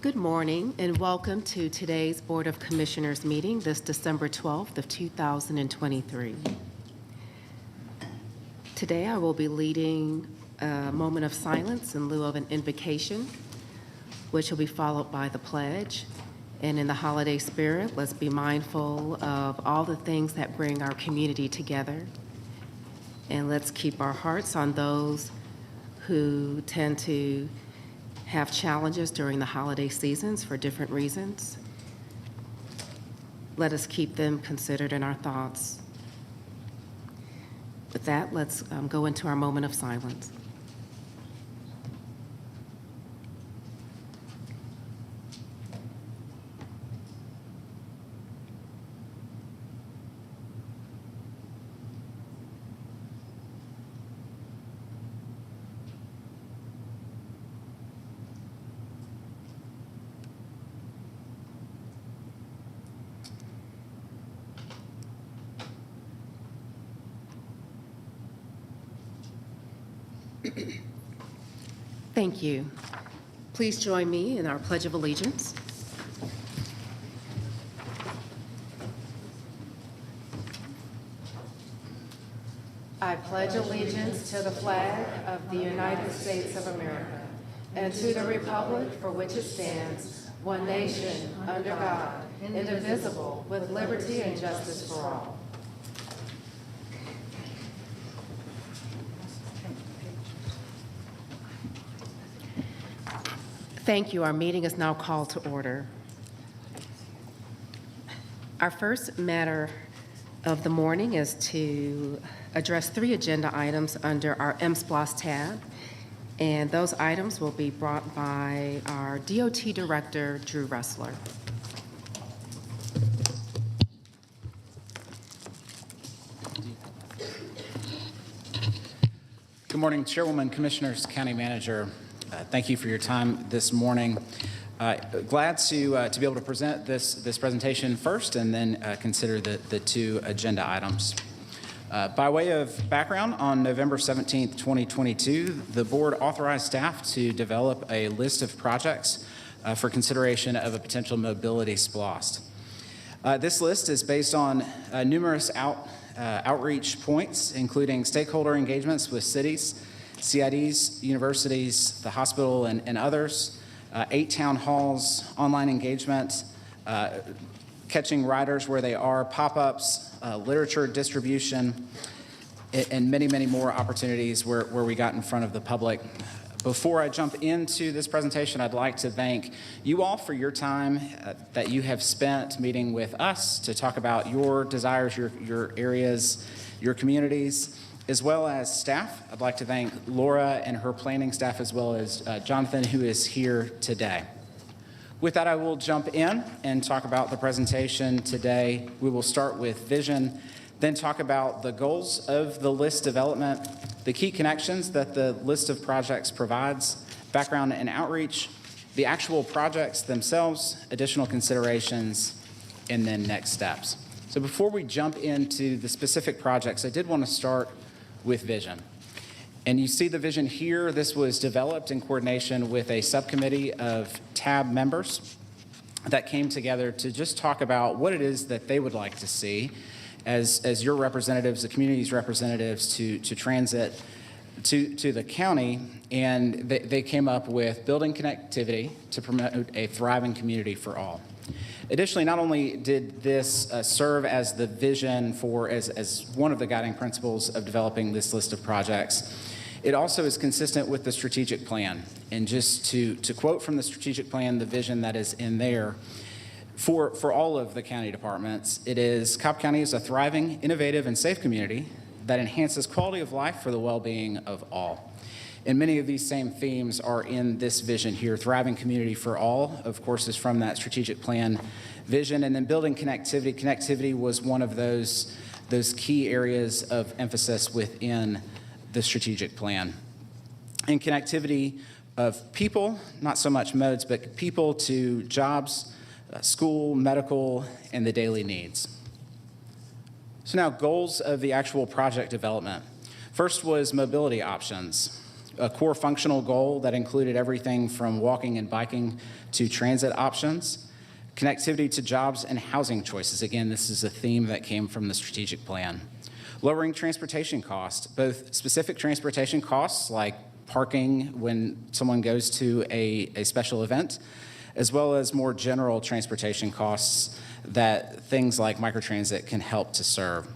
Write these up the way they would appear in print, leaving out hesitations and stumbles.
Good morning and welcome to today's Board of Commissioners meeting this December 12th of 2023. Today I will be leading a moment of silence in lieu of an invocation, which will be followed by the pledge. And in the holiday spirit, let's be mindful of all the things that bring our community together. And let's keep our hearts on those who tend to have challenges during the holiday seasons for different reasons. Let us keep them considered in our thoughts. With that, let's go into our moment of silence. Thank you. Please join me in our Pledge of Allegiance. I pledge allegiance to the flag of the United States of America and to the republic for which it stands, one nation, under God, indivisible, with liberty and justice for all. Thank you. Our meeting is now called to order. Our first matter of the morning is to address 3 agenda items under our SPLOST tab, and those items will be brought by our DOT Director, Drew Ressler. Good morning, Chairwoman, Commissioners, County Manager. Thank you for your time this morning. Glad to be able to present this presentation first and then consider the 2 agenda items. By way of background, on November 17th, 2022, the board authorized staff to develop a list of projects for consideration of a potential mobility SPLOST. This list is based on numerous outreach points, including stakeholder engagements with cities, CIDs, universities, the hospital, and others, 8 town halls, online engagement, catching riders where they are, pop-ups, literature distribution, and many, many more opportunities where we got in front of the public. Before I jump into this presentation, I'd like to thank you all for your time that you have spent meeting with us to talk about your desires, your areas, your communities, as well as staff. I'd like to thank Laura and her planning staff, as well as Jonathan, who is here today. With that, I will jump in and talk about the presentation today. We will start with vision, then talk about the goals of the list development, the key connections that the list of projects provides, background and outreach, the actual projects themselves, additional considerations, and then next steps. So before we jump into the specific projects, I did want to start with vision. And you see the vision here. This was developed in coordination with a subcommittee of TAB members that came together to just talk about what it is that they would like to see as your representatives, the community's representatives to transit to the county. And they came up with building connectivity to promote a thriving community for all. Additionally, not only did this serve as the vision as one of the guiding principles of developing this list of projects, it also is consistent with the strategic plan. And just to quote from the strategic plan, the vision that is in there, for all of the county departments, it is Cobb County is a thriving, innovative, and safe community that enhances quality of life for the well-being of all. And many of these same themes are in this vision here. Thriving community for all, of course, is from that strategic plan vision. And then building connectivity. Connectivity was one of those key areas of emphasis within the strategic plan. And connectivity of people, not so much modes, but people to jobs, school, medical, and the daily needs. So now, goals of the actual project development. First was mobility options. a core functional goal that included everything from walking and biking to transit options, connectivity to jobs and housing choices. Again, this is a theme that came from the strategic plan. Lowering transportation costs, both specific transportation costs like parking when someone goes to a special event, as well as more general transportation costs that things like microtransit can help to serve.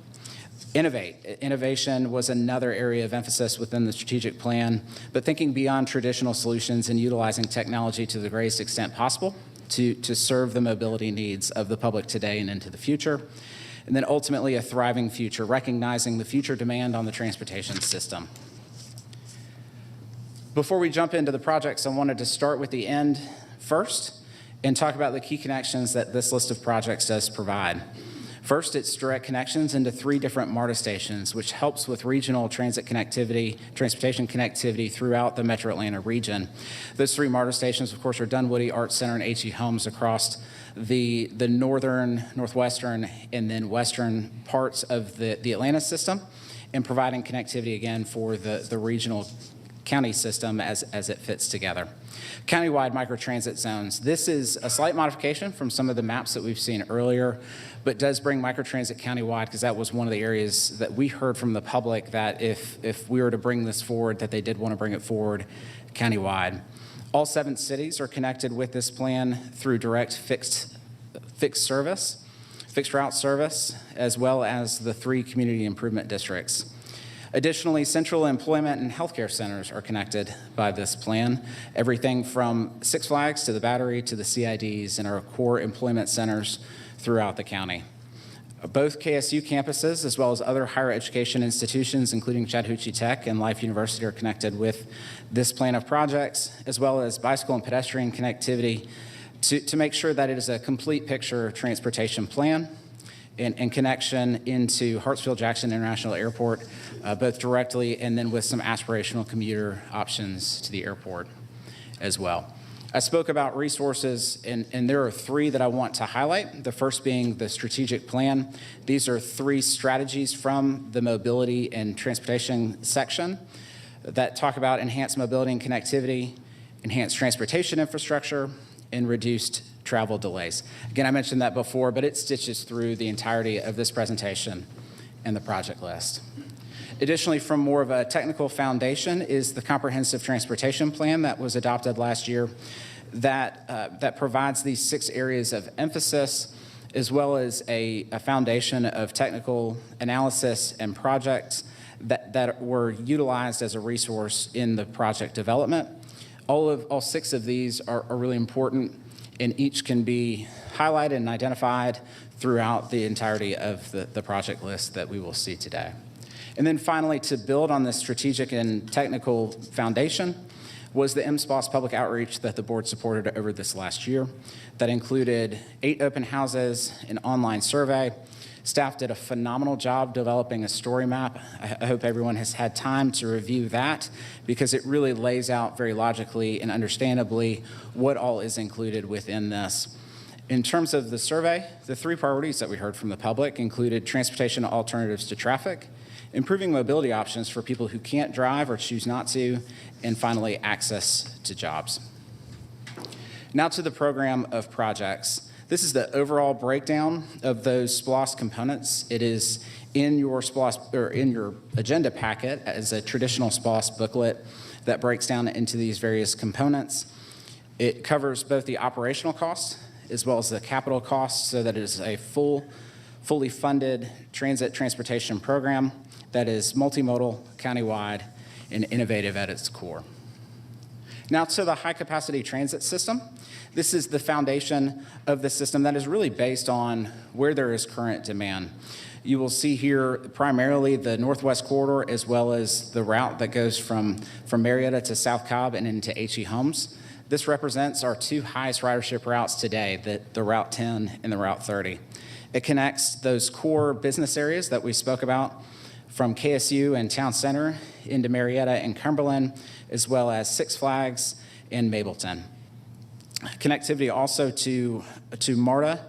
Innovate. Innovation was another area of emphasis within the strategic plan, but thinking beyond traditional solutions and utilizing technology to the greatest extent possible to serve the mobility needs of the public today and into the future. And then ultimately a thriving future, recognizing the future demand on the transportation system. Before we jump into the projects, I wanted to start with the end first and talk about the key connections that this list of projects does provide. First, it's direct connections into 3 different MARTA stations, which helps with regional transit connectivity, transportation connectivity throughout the Metro Atlanta region. Those 3 MARTA stations, of course, are Dunwoody, Arts Center, and H.E. Holmes across the northern, northwestern, and then western parts of the Atlanta system, and providing connectivity again for the regional county system as it fits together. Countywide microtransit zones. This is a slight modification from some of the maps that we've seen earlier, but does bring microtransit countywide because that was one of the areas that we heard from the public that if we were to bring this forward, that they did want to bring it forward countywide. All 7 cities are connected with this plan through direct fixed route service, as well as the 3 community improvement districts. Additionally, central employment and healthcare centers are connected by this plan. Everything from Six Flags to the Battery to the CIDs and our core employment centers throughout the county. Both KSU campuses, as well as other higher education institutions, including Chattahoochee Tech and Life University, are connected with this plan of projects, as well as bicycle and pedestrian connectivity to make sure that it is a complete picture transportation plan and connection into Hartsfield-Jackson International Airport, both directly and then with some aspirational commuter options to the airport as well. I spoke about resources, and there are 3 that I want to highlight. The first being the strategic plan. These are 3 strategies from the mobility and transportation section that talk about enhanced mobility and connectivity, enhanced transportation infrastructure, and reduced travel delays. Again, I mentioned that before, but it stitches through the entirety of this presentation and the project list. Additionally, from more of a technical foundation is the comprehensive transportation plan that was adopted last year that provides these 6 areas of emphasis, as well as a foundation of technical analysis and projects that were utilized as a resource in the project development. All 6 of these are really important, and each can be highlighted and identified throughout the entirety of the project list that we will see today. And then finally, to build on this strategic and technical foundation was the SPLOST public outreach that the board supported over this last year. That included 8 open houses, an online survey. Staff did a phenomenal job developing a story map. I hope everyone has had time to review that because it really lays out very logically and understandably what all is included within this. In terms of the survey, the 3 priorities that we heard from the public included transportation alternatives to traffic, improving mobility options for people who can't drive or choose not to, and finally, access to jobs. Now to the program of projects. This is the overall breakdown of those SPLOST components. It is in your SPLOST or in your agenda packet as a traditional SPLOST booklet that breaks down into these various components. It covers both the operational costs as well as the capital costs, so that it is a fully funded transportation program that is multimodal, countywide, and innovative at its core. Now to the high-capacity transit system. This is the foundation of the system that is really based on where there is current demand. You will see here primarily the Northwest Corridor as well as the route that goes from Marietta to South Cobb and into H.E. Holmes. This represents our 2 highest ridership routes today, the Route 10 and the Route 30. It connects those core business areas that we spoke about from KSU and Town Center into Marietta and Cumberland, as well as Six Flags and Mableton. Connectivity also to MARTA,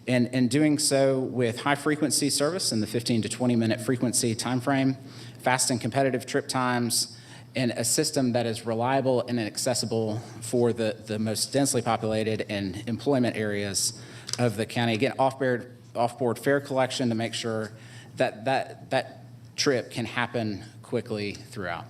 and doing so with high-frequency service in the 15 to 20-minute frequency time frame, fast and competitive trip times, and a system that is reliable and accessible for the most densely populated and employment areas of the county. Again, off-board fare collection to make sure that trip can happen quickly throughout.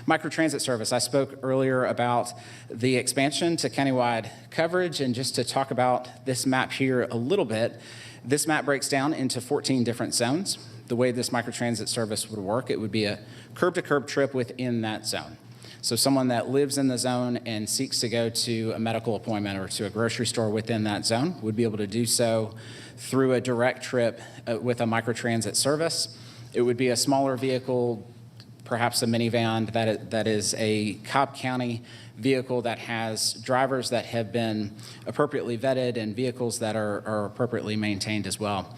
Microtransit service, I spoke earlier about the expansion to countywide coverage, and just to talk about this map here a little bit, this map breaks down into 14 different zones. The way this microtransit service would work, it would be a curb-to-curb trip within that zone. So someone that lives in the zone and seeks to go to a medical appointment or to a grocery store within that zone would be able to do so through a direct trip with a microtransit service. It would be a smaller vehicle, perhaps a minivan that is a Cobb County vehicle that has drivers that have been appropriately vetted and vehicles that are appropriately maintained as well.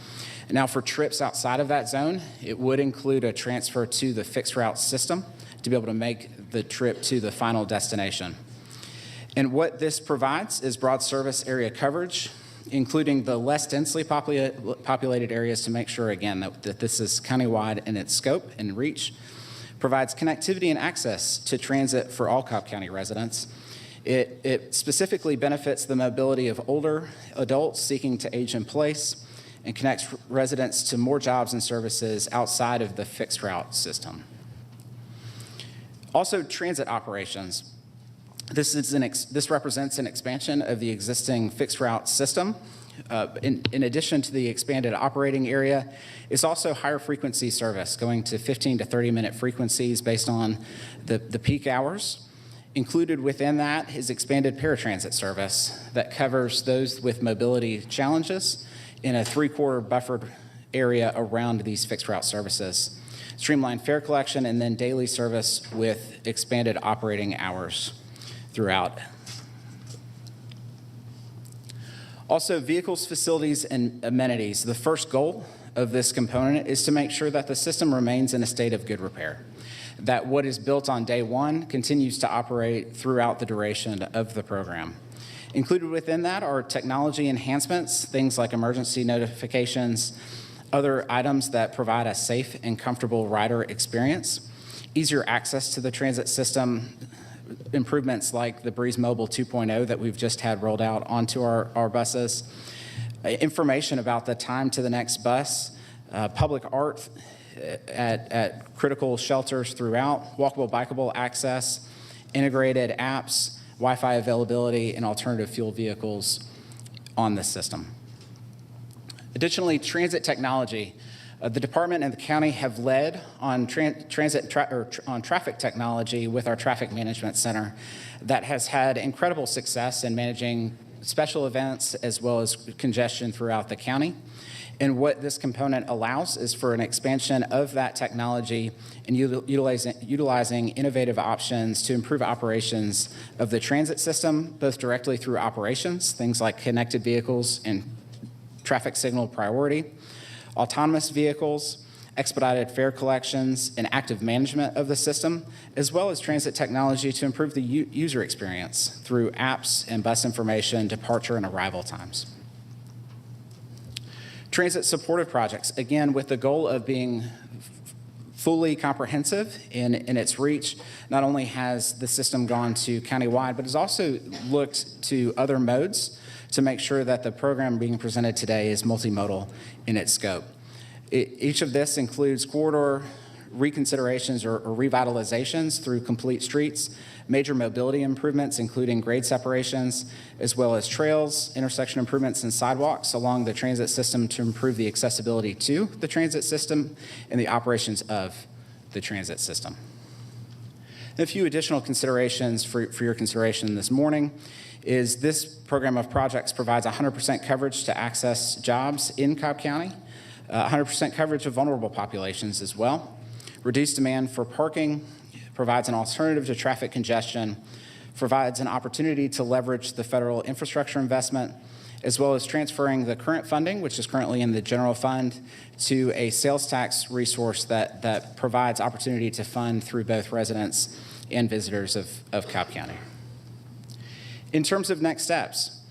Now, for trips outside of that zone, it would include a transfer to the fixed route system to be able to make the trip to the final destination. And what this provides is broad service area coverage, including the less densely populated areas, to make sure, again, that this is countywide in its scope and reach. Provides connectivity and access to transit for all Cobb County residents. It specifically benefits the mobility of older adults seeking to age in place, and connects residents to more jobs and services outside of the fixed route system. Also, transit operations. This represents an expansion of the existing fixed route system. In addition to the expanded operating area, it's also higher frequency service, going to 15 to 30-minute frequencies based on the peak hours. Included within that is expanded paratransit service that covers those with mobility challenges in a 3/4 buffered area around these fixed route services. Streamlined fare collection, and then daily service with expanded operating hours throughout. Also, vehicles, facilities, and amenities. The first goal of this component is to make sure that the system remains in a state of good repair, that what is built on day one continues to operate throughout the duration of the program. Included within that are technology enhancements, things like emergency notifications, other items that provide a safe and comfortable rider experience, easier access to the transit system, improvements like the Breeze Mobile 2.0 that we've just had rolled out onto our buses, information about the time to the next bus, public art at critical shelters throughout, walkable, bikeable access, integrated apps, Wi-Fi availability, and alternative fuel vehicles on this system. Additionally, transit technology. The department and the county have led on traffic technology with our traffic management center that has had incredible success in managing special events as well as congestion throughout the county. And what this component allows is for an expansion of that technology and utilizing innovative options to improve operations of the transit system, both directly through operations, things like connected vehicles and traffic signal priority, autonomous vehicles, expedited fare collections, and active management of the system, as well as transit technology to improve the user experience through apps and bus information, departure and arrival times. Transit supportive projects, again, with the goal of being fully comprehensive in its reach. Not only has the system gone to countywide, but has also looked to other modes to make sure that the program being presented today is multimodal in its scope. Each of this includes corridor reconsiderations or revitalizations through complete streets, major mobility improvements, including grade separations, as well as trails, intersection improvements, and sidewalks along the transit system to improve the accessibility to the transit system and the operations of the transit system. And a few additional considerations for your consideration this morning is this program of projects provides 100% coverage to access jobs in Cobb County, 100% coverage of vulnerable populations as well, reduced demand for parking, provides an alternative to traffic congestion, provides an opportunity to leverage the federal infrastructure investment, as well as transferring the current funding, which is currently in the general fund, to a sales tax resource that provides opportunity to fund through both residents and visitors of Cobb County. In terms of next steps,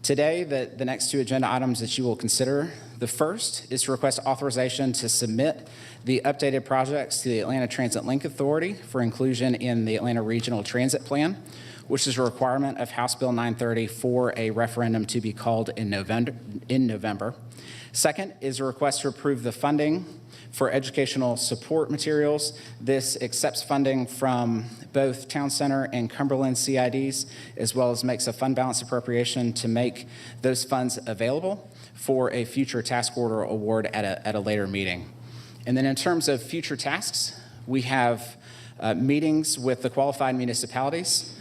today, the next two agenda items that you will consider The first is to request authorization to submit the updated projects to the Atlanta Transit Link Authority for inclusion in the Atlanta Regional Transit Plan, which is a requirement of House Bill 930 for a referendum to be called in November. Second is a request to approve the funding for educational support materials. This accepts funding from both Town Center and Cumberland CIDs, as well as makes a fund balance appropriation to make those funds available for a future task order award at a later meeting. And then in terms of future tasks, we have meetings with the qualified municipalities,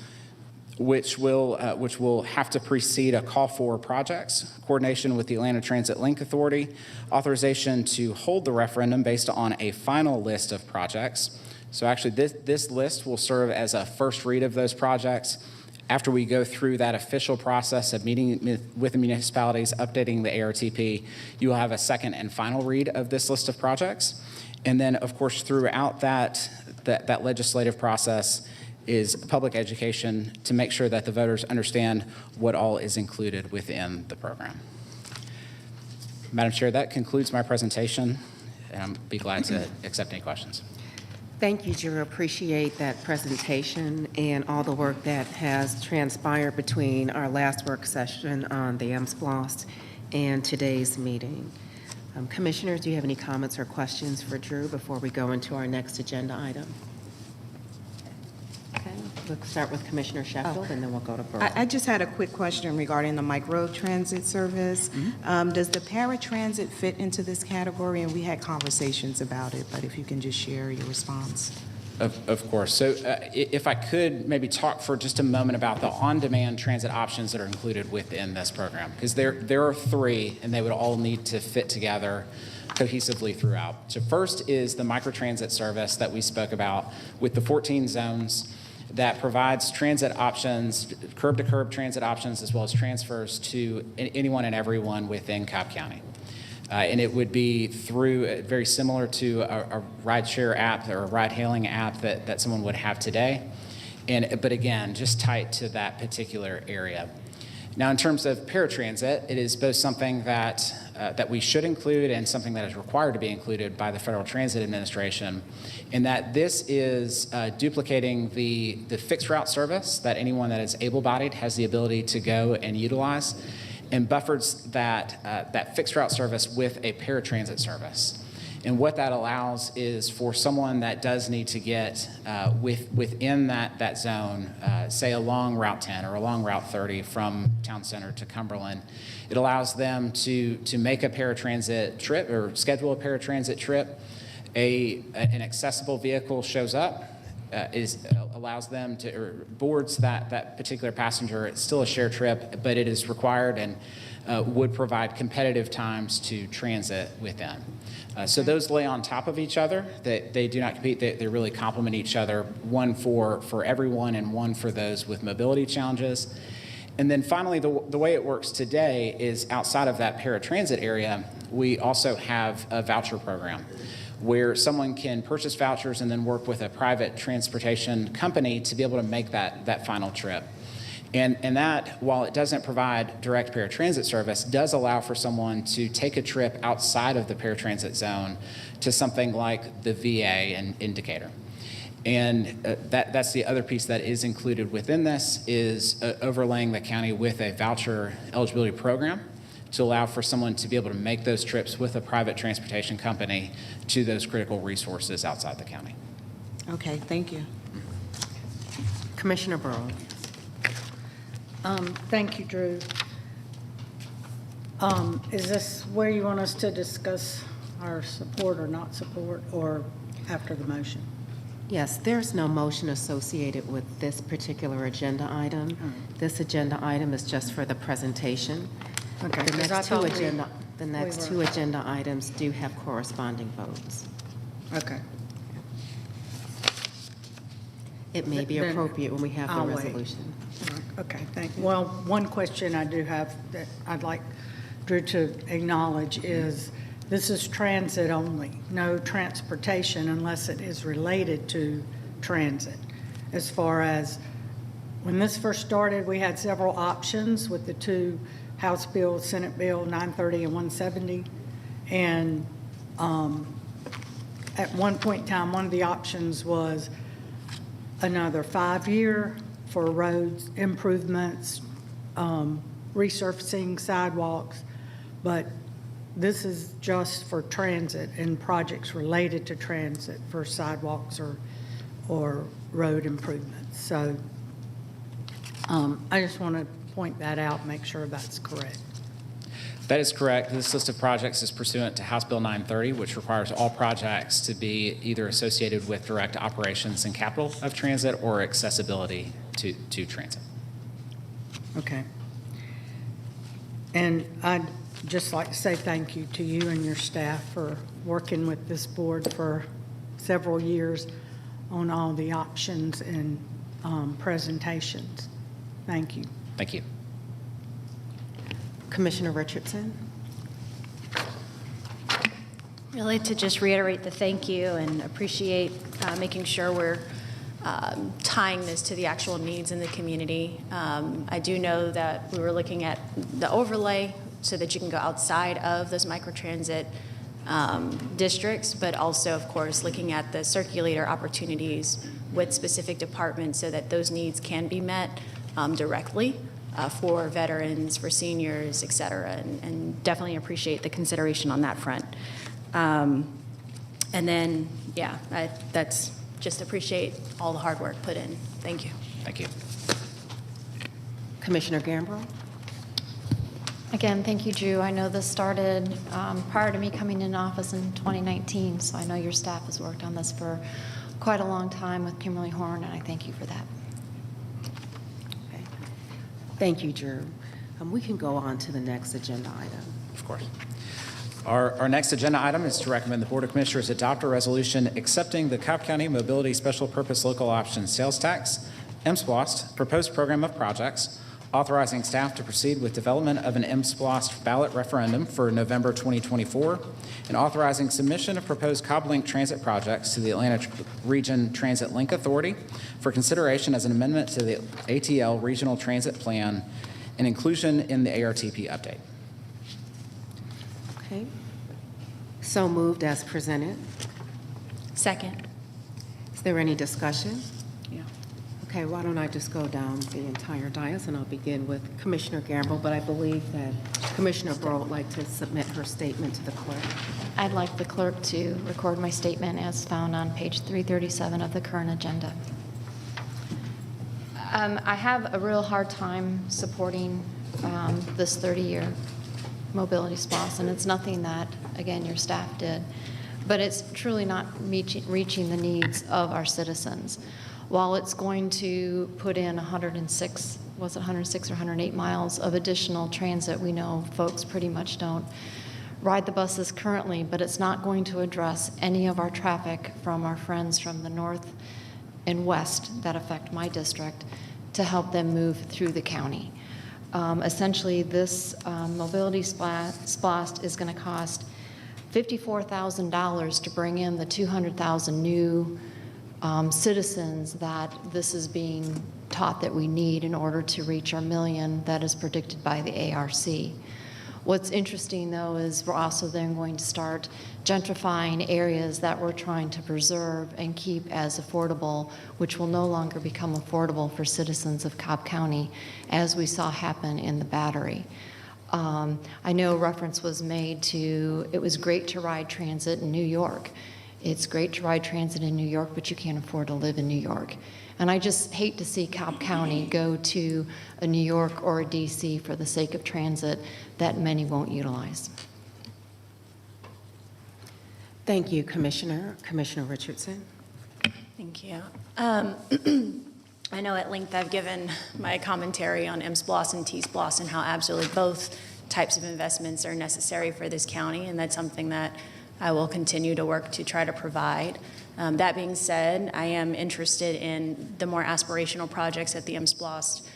which will have to precede a call for projects, coordination with the Atlanta Transit Link Authority, authorization to hold the referendum based on a final list of projects. So actually this list will serve as a first read of those projects. After we go through that official process of meeting with the municipalities, updating the ARTP, you will have a second and final read of this list of projects. And then, of course, throughout that legislative process is public education to make sure that the voters understand what all is included within the program. Madam Chair, that concludes my presentation, and I'll be glad to accept any questions. Thank you, Drew. Appreciate that presentation and all the work that has transpired between our last work session on the SPLOST and today's meeting. Commissioners, do you have any comments or questions for Drew before we go into our next agenda item? Okay, we'll start with Commissioner Sheffield, and then we'll go to Burrow. I just had a quick question regarding the micro transit service. Does the paratransit fit into this category? And we had conversations about it, but if you can just share your response. Of course. So if I could maybe talk for just a moment about the on-demand transit options that are included within this program, because there are three, and they would all need to fit together cohesively throughout. So first is the microtransit service that we spoke about with the 14 zones that provides transit options, curb-to-curb transit options, as well as transfers to anyone and everyone within Cobb County. And it would be through, very similar to a ride-share app or a ride-hailing app that someone would have today. But again, just tight to that particular area. Now, in terms of paratransit, it is both something that we should include and something that is required to be included by the Federal Transit Administration, in that this is duplicating the fixed route service that anyone that is able-bodied has the ability to go and utilize, and buffers that fixed route service with a paratransit service. And what that allows is for someone that does need to get within that zone, say along Route 10 or along Route 30 from Town Center to Cumberland, it allows them to make a paratransit trip or schedule a paratransit trip. An accessible vehicle shows up, allows them to, or boards that particular passenger. It's still a shared trip, but it is required and would provide competitive times to transit within. So those lay on top of each other. They do not compete. They really complement each other, one for everyone and one for those with mobility challenges. And then finally, the way it works today is outside of that paratransit area, we also have a voucher program where someone can purchase vouchers and then work with a private transportation company to be able to make that final trip. And that, while it doesn't provide direct paratransit service, does allow for someone to take a trip outside of the paratransit zone to something like the VA and indicator. And that's the other piece that is included within this is overlaying the county with a voucher eligibility program to allow for someone to be able to make those trips with a private transportation company to those critical resources outside the county. Okay, thank you. Commissioner Burrow. Thank you, Drew. Is this where you want us to discuss our support or not support, or after the motion? Yes, there's no motion associated with this particular agenda item. This agenda item is just for the presentation. Okay. The 'cause I next thought two agenda items do have corresponding votes. Okay. It may be Then appropriate when we have the I'll wait. resolution. Okay, thank you. Well, one question I do have that I'd like Drew to acknowledge is this is transit only, no transportation unless it is related to transit. As far as when this first started, we had several options with the two House bills, Senate Bill 930 and 170. And at one point in time, one of the options was another 5-year for roads improvements, resurfacing sidewalks, but this is just for transit and projects related to transit for sidewalks or road improvements. So I just want to point that out, make sure that's correct. That is correct. This list of projects is pursuant to House Bill 930, which requires all projects to be either associated with direct operations and capital of transit or accessibility to transit. Okay. And I'd just like to say thank you to you and your staff for working with this board for several years on all the options and presentations. Thank you. Thank you. Commissioner Richardson? Really to just reiterate the thank you and appreciate making sure we're tying this to the actual needs in the community. I do know that we were looking at the overlay so that you can go outside of those microtransit districts, but also, of course, looking at the circulator opportunities with specific departments so that those needs can be met directly for veterans, for seniors, et cetera, and definitely appreciate the consideration on that front. And then, yeah, that's just appreciate all the hard work put in. Thank you. Thank you. Commissioner Gambrill? Again, thank you, Drew. I know this started prior to me coming in office in 2019, so I know your staff has worked on this for quite a long time with Kimberly Horn, and I thank you for that. Okay. Thank you, Drew. We can go on to the next agenda item. Of course. Our next agenda item is to recommend the Board of Commissioners adopt a resolution accepting the Cobb County Mobility Special Purpose Local Option Sales Tax, SPLOST, proposed program of projects, authorizing staff to proceed with development of an SPLOST ballot referendum for November 2024, and authorizing submission of proposed Cobb Link transit projects to the Atlanta Region Transit Link Authority for consideration as an amendment to the ATL Regional Transit Plan and inclusion in the ARTP update. Okay. So moved as presented. Second. Is there any discussion? Yeah. Okay, why don't I just go down the entire dais, and I'll begin with Commissioner Gambrill, but I believe that Commissioner Burrow would like to submit her statement to the clerk. I'd like the clerk to record my statement as found on page 337 of the current agenda. I have a real hard time supporting this 30-year mobility SPLOST, and it's nothing that, again, your staff did, but it's truly not reaching the needs of our citizens. While it's going to put in 106, was it 106 or 108 miles of additional transit, we know folks pretty much don't ride the buses currently, but it's not going to address any of our traffic from our friends from the north and west that affect my district to help them move through the county. Essentially, this mobility SPLOST is going to cost $54,000 to bring in the 200,000 new citizens that this is being taught that we need in order to reach our million that is predicted by the ARC. What's interesting, though, is we're also then going to start gentrifying areas that we're trying to preserve and keep as affordable, which will no longer become affordable for citizens of Cobb County, as we saw happen in the Battery. I know reference was made to, it was great to ride transit in New York. It's great to ride transit in New York, but you can't afford to live in New York. And I just hate to see Cobb County go to a New York or a DC for the sake of transit that many won't utilize. Thank you, Commissioner. Commissioner Richardson? Thank you. I know at length I've given my commentary on SPLOST and T-SPLOST and how absolutely both types of investments are necessary for this county, and that's something that I will continue to work to try to provide. That being said, I am interested in the more aspirational projects that the SPLOST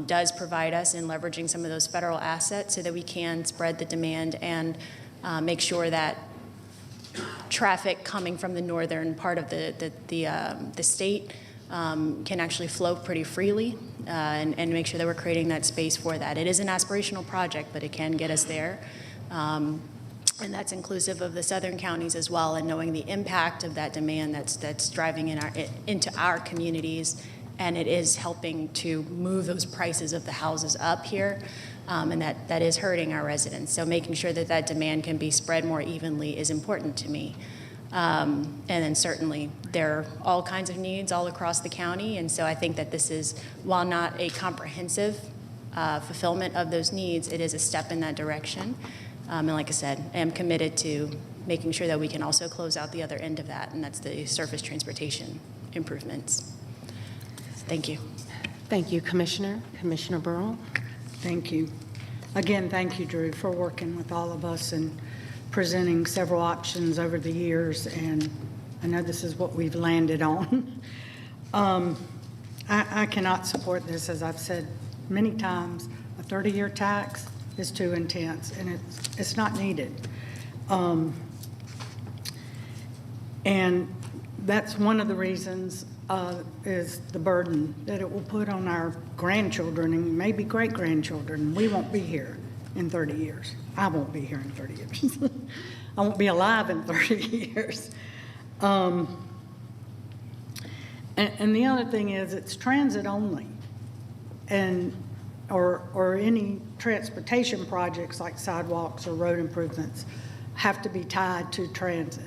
does provide us in leveraging some of those federal assets so that we can spread the demand and make sure that traffic coming from the northern part of the state can actually flow pretty freely and make sure that we're creating that space for that. It is an aspirational project, but it can get us there. and that's inclusive of the southern counties as well, and knowing the impact of that demand that's driving into our communities, and it is helping to move those prices of the houses up here, and that is hurting our residents. So making sure that that demand can be spread more evenly is important to me. And then certainly there are all kinds of needs all across the county, and so I think that this is, while not a comprehensive fulfillment of those needs, it is a step in that direction. And like I said, I am committed to making sure that we can also close out the other end of that, and that's the surface transportation improvements. Thank you. Thank you, Commissioner. Commissioner Burrow? Thank you. Again, thank you, Drew, for working with all of us and presenting several options over the years, and I know this is what we've landed on. I cannot support this, as I've said many times. A 30-year tax is too intense, and it's not needed. And that's one of the reasons is the burden that it will put on our grandchildren and maybe great-grandchildren. We won't be here in 30 years. I won't be here in 30 years. I won't be alive in 30 years. And the other thing is it's transit only, and or any transportation projects like sidewalks or road improvements have to be tied to transit.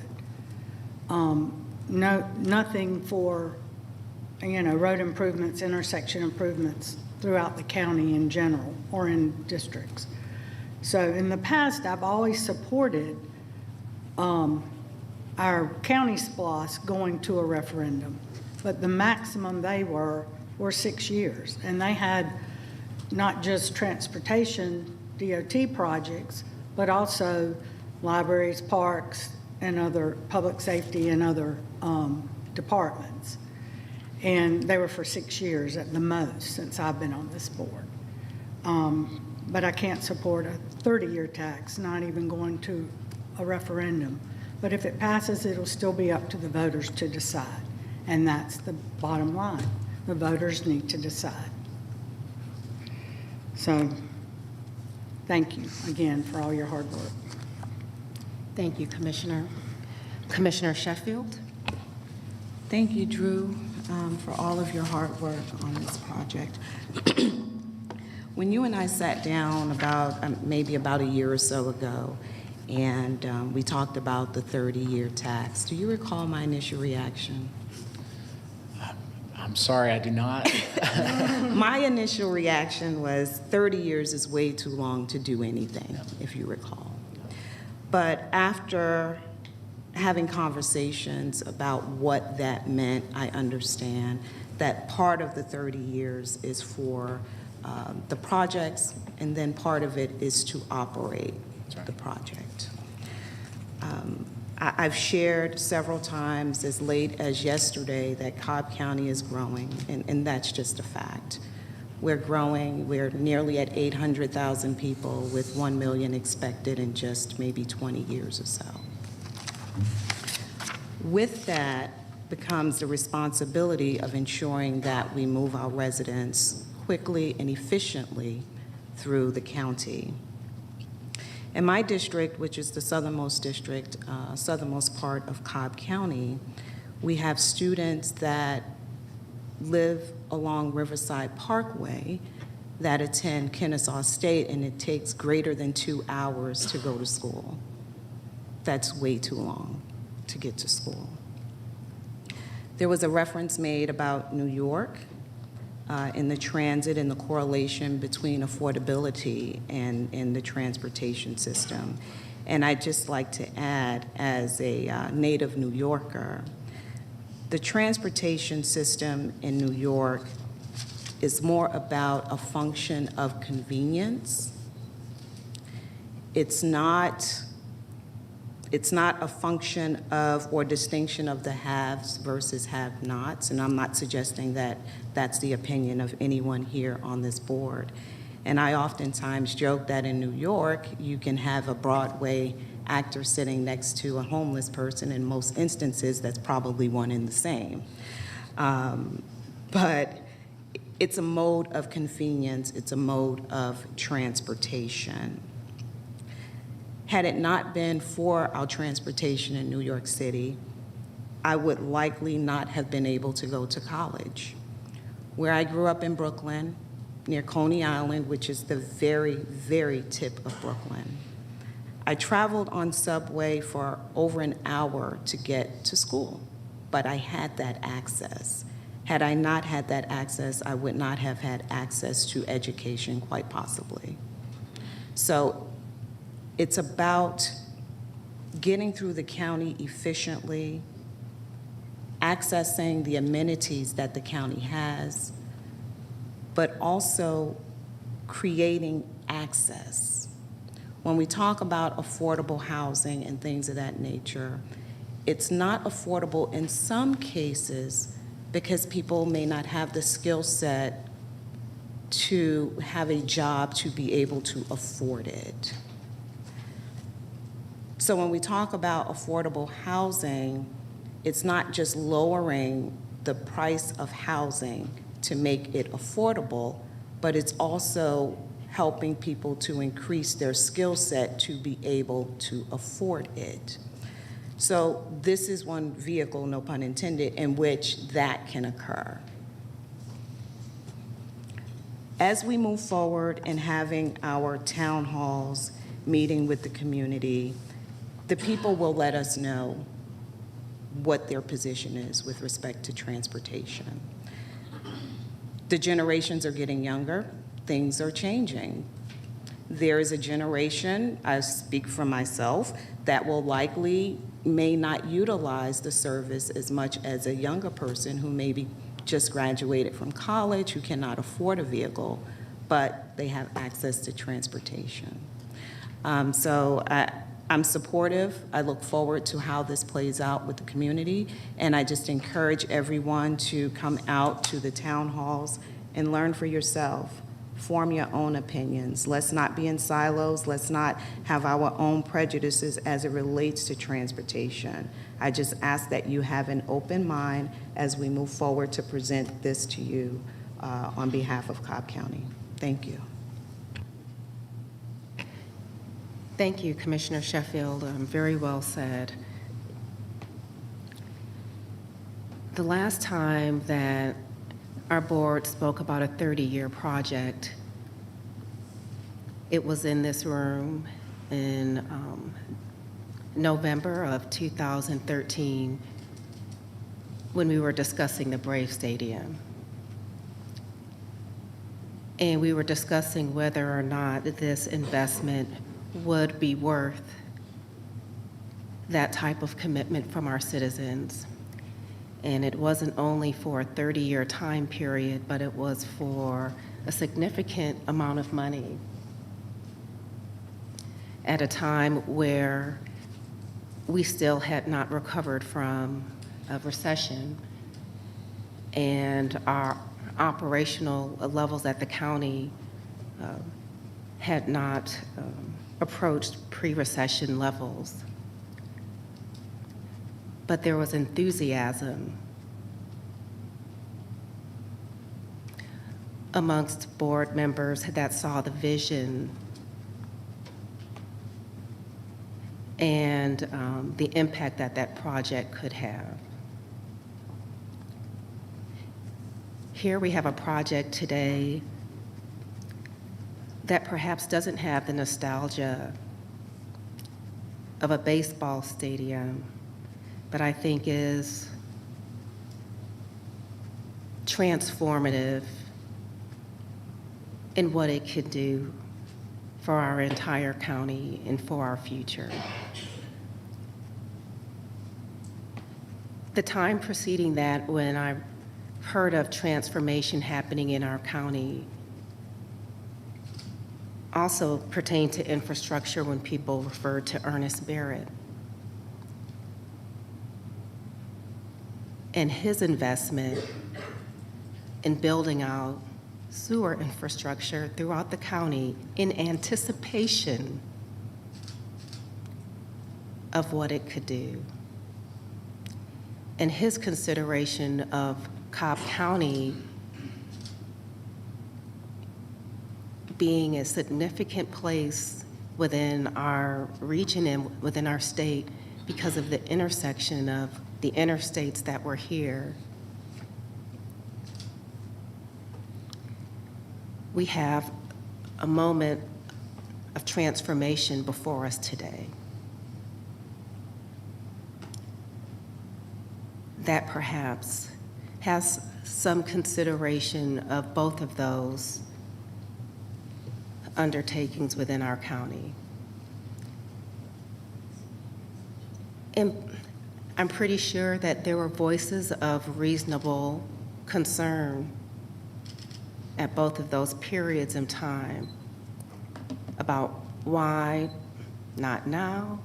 Nothing for, road improvements, intersection improvements throughout the county in general or in districts. So in the past, I've always supported our county SPLOST going to a referendum, but the maximum they were 6 years, and they had not just transportation DOT projects, but also libraries, parks, and other public safety and other departments. And they were for 6 years at the most since I've been on this board. But I can't support a 30-year tax, not even going to a referendum. But if it passes, it'll still be up to the voters to decide. And that's the bottom line. The voters need to decide. So thank you again for all your hard work. Thank you, Commissioner. Commissioner Sheffield? Thank you, Drew, for all of your hard work on this project. When you and I sat down maybe about a year or so ago, and we talked about the 30-year tax, do you recall my initial reaction? I'm sorry, I do not. My initial reaction was 30 years is way too long to do anything, if you recall. But after having conversations about what that meant, I understand that part of the 30 years is for the projects, and then part of it is to operate the project. I've shared several times, as late as yesterday, that Cobb County is growing, and that's just a fact. We're growing. We're nearly at 800,000 people with 1 million expected in just maybe 20 years or so. With that becomes the responsibility of ensuring that we move our residents quickly and efficiently through the county. In my district, which is the southernmost district, southernmost part of Cobb County, we have students that live along Riverside Parkway that attend Kennesaw State, and it takes greater than 2 hours to go to school. That's way too long to get to school. There was a reference made about New York in the transit and the correlation between affordability and the transportation system. And I'd just like to add, as a native New Yorker, the transportation system in New York is more about a function of convenience. It's not a function of or distinction of the haves versus have-nots, and I'm not suggesting that that's the opinion of anyone here on this board. And I oftentimes joke that in New York, you can have a Broadway actor sitting next to a homeless person. In most instances, that's probably one and the same. But it's a mode of convenience. It's a mode of transportation. Had it not been for our transportation in New York City, I would likely not have been able to go to college. Where I grew up in Brooklyn, near Coney Island, which is the very, very tip of Brooklyn, I traveled on subway for over an hour to get to school, but I had that access. Had I not had that access, I would not have had access to education, quite possibly. So it's about getting through the county efficiently, accessing the amenities that the county has, but also creating access. When we talk about affordable housing and things of that nature, it's not affordable in some cases because people may not have the skill set to have a job to be able to afford it. So when we talk about affordable housing, it's not just lowering the price of housing to make it affordable, but it's also helping people to increase their skill set to be able to afford it. So this is one vehicle, no pun intended, in which that can occur. As we move forward in having our town halls, meeting with the community, the people will let us know what their position is with respect to transportation. The generations are getting younger, things are changing. There is a generation, I speak for myself, that will likely may not utilize the service as much as a younger person who maybe just graduated from college, who cannot afford a vehicle, but they have access to transportation. So I'm supportive. I look forward to how this plays out with the community, and I just encourage everyone to come out to the town halls and learn for yourself. Form your own opinions. Let's not be in silos. Let's not have our own prejudices as it relates to transportation. I just ask that you have an open mind as we move forward to present this to you on behalf of Cobb County. Thank you. Thank you, Commissioner Sheffield. Very well said. The last time that our board spoke about a 30-year project, it was in this room in November of 2013 when we were discussing the Brave Stadium. And we were discussing whether or not this investment would be worth that type of commitment from our citizens. And it wasn't only for a 30-year time period, but it was for a significant amount of money at a time where we still had not recovered from a recession, and our operational levels at the county had not approached pre-recession levels. But there was enthusiasm amongst board members that saw the vision and the impact that that project could have. Here we have a project today that perhaps doesn't have the nostalgia of a baseball stadium, but I think is transformative in what it could do for our entire county and for our future. The time preceding that, when I heard of transformation happening in our county, also pertained to infrastructure when people referred to Ernest Barrett and his investment in building out sewer infrastructure throughout the county in anticipation of what it could do. And his consideration of Cobb County being a significant place within our region and within our state because of the intersection of the interstates that were here. We have a moment of transformation before us today that perhaps has some consideration of both of those undertakings within our county. And I'm pretty sure that there were voices of reasonable concern at both of those periods in time about why not now.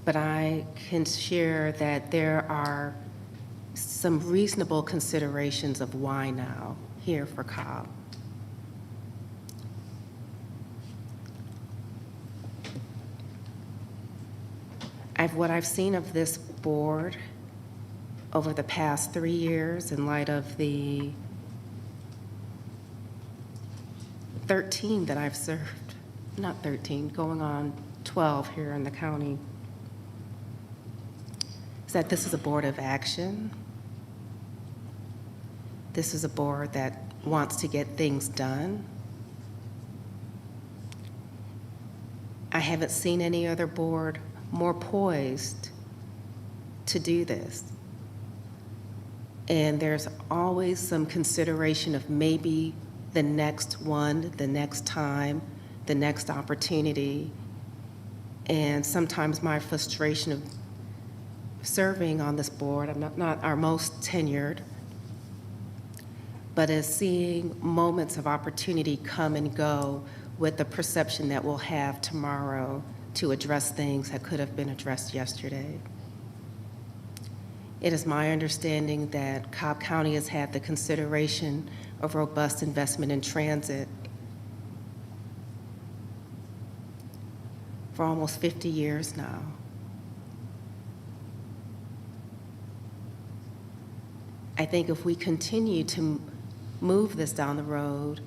But I can share that there are some reasonable considerations of why now here for Cobb. What I've seen of this board over the past 3 years in light of the 13 that I've served, not 13, going on 12 here in the county, is that this is a board of action. This is a board that wants to get things done. I haven't seen any other board more poised to do this. And there's always some consideration of maybe the next one, the next time, the next opportunity. And sometimes my frustration of serving on this board, I'm not our most tenured, but is seeing moments of opportunity come and go with the perception that we'll have tomorrow to address things that could have been addressed yesterday. It is my understanding that Cobb County has had the consideration of robust investment in transit for almost 50 years now. I think if we continue to move this down the road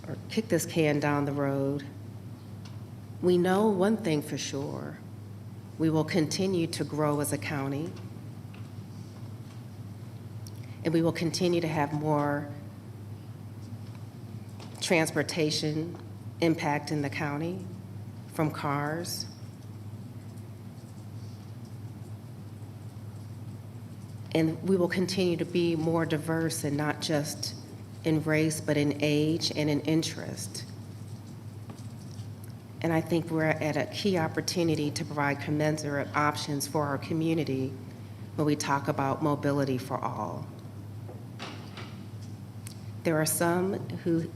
or kick this can down the road, we know one thing for sure: we will continue to grow as a county, and we will continue to have more transportation impact in the county from cars. And we will continue to be more diverse, and not just in race, but in age and in interest. And I think we're at a key opportunity to provide commensurate options for our community when we talk about mobility for all. There are some who,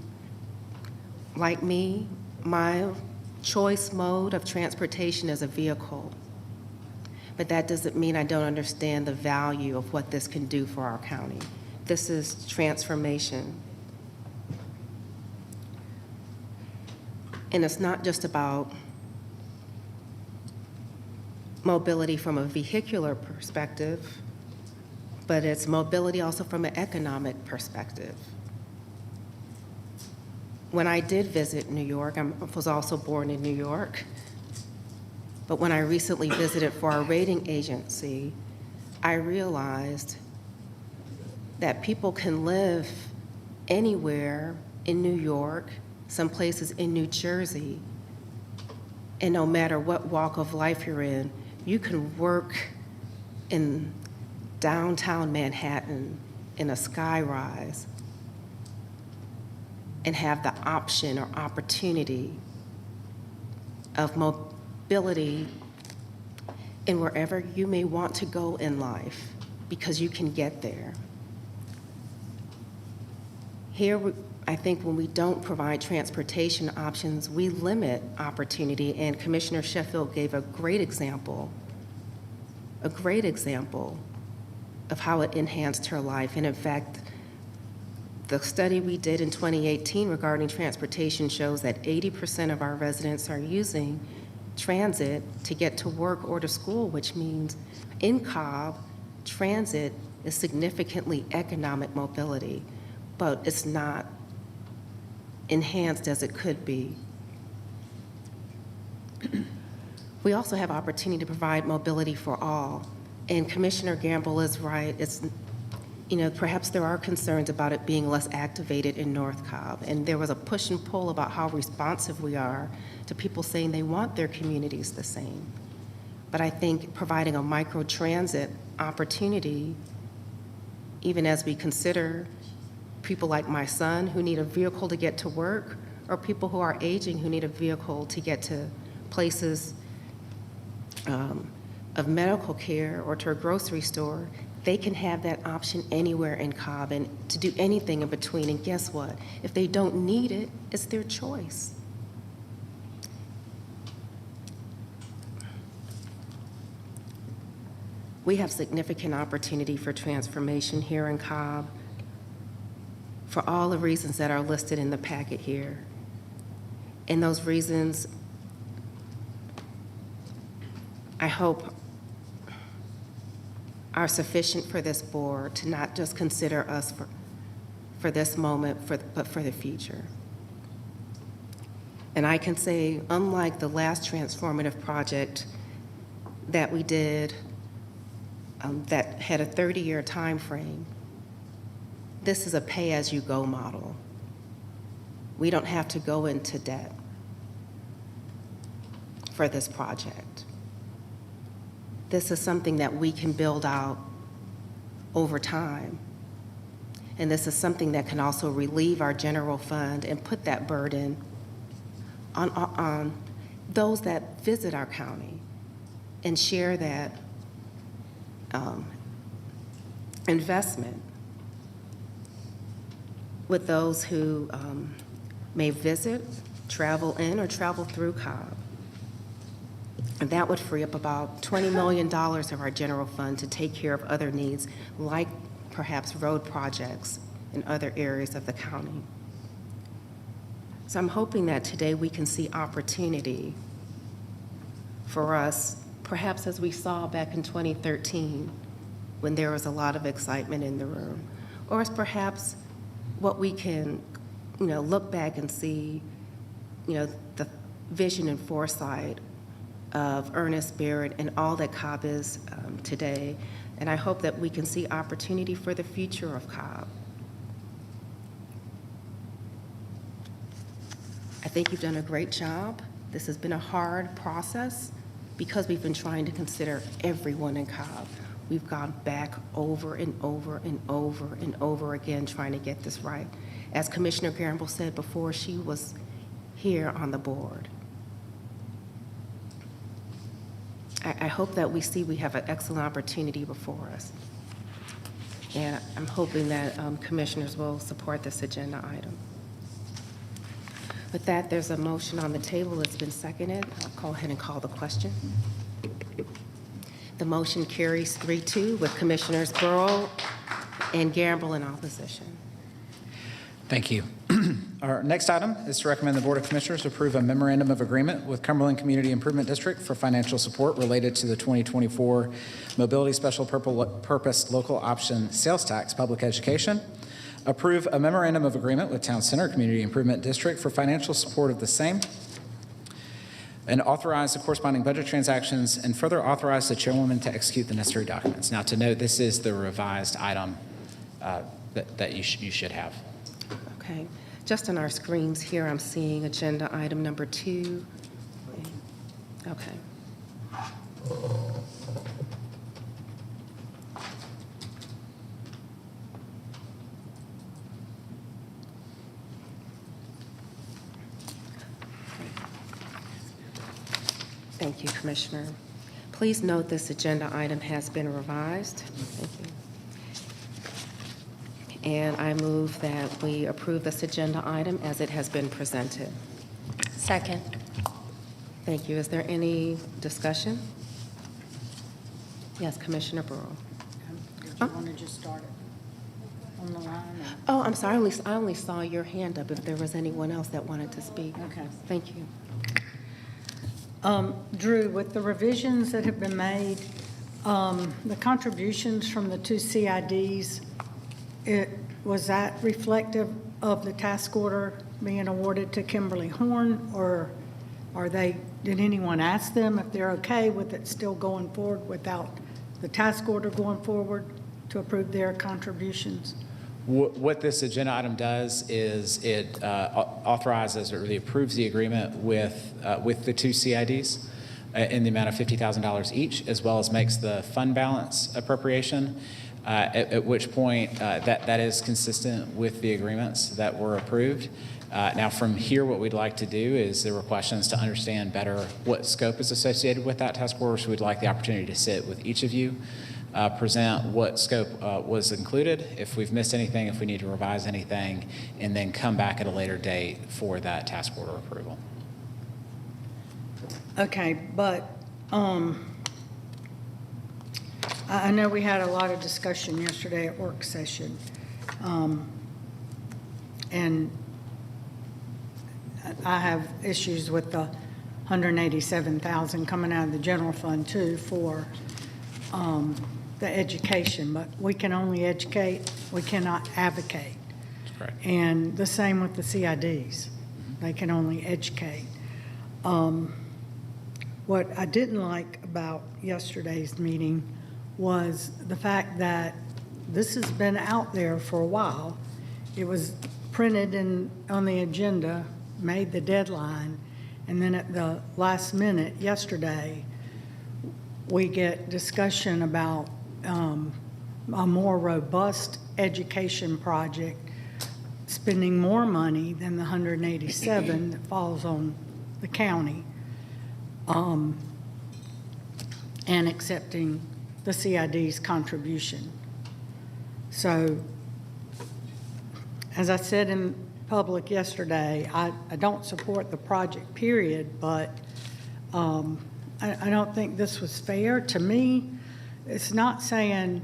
like me, my choice mode of transportation is a vehicle. But that doesn't mean I don't understand the value of what this can do for our county. This is transformation. And it's not just about mobility from a vehicular perspective, but it's mobility also from an economic perspective. When I did visit New York, I was also born in New York, but when I recently visited for our rating agency, I realized that people can live anywhere in New York, some places in New Jersey, and no matter what walk of life you're in, you can work in downtown Manhattan in a skyrise and have the option or opportunity of mobility in wherever you may want to go in life, because you can get there. Here, I think when we don't provide transportation options, we limit opportunity, and Commissioner Sheffield gave a great example of how it enhanced her life. And in fact, the study we did in 2018 regarding transportation shows that 80% of our residents are using transit to get to work or to school, which means in Cobb, transit is significantly economic mobility. but it's not enhanced as it could be. We also have opportunity to provide mobility for all. And Commissioner Gamble is right. It's, perhaps there are concerns about it being less activated in North Cobb. And there was a push and pull about how responsive we are to people saying they want their communities the same. But I think providing a micro-transit opportunity, even as we consider people like my son who need a vehicle to get to work, or people who are aging who need a vehicle to get to places of medical care or to a grocery store, they can have that option anywhere in Cobb and to do anything in between. And guess what? If they don't need it, it's their choice. We have significant opportunity for transformation here in Cobb for all the reasons that are listed in the packet here. And those reasons, I hope, are sufficient for this board to not just consider us for this moment, but for the future. And I can say, unlike the last transformative project that we did that had a 30-year time frame, this is a pay-as-you-go model. We don't have to go into debt for this project. This is something that we can build out over time. And this is something that can also relieve our general fund and put that burden on those that visit our county and share that investment with those who may visit, travel in, or travel through Cobb. And that would free up about $20 million of our general fund to take care of other needs, like perhaps road projects in other areas of the county. So I'm hoping that today we can see opportunity for us, perhaps as we saw back in 2013, when there was a lot of excitement in the room, or as perhaps what we can, look back and see, the vision and foresight of Ernest Barrett and all that Cobb is today. And I hope that we can see opportunity for the future of Cobb. I think you've done a great job. This has been a hard process because we've been trying to consider everyone in Cobb. We've gone back over and over and over and over again trying to get this right. As Commissioner Gamble said before, she was here on the board. I hope that we see we have an excellent opportunity before us. And I'm hoping that commissioners will support this agenda item. With that, there's a motion on the table. It's been seconded. I'll go ahead and call the question. The motion carries 3-2 with Commissioners Burrow and Gamble in opposition. Thank you. Our next item is to recommend the Board of Commissioners approve a memorandum of agreement with Cumberland Community Improvement District for financial support related to the 2024 Mobility Special Purpose Local Option Sales Tax Public Education. Approve a memorandum of agreement with Town Center Community Improvement District for financial support of the same. And authorize the corresponding budget transactions and further authorize the chairwoman to execute the necessary documents. Now, to note, this is the revised item that you should have. Okay. Just on our screens here, I'm seeing agenda item number 2. Okay. Thank you, Commissioner. Please note this agenda item has been revised. Thank you. And I move that we approve this agenda item as it has been presented. Second. Thank you. Is there any discussion? Yes, Commissioner Burrow. Did you want to just start it on the line? Oh, I'm sorry. I only saw your hand up if there was anyone else that wanted to speak. Okay. Thank you. Drew, with the revisions that have been made, the contributions from the 2 CIDs, was that reflective of the task order being awarded to Kimberly Horn, or did anyone ask them if they're okay with it still going forward without the task order going forward to approve their contributions? What this agenda item does is it authorizes or really approves the agreement with the two CIDs in the amount of $50,000 each, as well as makes the fund balance appropriation, at which point that is consistent with the agreements that were approved. Now, from here, what we'd like to do is there were questions to understand better what scope is associated with that task order, so we'd like the opportunity to sit with each of you, present what scope was included, if we've missed anything, if we need to revise anything, and then come back at a later date for that task order approval. Okay, but I know we had a lot of discussion yesterday at work session, and I have issues with the $187,000 coming out of the general fund too for the education, but we can only educate, we cannot advocate. That's correct. And the same with the CIDs. They can only educate. What I didn't like about yesterday's meeting was the fact that this has been out there for a while. It was printed on the agenda, made the deadline, and then at the last minute yesterday, we get discussion about a more robust education project, spending more money than the 187 that falls on the county, and accepting the CID's contribution. So, as I said in public yesterday, I don't support the project, period, but I don't think this was fair. To me, it's not saying,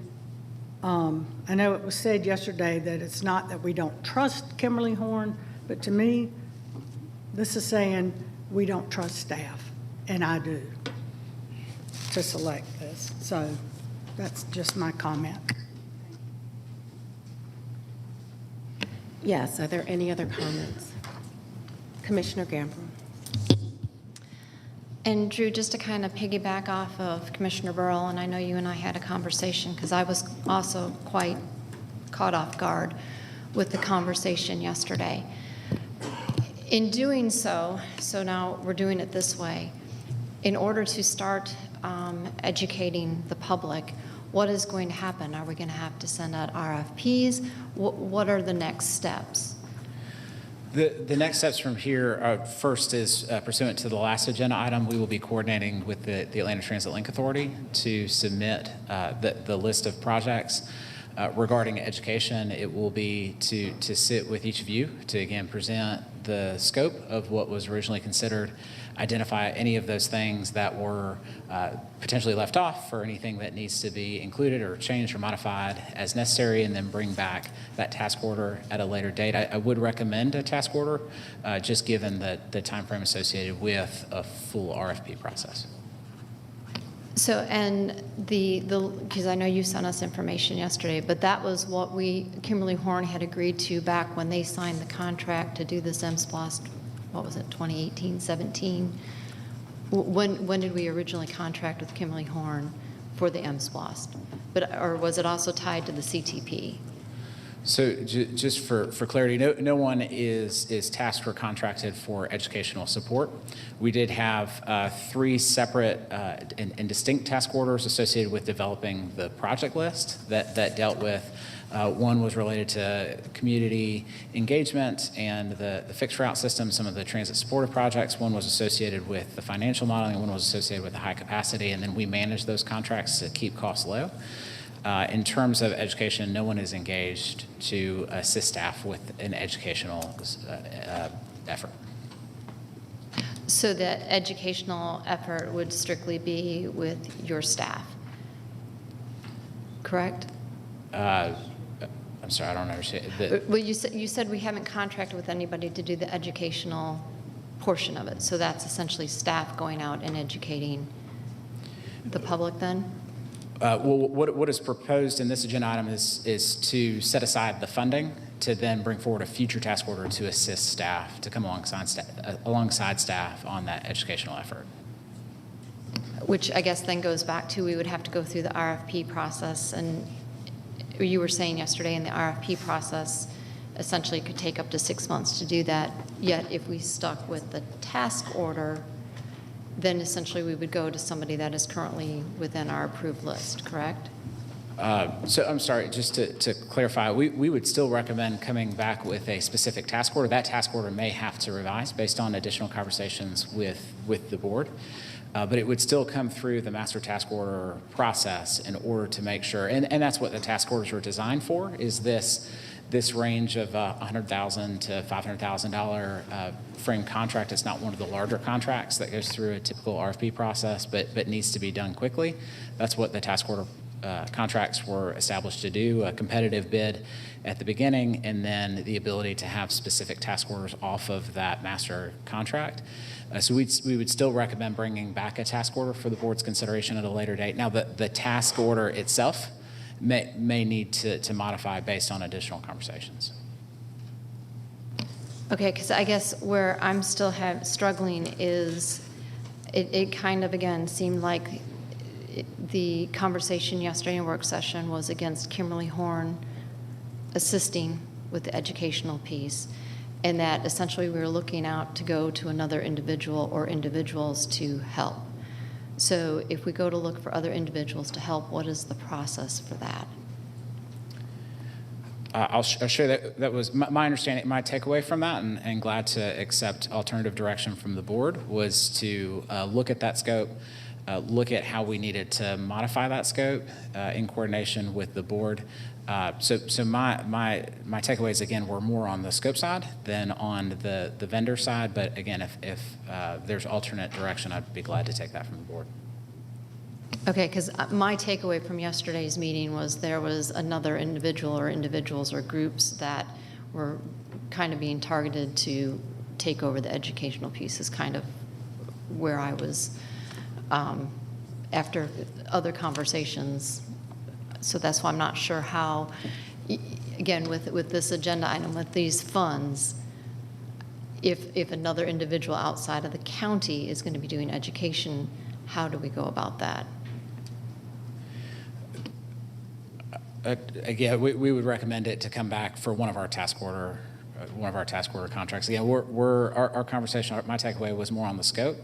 I know it was said yesterday that it's not that we don't trust Kimberly Horn, but to me, this is saying we don't trust staff, and I do, to select this. So that's just my comment. Yes, are there any other comments? Commissioner Gamble. And Drew, just to kind of piggyback off of Commissioner Burrell, and I know you and I had a conversation because I was also quite caught off guard with the conversation yesterday. In doing so now we're doing it this way, in order to start educating the public, what is going to happen? Are we going to have to send out RFPs? What are the next steps? The next steps from here, first is pursuant to the last agenda item, we will be coordinating with the Atlanta Transit Link Authority to submit the list of projects. Regarding education, it will be to sit with each of you to, again, present the scope of what was originally considered, identify any of those things that were potentially left off or anything that needs to be included or changed or modified as necessary, and then bring back that task order at a later date. I would recommend a task order, just given the time frame associated with a full RFP process. So, and because I know you sent us information yesterday, but that was what Kimberly Horn had agreed to back when they signed the contract to do this SPLOST, what was it, 2018, 17? When did we originally contract with Kimberly Horn for the SPLOST? Or was it also tied to the CTP? So just for clarity, no one is tasked or contracted for educational support. We did have 3 separate and distinct task orders associated with developing the project list that dealt with. One was related to community engagement and the fixed route system, some of the transit supportive projects. One was associated with the financial modeling, and one was associated with the high capacity, and then we managed those contracts to keep costs low. In terms of education, no one is engaged to assist staff with an educational effort. So the educational effort would strictly be with your staff, correct? I'm sorry, I don't understand. Well, you said we haven't contracted with anybody to do the educational portion of it. So that's essentially staff going out and educating the public then? Well, what is proposed in this agenda item is to set aside the funding to then bring forward a future task order to assist staff, to come alongside staff on that educational effort. Which I guess then goes back to, we would have to go through the RFP process, and you were saying yesterday in the RFP process, essentially it could take up to 6 months to do that, yet if we stuck with the task order, then essentially we would go to somebody that is currently within our approved list, correct? So I'm sorry, just to clarify, we would still recommend coming back with a specific task order. That task order may have to revise based on additional conversations with the board. But it would still come through the master task order process in order to make sure, and that's what the task orders are designed for, is this range of $100,000 to $500,000 frame contract. It's not one of the larger contracts that goes through a typical RFP process, but needs to be done quickly. That's what the task order contracts were established to do, a competitive bid at the beginning, and then the ability to have specific task orders off of that master contract. So we would still recommend bringing back a task order for the board's consideration at a later date. Now, the task order itself may need to modify based on additional conversations. Okay, because I guess where I'm still struggling is, it kind of, again, seemed like the conversation yesterday in work session was against Kimberly Horn assisting with the educational piece, and that essentially we were looking out to go to another individual or individuals to help. So if we go to look for other individuals to help, what is the process for that? I'll share that was my understanding, my takeaway from that, and glad to accept alternative direction from the board, was to look at that scope, look at how we needed to modify that scope in coordination with the board. So my takeaways, again, were more on the scope side than on the vendor side. But again, if there's alternate direction, I'd be glad to take that from the board. Okay, because my takeaway from yesterday's meeting was there was another individual or individuals or groups that were kind of being targeted to take over the educational piece, is kind of where I was after other conversations. So that's why I'm not sure how, again, with this agenda item, with these funds, if another individual outside of the county is going to be doing education, how do we go about that? Again, we would recommend it to come back for one of our task order contracts. Again, our conversation, my takeaway was more on the scope.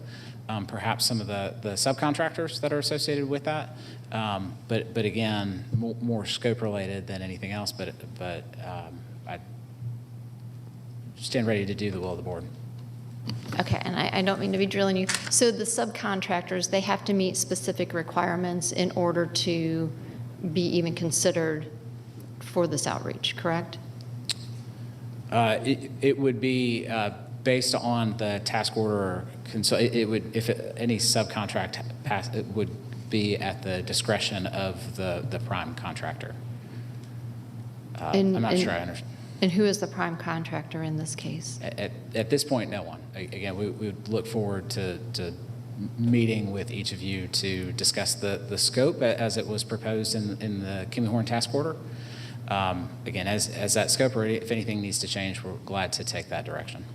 Perhaps some of the subcontractors that are associated with that, but again, more scope related than anything else. But I stand ready to do the will of the board. Okay, and I don't mean to be drilling you. So the subcontractors, they have to meet specific requirements in order to be even considered for this outreach, correct? It would be based on the task order. It would, if any subcontract pass, it would be at the discretion of the prime contractor. I'm not sure I understand. And who is the prime contractor in this case? At this point, no one. Again, we would look forward to meeting with each of you to discuss the scope as it was proposed in the Kimberly Horn task order. Again, as that scope, or if anything needs to change, we're glad to take that direction.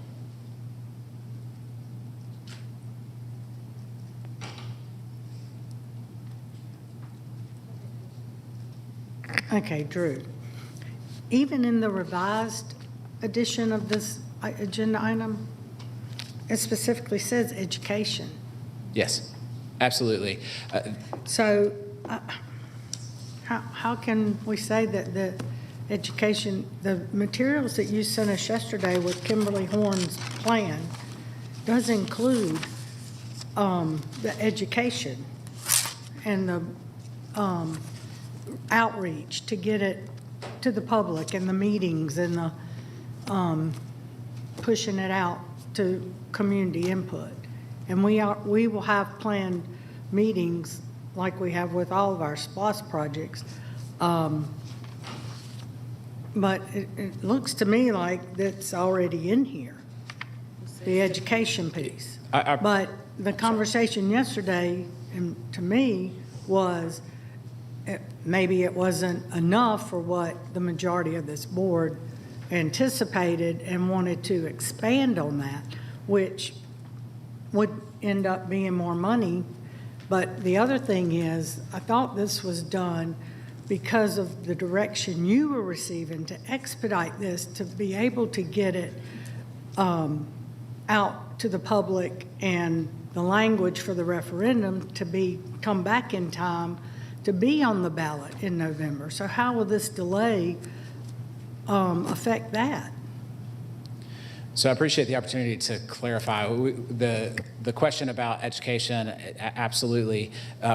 Okay, Drew. Even in the revised edition of this agenda item, it specifically says education. Yes, absolutely. So how can we say that the education, the materials that you sent us yesterday with Kimberly Horn's plan does include the education and the outreach to get it to the public, and the meetings, and the pushing it out to community input. And we will have planned meetings like we have with all of our SPLOST projects. But it looks to me like that's already in here, the education piece. But the conversation yesterday, and to me, was maybe it wasn't enough for what the majority of this board anticipated and wanted to expand on that, which would end up being more money. But the other thing is, I thought this was done because of the direction you were receiving to expedite this, to be able to get it out to the public and the language for the referendum to come back in time to be on the ballot in November. So how will this delay affect that? So I appreciate the opportunity to clarify. The question about education, absolutely,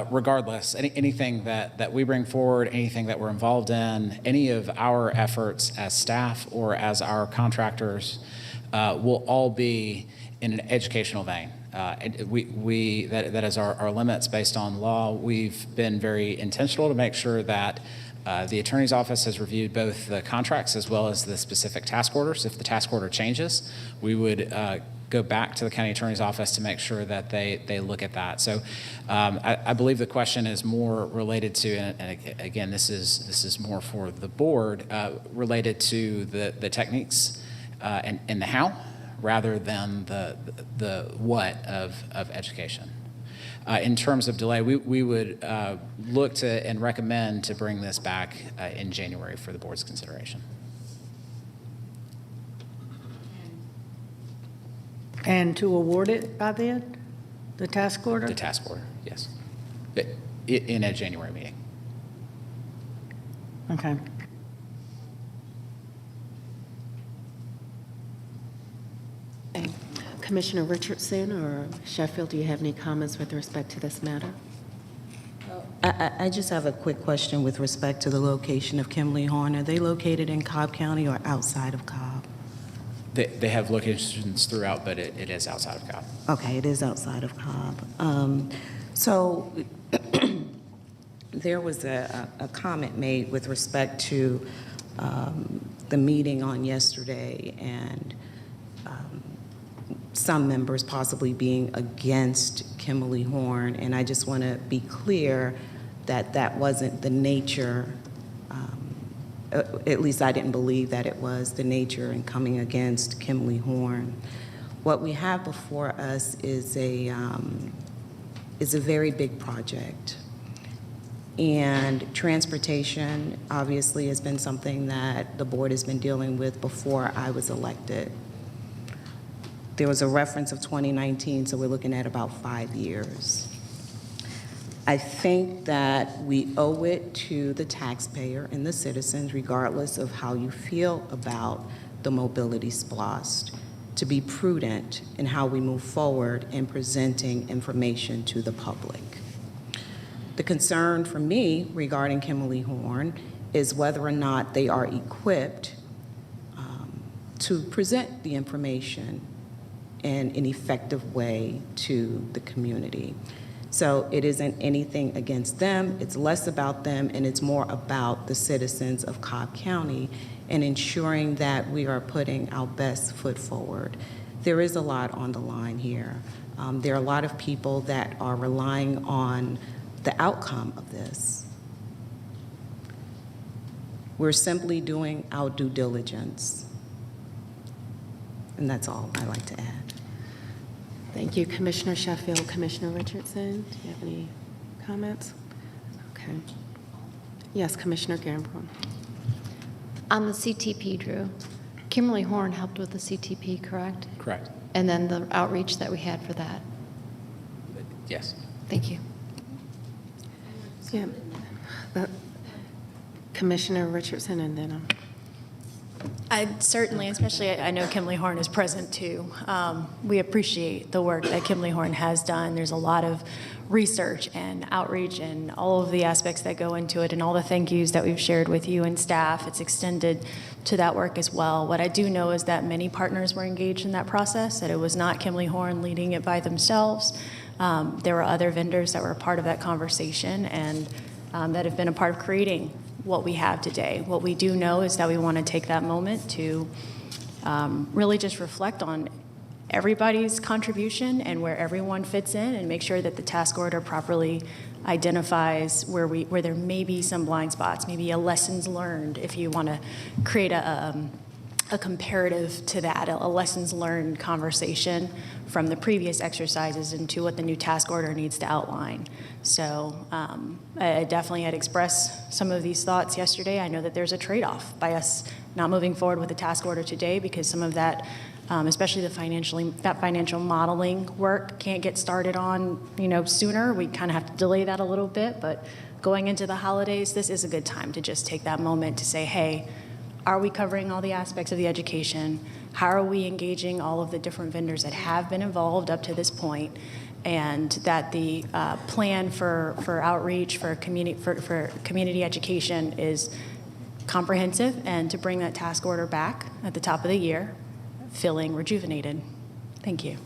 regardless, anything that we bring forward, anything that we're involved in, any of our efforts as staff or as our contractors will all be in an educational vein. That is our limits based on law. We've been very intentional to make sure that the attorney's office has reviewed both the contracts as well as the specific task orders. If the task order changes, we would go back to the county attorney's office to make sure that they look at that. So I believe the question is more related to, and again, this is more for the board, related to the techniques and the how, rather than the what of education. In terms of delay, we would look to and recommend to bring this back in January for the board's consideration. And to award it by then, the task order? The task order, yes. In a January meeting. Okay. And Commissioner Richardson or Sheffield, do you have any comments with respect to this matter? I just have a quick question with respect to the location of Kimley Horn. Are they located in Cobb County or outside of Cobb? They have locations throughout, but it is outside of Cobb. Okay, it is outside of Cobb. So there was a comment made with respect to the meeting on yesterday and some members possibly being against Kimley Horn, and I just want to be clear that that wasn't the nature, at least I didn't believe that it was the nature in coming against Kimley Horn. What we have before us is a very big project, and transportation obviously has been something that the board has been dealing with before I was elected. There was a reference of 2019, so we're looking at about 5 years. I think that we owe it to the taxpayer and the citizens, regardless of how you feel about the mobility SPLOST, to be prudent in how we move forward in presenting information to the public. The concern for me regarding Kimley Horn is whether or not they are equipped to present the information in an effective way to the community. So it isn't anything against them, it's less about them, and it's more about the citizens of Cobb County and ensuring that we are putting our best foot forward. There is a lot on the line here. There are a lot of people that are relying on the outcome of this. We're simply doing our due diligence. And that's all I'd like to add. Thank you, Commissioner Sheffield. Commissioner Richardson, do you have any comments? Okay. Yes, Commissioner Gambrell. On the CTP, Drew, Kimberly Horn helped with the CTP, correct? Correct. And then the outreach that we had for that. Yes. Thank you. Yeah. Commissioner Richardson, and then I certainly, especially I know Kimley Horn is present too. We appreciate the work that Kimley Horn has done. There's a lot of research and outreach and all of the aspects that go into it and all the thank yous that we've shared with you and staff. It's extended to that work as well. What I do know is that many partners were engaged in that process, that it was not Kimley Horn leading it by themselves. There were other vendors that were a part of that conversation and that have been a part of creating what we have today. What we do know is that we want to take that moment to really just reflect on everybody's contribution and where everyone fits in, and make sure that the task order properly identifies where there may be some blind spots, maybe a lessons learned, if you want to create a comparative to that, a lessons learned conversation from the previous exercises into what the new task order needs to outline. So I definitely had expressed some of these thoughts yesterday. I know that there's a trade-off by us not moving forward with the task order today, because some of that, especially that financial modeling work, can't get started on sooner. We kind of have to delay that a little bit, but going into the holidays, this is a good time to just take that moment to say, hey, are we covering all the aspects of the education? How are we engaging all of the different vendors that have been involved up to this point? And that the plan for outreach, for community education is comprehensive, and to bring that task order back at the top of the year, feeling rejuvenated. Thank you.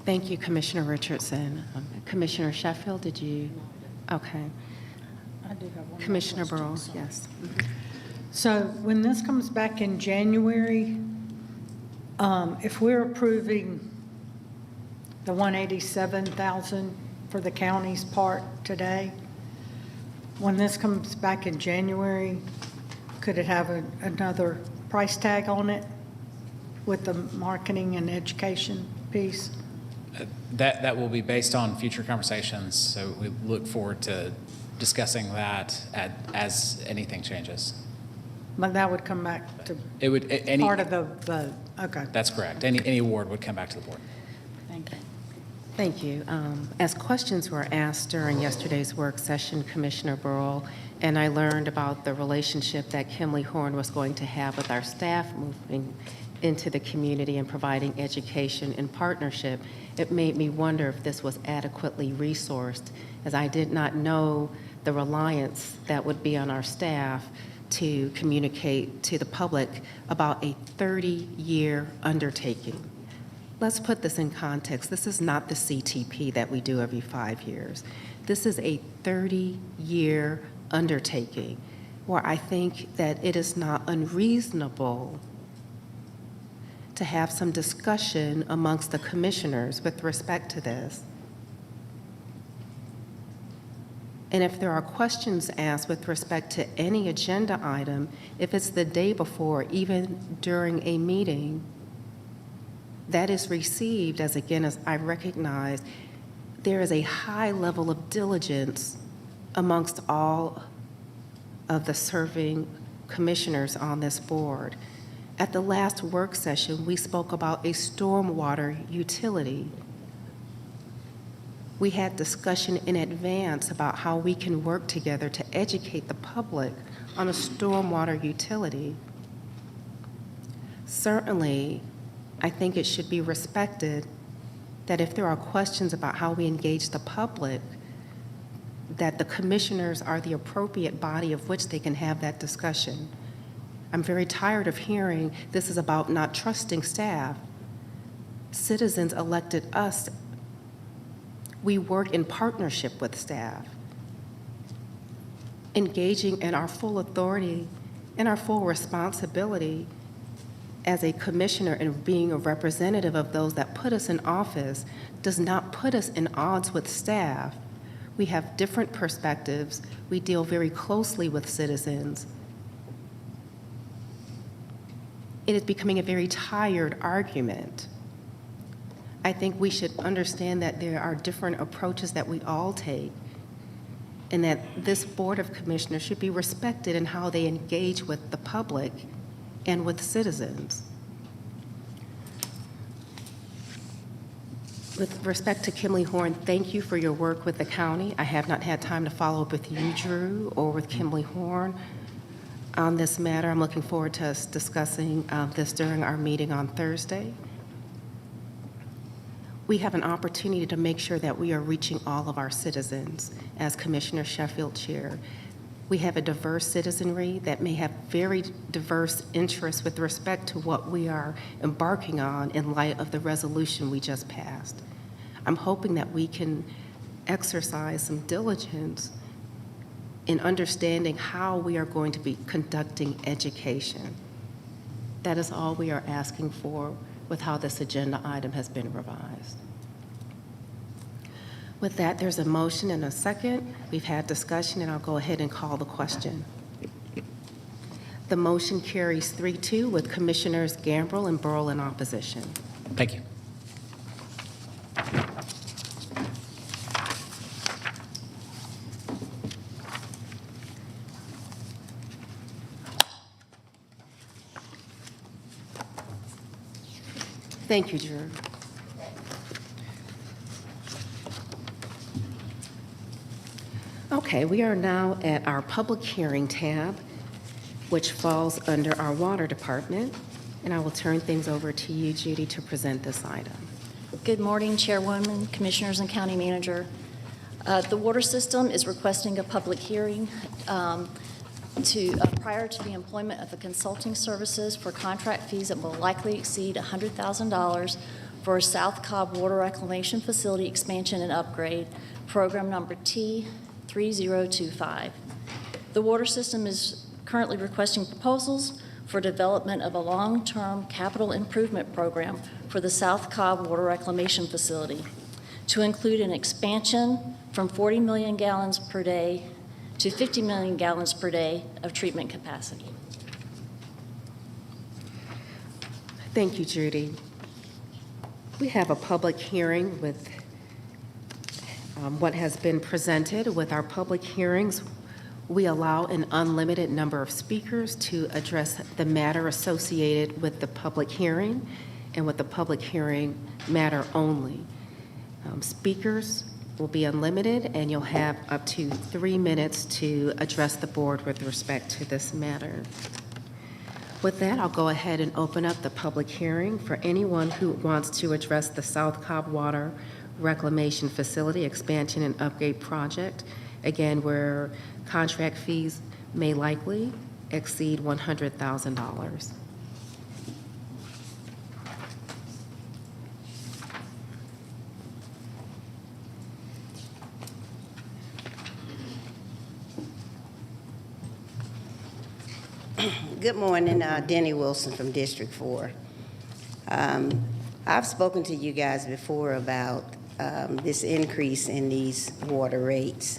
Thank you, Commissioner Richardson. Commissioner Sheffield, did you? Okay. I do have one. Commissioner Burrow, yes. So when this comes back in January, if we're approving the $187,000 for the county's part today, when this comes back in January, could it have another price tag on it with the marketing and education piece? That will be based on future conversations, so we look forward to discussing that as anything changes. But that would come back to It would, part of the vote. Okay. That's correct. Any award would come back to the board. Thank you. Thank you. As questions were asked during yesterday's work session, Commissioner Burrow, and I learned about the relationship that Kimley Horn was going to have with our staff moving into the community and providing education in partnership, it made me wonder if this was adequately resourced, as I did not know the reliance that would be on our staff to communicate to the public about a 30-year undertaking. Let's put this in context. This is not the CTP that we do every 5 years. This is a 30-year undertaking where I think that it is not unreasonable to have some discussion amongst the commissioners with respect to this. And if there are questions asked with respect to any agenda item, if it's the day before, even during a meeting, that is received as, again, as I recognize, there is a high level of diligence amongst all of the serving commissioners on this board. At the last work session, we spoke about a stormwater utility. We had discussion in advance about how we can work together to educate the public on a stormwater utility. Certainly, I think it should be respected that if there are questions about how we engage the public, that the commissioners are the appropriate body of which they can have that discussion. I'm very tired of hearing this is about not trusting staff. Citizens elected us. We work in partnership with staff, engaging in our full authority and our full responsibility as a commissioner and being a representative of those that put us in office does not put us in odds with staff. We have different perspectives. We deal very closely with citizens. It is becoming a very tired argument. I think we should understand that there are different approaches that we all take, and that this Board of Commissioners should be respected in how they engage with the public and with citizens. With respect to Kimley Horn, thank you for your work with the county. I have not had time to follow up with you, Drew, or with Kimley Horn on this matter. I'm looking forward to us discussing this during our meeting on Thursday. We have an opportunity to make sure that we are reaching all of our citizens. As Commissioner Sheffield shared, we have a diverse citizenry that may have very diverse interests with respect to what we are embarking on in light of the resolution we just passed. I'm hoping that we can exercise some diligence in understanding how we are going to be conducting education. That is all we are asking for with how this agenda item has been revised. With that, there's a motion and a second. We've had discussion, and I'll go ahead and call the question. The motion carries 3-2 with Commissioners Gambrill and Burl in opposition. Thank you. Thank you, Drew. Okay, we are now at our public hearing tab, which falls under our water department, and I will turn things over to you, Judy, to present this item. Good morning, Chairwoman, Commissioners, and County Manager. The water system is requesting a public hearing prior to the employment of the consulting services for contract fees that will likely exceed $100,000 for a South Cobb Water Reclamation Facility expansion and upgrade, program number T3025. The water system is currently requesting proposals for development of a long-term capital improvement program for the South Cobb Water Reclamation Facility to include an expansion from 40 million gallons per day to 50 million gallons per day of treatment capacity. Thank you, Judy. We have a public hearing with what has been presented. With our public hearings, we allow an unlimited number of speakers to address the matter associated with the public hearing and with the public hearing matter only. Speakers will be unlimited, and you'll have up to 3 minutes to address the board with respect to this matter. With that, I'll go ahead and open up the public hearing for anyone who wants to address the South Cobb Water Reclamation Facility Expansion and Upgrade Project, again, where contract fees may likely exceed $100,000. Good morning, Denny Wilson from District 4. I've spoken to you guys before about this increase in these water rates,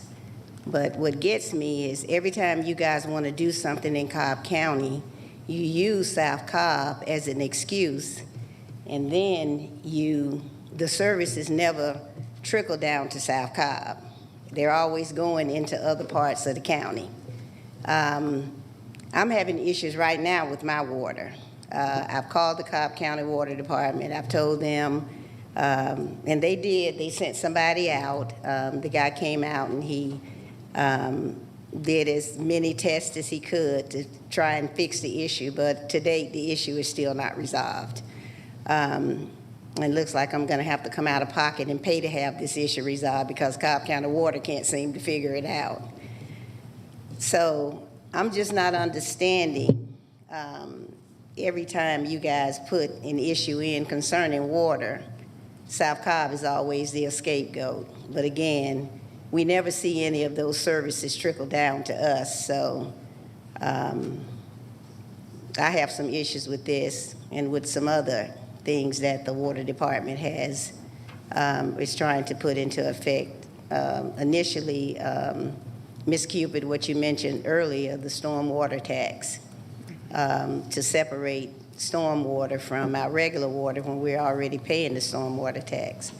but what gets me is every time you guys want to do something in Cobb County, you use South Cobb as an excuse, and then the services never trickle down to South Cobb. They're always going into other parts of the county. I'm having issues right now with my water. I've called the Cobb County Water Department. I've told them, and they sent somebody out. The guy came out and he did as many tests as he could to try and fix the issue, but to date, the issue is still not resolved. It looks like I'm gonna have to come out of pocket and pay to have this issue resolved because Cobb County Water can't seem to figure it out. So I'm just not understanding every time you guys put an issue in concerning water, South Cobb is always the scapegoat. But again, we never see any of those services trickle down to us. So I have some issues with this and with some other things that the water department is trying to put into effect. Initially, Ms. Cupid, what you mentioned earlier, the stormwater tax, to separate stormwater from our regular water when we're already paying the stormwater tax.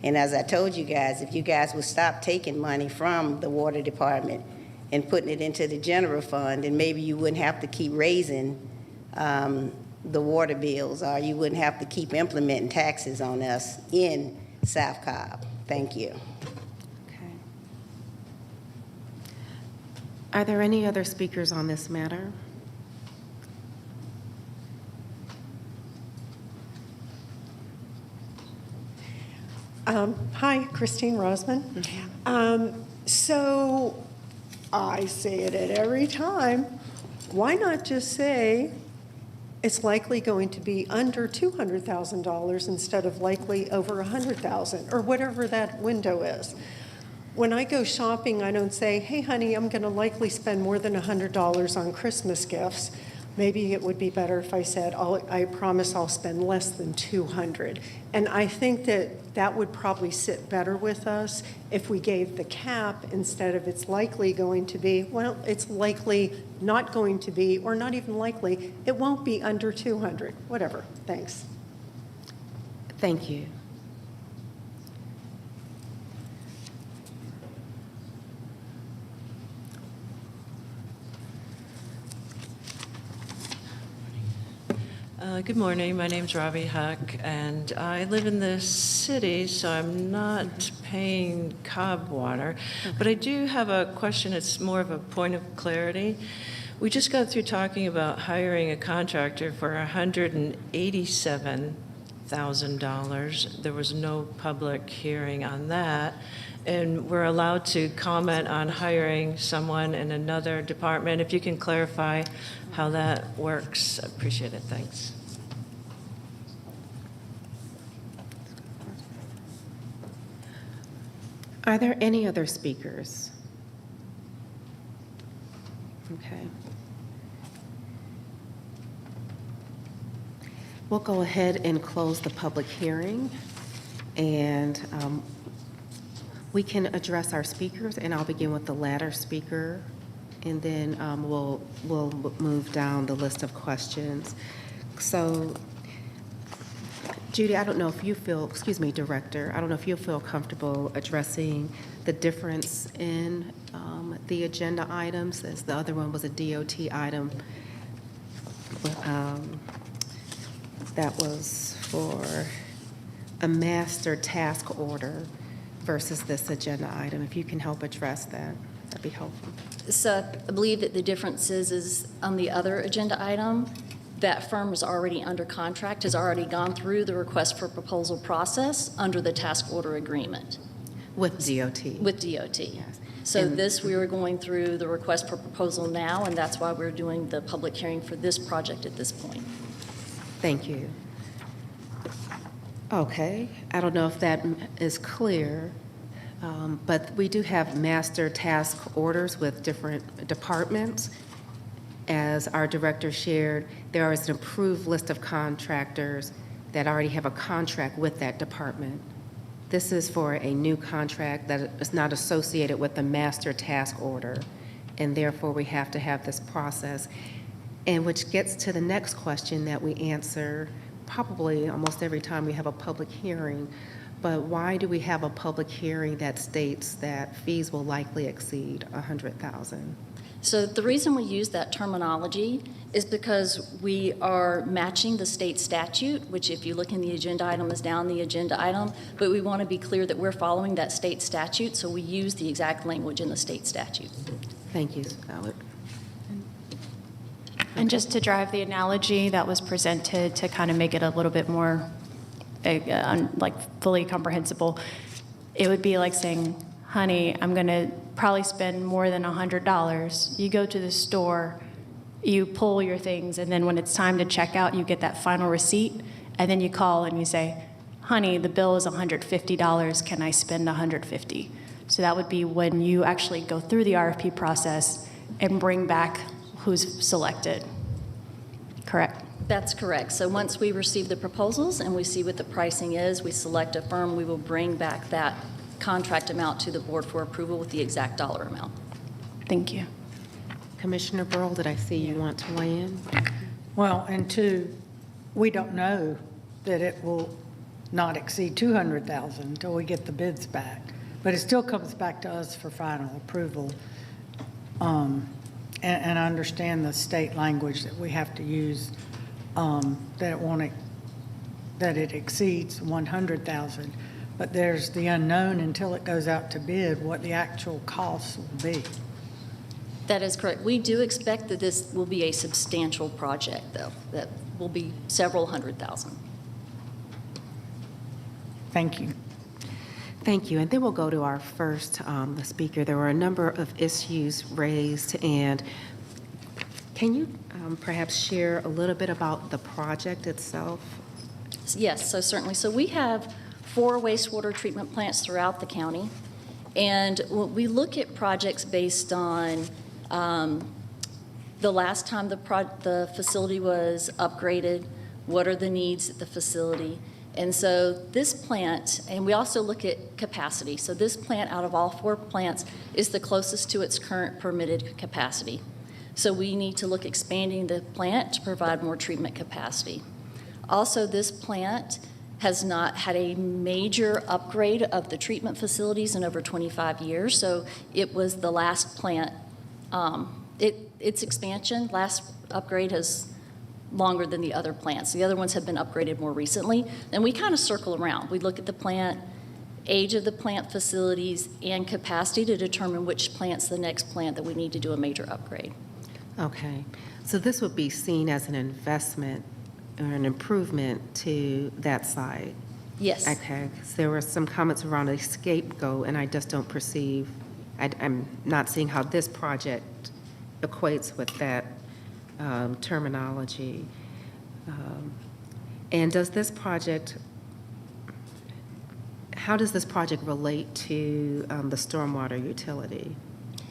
And as I told you guys, if you guys would stop taking money from the water department and putting it into the general fund, then maybe you wouldn't have to keep raising the water bills, or you wouldn't have to keep implementing taxes on us in South Cobb. Thank you. Are there any other speakers on this matter? Hi, Christine Rosman. So I say it at every time. Why not just say it's likely going to be under $200,000 instead of likely over $100,000 or whatever that window is? When I go shopping, I don't say, hey, honey, I'm going to likely spend more than $100 on Christmas gifts. maybe it would be better if I said, I promise I'll spend less than 200. And I think that that would probably sit better with us if we gave the cap instead of it's likely going to be, well, it's likely not going to be, or not even likely, it won't be under 200, whatever. Thanks. Thank you. Good morning. My name's Robbie Huck, and I live in the city, so I'm not paying Cobb water. But I do have a question. It's more of a point of clarity. We just got through talking about hiring a contractor for $187,000. There was no public hearing on that. And we're allowed to comment on hiring someone in another department. If you can clarify how that works, I appreciate it. Thanks. Are there any other speakers? Okay. We'll go ahead and close the public hearing, and we can address our speakers, and I'll begin with the latter speaker, and then we'll move down the list of questions. So, Judy, I don't know if you feel, excuse me, Director, I don't know if you feel comfortable addressing the difference in the agenda items, as the other one was a DOT item that was for a master task order versus this agenda item. If you can help address that, that'd be helpful. So I believe that the difference is on the other agenda item, that firm is already under contract, has already gone through the request for proposal process under the task order agreement. With DOT? With DOT. Yes. So And- this, we are going through the request for proposal now, and that's why we're doing the public hearing for this project at this point. Thank you. Okay, I don't know if that is clear, but we do have master task orders with different departments. As our director shared, there is an approved list of contractors that already have a contract with that department. This is for a new contract that is not associated with the master task order, and therefore we have to have this process. And which gets to the next question that we answer probably almost every time we have a public hearing, but why do we have a public hearing that states that fees will likely exceed $100,000? So the reason we use that terminology is because we are matching the state statute, which if you look in the agenda item is down the agenda item, but we want to be clear that we're following that state statute, so we use the exact language in the state statute. Thank you, Scarlett. And just to drive the analogy that was presented to kind of make it a little bit more like fully comprehensible, it would be like saying, honey, I'm going to probably spend more than $100. You go to the store, you pull your things, and then when it's time to check out, you get that final receipt, and then you call and you say, honey, the bill is $150. Can I spend $150? So that would be when you actually go through the RFP process and bring back who's selected. Correct? That's correct. So once we receive the proposals and we see what the pricing is, we select a firm, we will bring back that contract amount to the board for approval with the exact dollar amount. Thank you. Commissioner Burrow, did I see you want to weigh in? Well, and two, we don't know that it will not exceed 200,000 until we get the bids back. But it still comes back to us for final approval. And I understand the state language that we have to use, that it exceeds 100,000. But there's the unknown until it goes out to bid, what the actual costs will be. That is correct. We do expect that this will be a substantial project, though, that will be several $100,000. Thank you. Thank you. And then we'll go to our first speaker. There were a number of issues raised, and can you perhaps share a little bit about the project itself? Yes, so certainly. So we have 4 wastewater treatment plants throughout the county, and we look at projects based on the last time the facility was upgraded, what are the needs at the facility. And so this plant, and we also look at capacity. So this plant, out of all 4 plants, is the closest to its current permitted capacity. So we need to look at expanding the plant to provide more treatment capacity. Also, this plant has not had a major upgrade of the treatment facilities in over 25 years. So it was the last plant, its expansion, last upgrade has longer than the other plants. The other ones have been upgraded more recently. And we kind of circle around. We look at the plant, age of the plant facilities, and capacity to determine which plant's the next plant that we need to do a major upgrade. Okay, so this would be seen as an investment or an improvement to that site? Yes. Okay, 'cause there were some comments around a scapegoat, and I just don't perceive, I'm not seeing how this project equates with that terminology. And does this project, how does this project relate to the stormwater utility?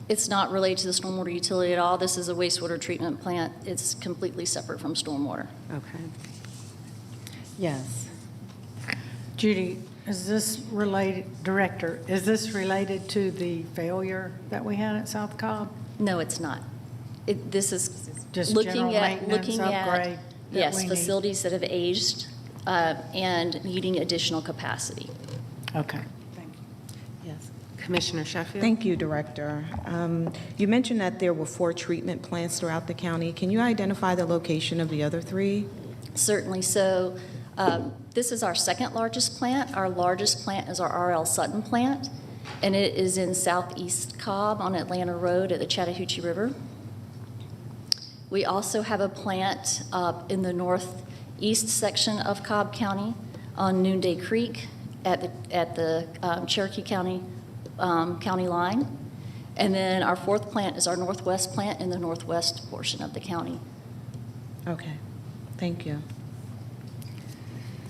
It's not related to the stormwater utility at all. This is a wastewater treatment plant. It's completely separate from stormwater. Okay. Yes. Judy, is this related, Director, is this related to the failure that we had at South Cobb? No, it's not. This is Just general maintenance upgrade that yes, we need? facilities that have aged and needing additional capacity. Okay. Yes. Commissioner Sheffield? Thank you, Director. You mentioned that there were 4 treatment plants throughout the county. Can you identify the location of the other 3? Certainly. So this is our second largest plant. Our largest plant is our R.L. Sutton plant, and it is in southeast Cobb on Atlanta Road at the Chattahoochee River. We also have a plant in the northeast section of Cobb County on Noonday Creek at the Cherokee County county line. And then our 4th plant is our northwest plant in the northwest portion of the county. Okay, thank you.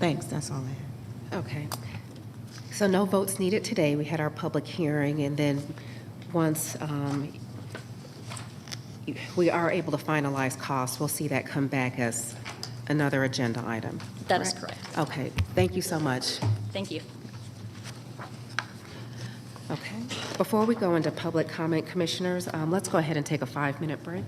Thanks, that's all I have. Okay. So no votes needed today. We had our public hearing, and then once we are able to finalize costs, we'll see that come back as another agenda item. That is correct. Okay, thank you so much. Thank you. Okay. Before we go into public comment, commissioners, let's go ahead and take a 5-minute break.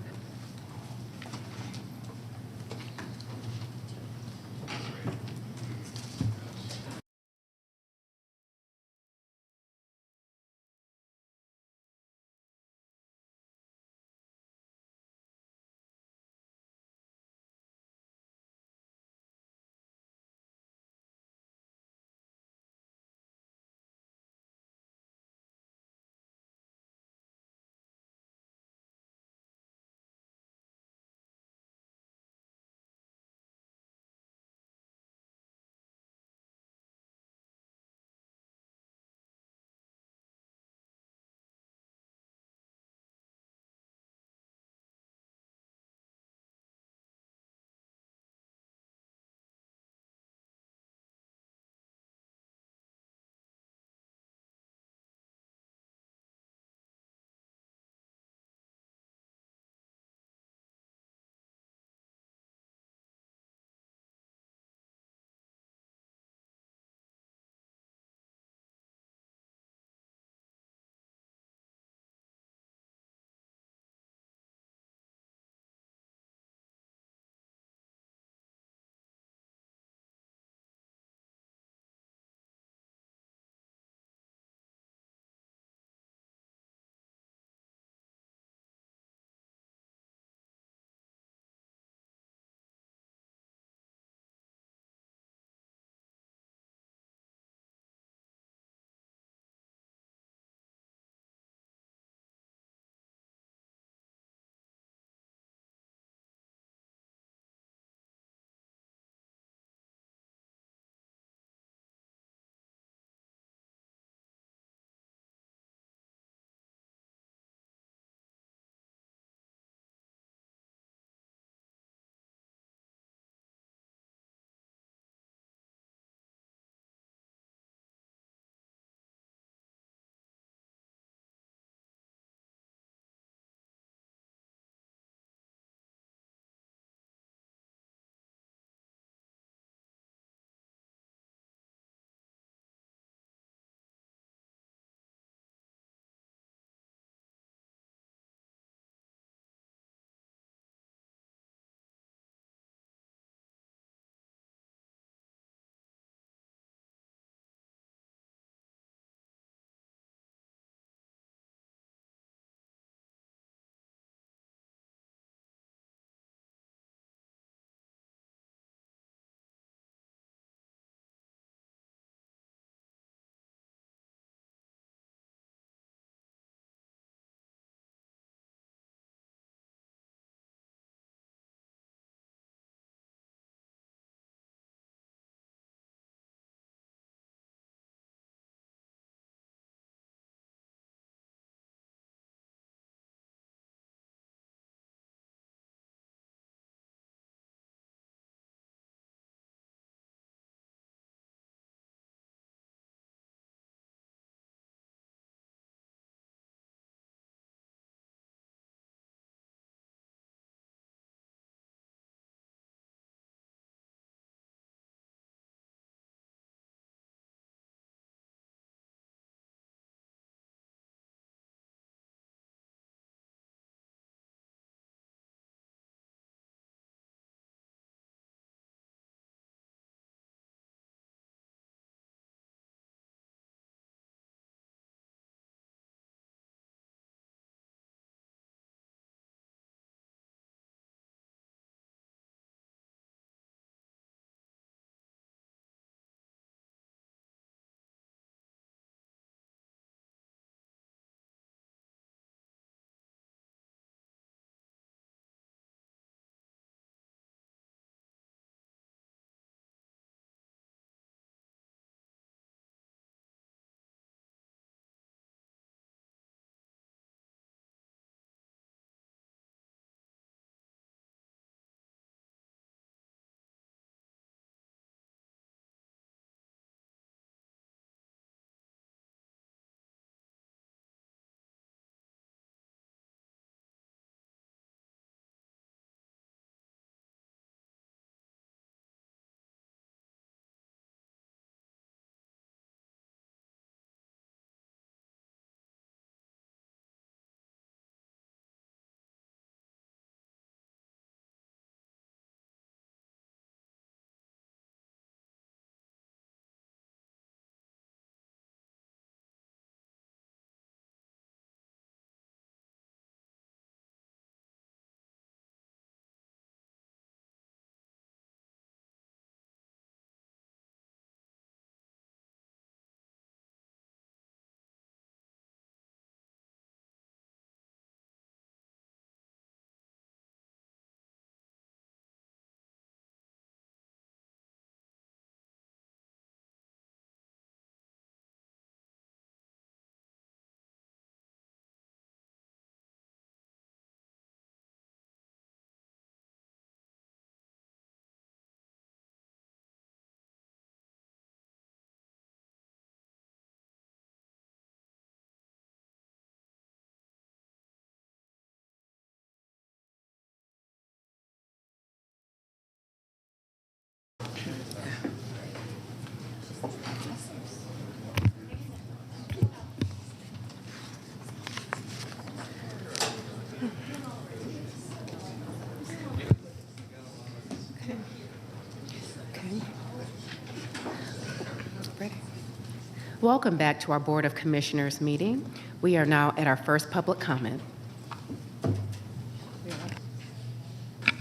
Welcome back to our Board of Commissioners meeting. We are now at our first public comment.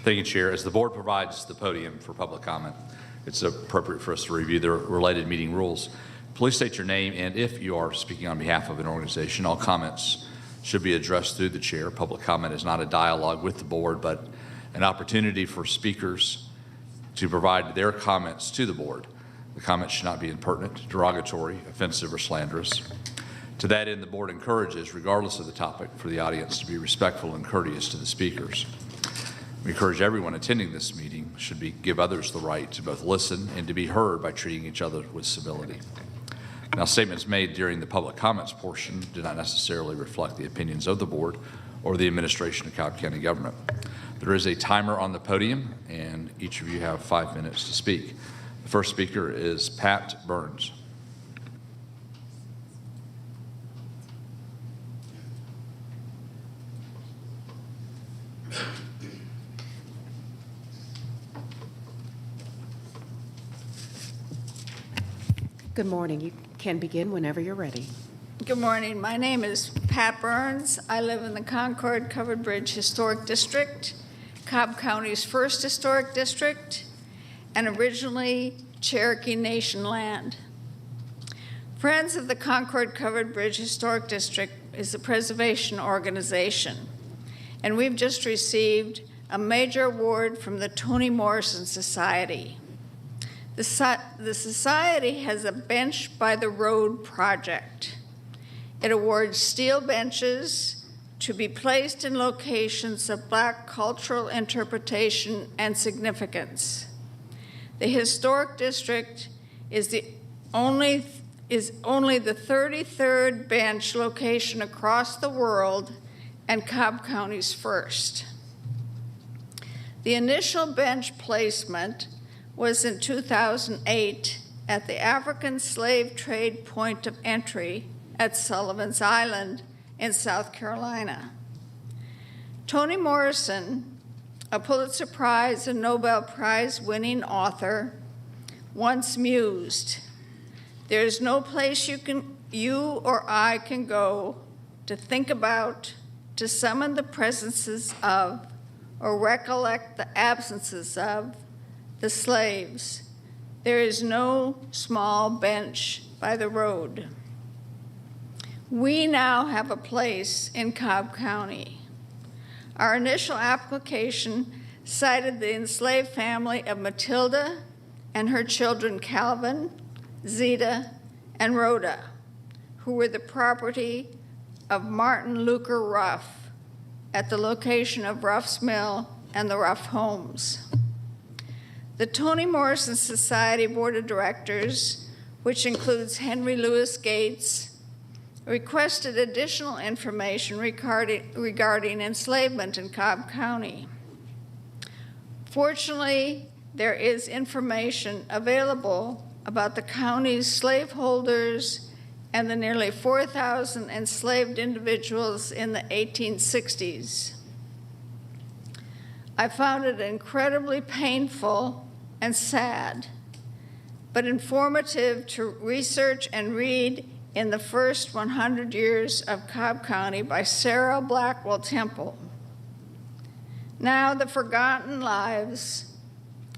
Thank you, Chair. As the board provides the podium for public comment, it's appropriate for us to review the related meeting rules. Please state your name, and if you are speaking on behalf of an organization, all comments should be addressed through the chair. Public comment is not a dialogue with the board, but an opportunity for speakers to provide their comments to the board. The comments should not be impertinent, derogatory, offensive, or slanderous. To that end, the board encourages, regardless of the topic, for the audience to be respectful and courteous to the speakers. We encourage everyone attending this meeting should give others the right to both listen and to be heard by treating each other with civility. Now, statements made during the public comments portion do not necessarily reflect the opinions of the board or the administration of Cobb County government. There is a timer on the podium, and each of you have 5 minutes to speak. The first speaker is Pat Burns. Good morning. You can begin whenever you're ready. Good morning. My name is Pat Burns. I live in the Concord Covered Bridge Historic District, Cobb County's first historic district, and originally Cherokee Nation land. Friends of the Concord Covered Bridge Historic District is a preservation organization, and we've just received a major award from the Toni Morrison Society. The Society has a Bench by the Road project. It awards steel benches to be placed in locations of Black cultural interpretation and significance. The historic district is only the 33rd bench location across the world and Cobb County's first. The initial bench placement was in 2008 at the African slave trade point of entry at Sullivan's Island in South Carolina. Toni Morrison, a Pulitzer Prize and Nobel Prize winning author, once mused, "There's no place you or I can go to think about, to summon the presences of, or recollect the absences of, the slaves. There is no small bench by the road." We now have a place in Cobb County. Our initial application cited the enslaved family of Matilda and her children Calvin, Zeta, and Rhoda, who were the property of Martin Luker Ruff at the location of Ruff's Mill and the Ruff homes. The Toni Morrison Society Board of Directors, which includes Henry Louis Gates, requested additional information regarding enslavement in Cobb County. Fortunately, there is information available about the county's slaveholders and the nearly 4,000 enslaved individuals in the 1860s. I found it incredibly painful and sad, but informative to research and read in the first 100 years of Cobb County by Sarah Blackwell Temple. Now the forgotten lives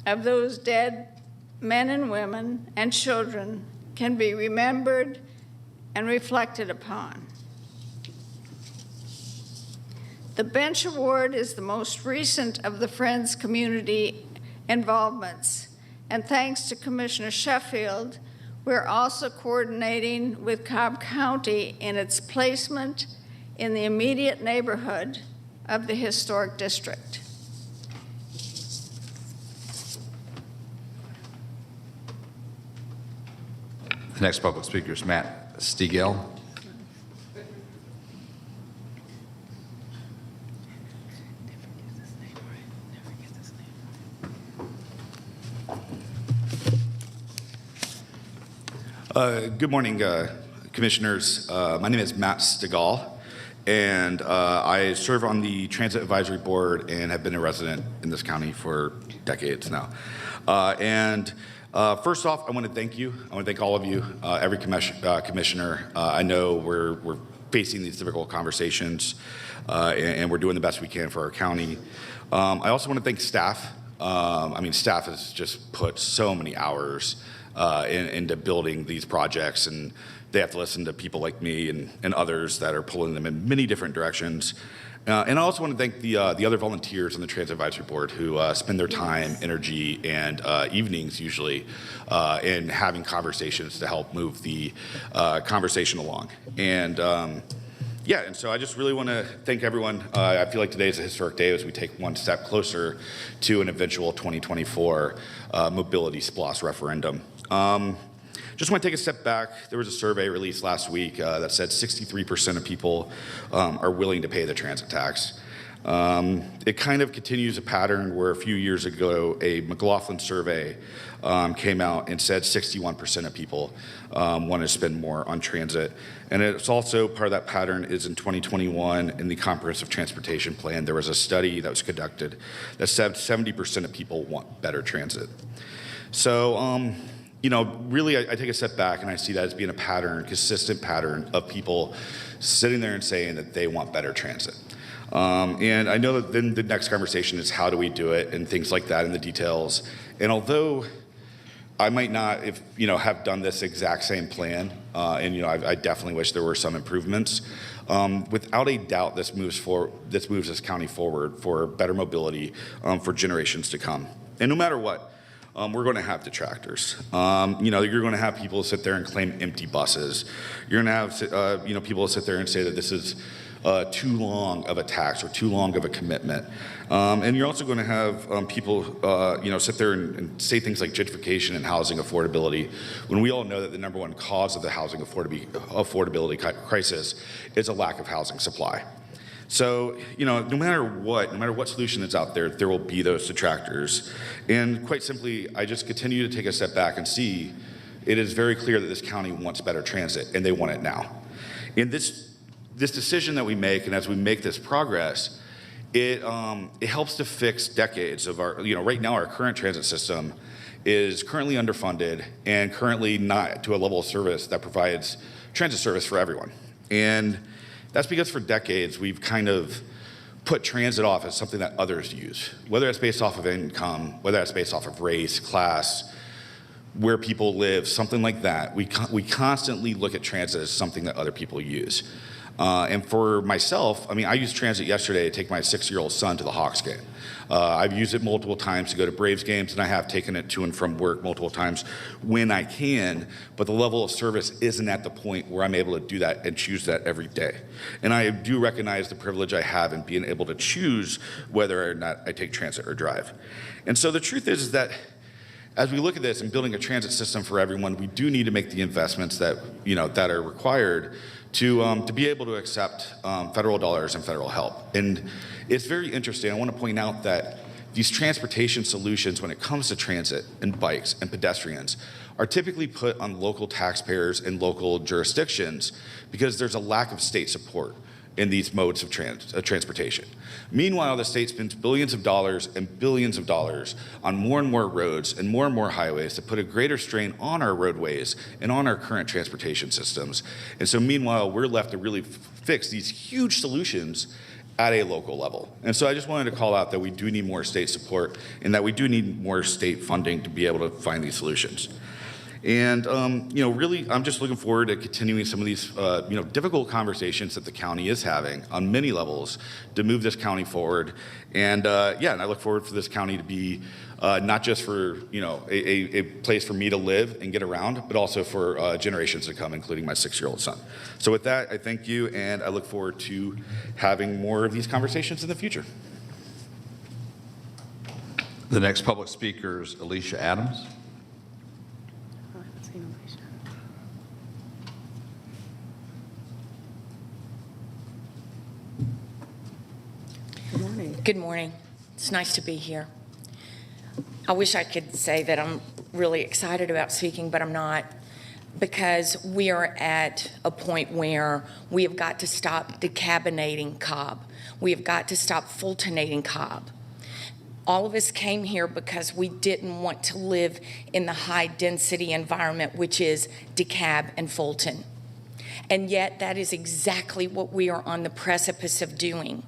of those dead men and women and children can be remembered and reflected upon. The Bench Award is the most recent of the Friends community involvements, and thanks to Commissioner Sheffield, we're also coordinating with Cobb County in its placement in the immediate neighborhood of the historic district. The next public speaker is Matt Stegall. Good morning, Commissioners. My name is Matt Stegall, and I serve on the Transit Advisory Board and have been a resident in this county for decades now. First off, I want to thank you. I want to thank all of you, every commissioner. I know we're facing these difficult conversations, and we're doing the best we can for our county. I also want to thank staff. Staff has just put so many hours into building these projects, and they have to listen to people like me and others that are pulling them in many different directions. And I also want to thank the other volunteers on the Transit Advisory Board who spend their time, energy, and evenings usually in having conversations to help move the conversation along. And so I just really want to thank everyone. I feel like today is a historic day as we take one step closer to an eventual 2024 mobility SPLOST referendum. Just want to take a step back. There was a survey released last week that said 63% of people are willing to pay the transit tax. It kind of continues a pattern where a few years ago, a McLaughlin survey came out and said 61% of people want to spend more on transit. And it's also part of that pattern is in 2021 in the Comprehensive Transportation Plan, there was a study that was conducted that said 70% of people want better transit. So, really, I take a step back and I see that as being a pattern, consistent pattern of people sitting there and saying that they want better transit. And I know that then the next conversation is how do we do it and things like that and the details. And although I might not, have done this exact same plan, I definitely wish there were some improvements. Without a doubt, this moves this county forward for better mobility for generations to come. And no matter what, we're going to have detractors. You're going to have people sit there and claim empty buses. You're going to have, people sit there and say that this is too long of a tax or too long of a commitment. And you're also going to have people, sit there and say things like gentrification and housing affordability, when we all know that the number one cause of the housing affordability crisis is a lack of housing supply. So, no matter what solution is out there, there will be those detractors. And quite simply, I just continue to take a step back and see it is very clear that this county wants better transit, and they want it now. And this decision that we make, and as we make this progress, it helps to fix decades of our, right now our current transit system is currently underfunded and currently not to a level of service that provides transit service for everyone. And that's because for decades, we've kind of put transit off as something that others use, whether it's based off of income, whether it's based off of race, class, where people live, something like that. We constantly look at transit as something that other people use. And for myself, I used transit yesterday to take my 6-year-old son to the Hawks game. I've used it multiple times to go to Braves games, and I have taken it to and from work multiple times when I can, but the level of service isn't at the point where I'm able to do that and choose that every day. And I do recognize the privilege I have in being able to choose whether or not I take transit or drive. And so the truth is that as we look at this and building a transit system for everyone, we do need to make the investments that, that are required to be able to accept federal dollars and federal help. And it's very interesting. I want to point out that these transportation solutions, when it comes to transit and bikes and pedestrians, are typically put on local taxpayers and local jurisdictions because there's a lack of state support in these modes of transportation. Meanwhile, the state spends billions of dollars and billions of dollars on more and more roads and more highways to put a greater strain on our roadways and on our current transportation systems. And so meanwhile, we're left to really fix these huge solutions at a local level. And so I just wanted to call out that we do need more state support and that we do need more state funding to be able to find these solutions. And, really, I'm just looking forward to continuing some of these, difficult conversations that the county is having on many levels to move this county forward. And, and I look forward for this county to be not just for, a place for me to live and get around, but also for generations to come, including my 6-year-old son. So with that, I thank you, and I look forward to having more of these conversations in the future. The next public speaker is Alicia Adams. Good morning. It's nice to be here. I wish I could say that I'm really excited about speaking, but I'm not. because we are at a point where we have got to stop decabonating Cobb. We have got to stop Fultonating Cobb. All of us came here because we didn't want to live in the high-density environment, which is DeKalb and Fulton. And yet, that is exactly what we are on the precipice of doing.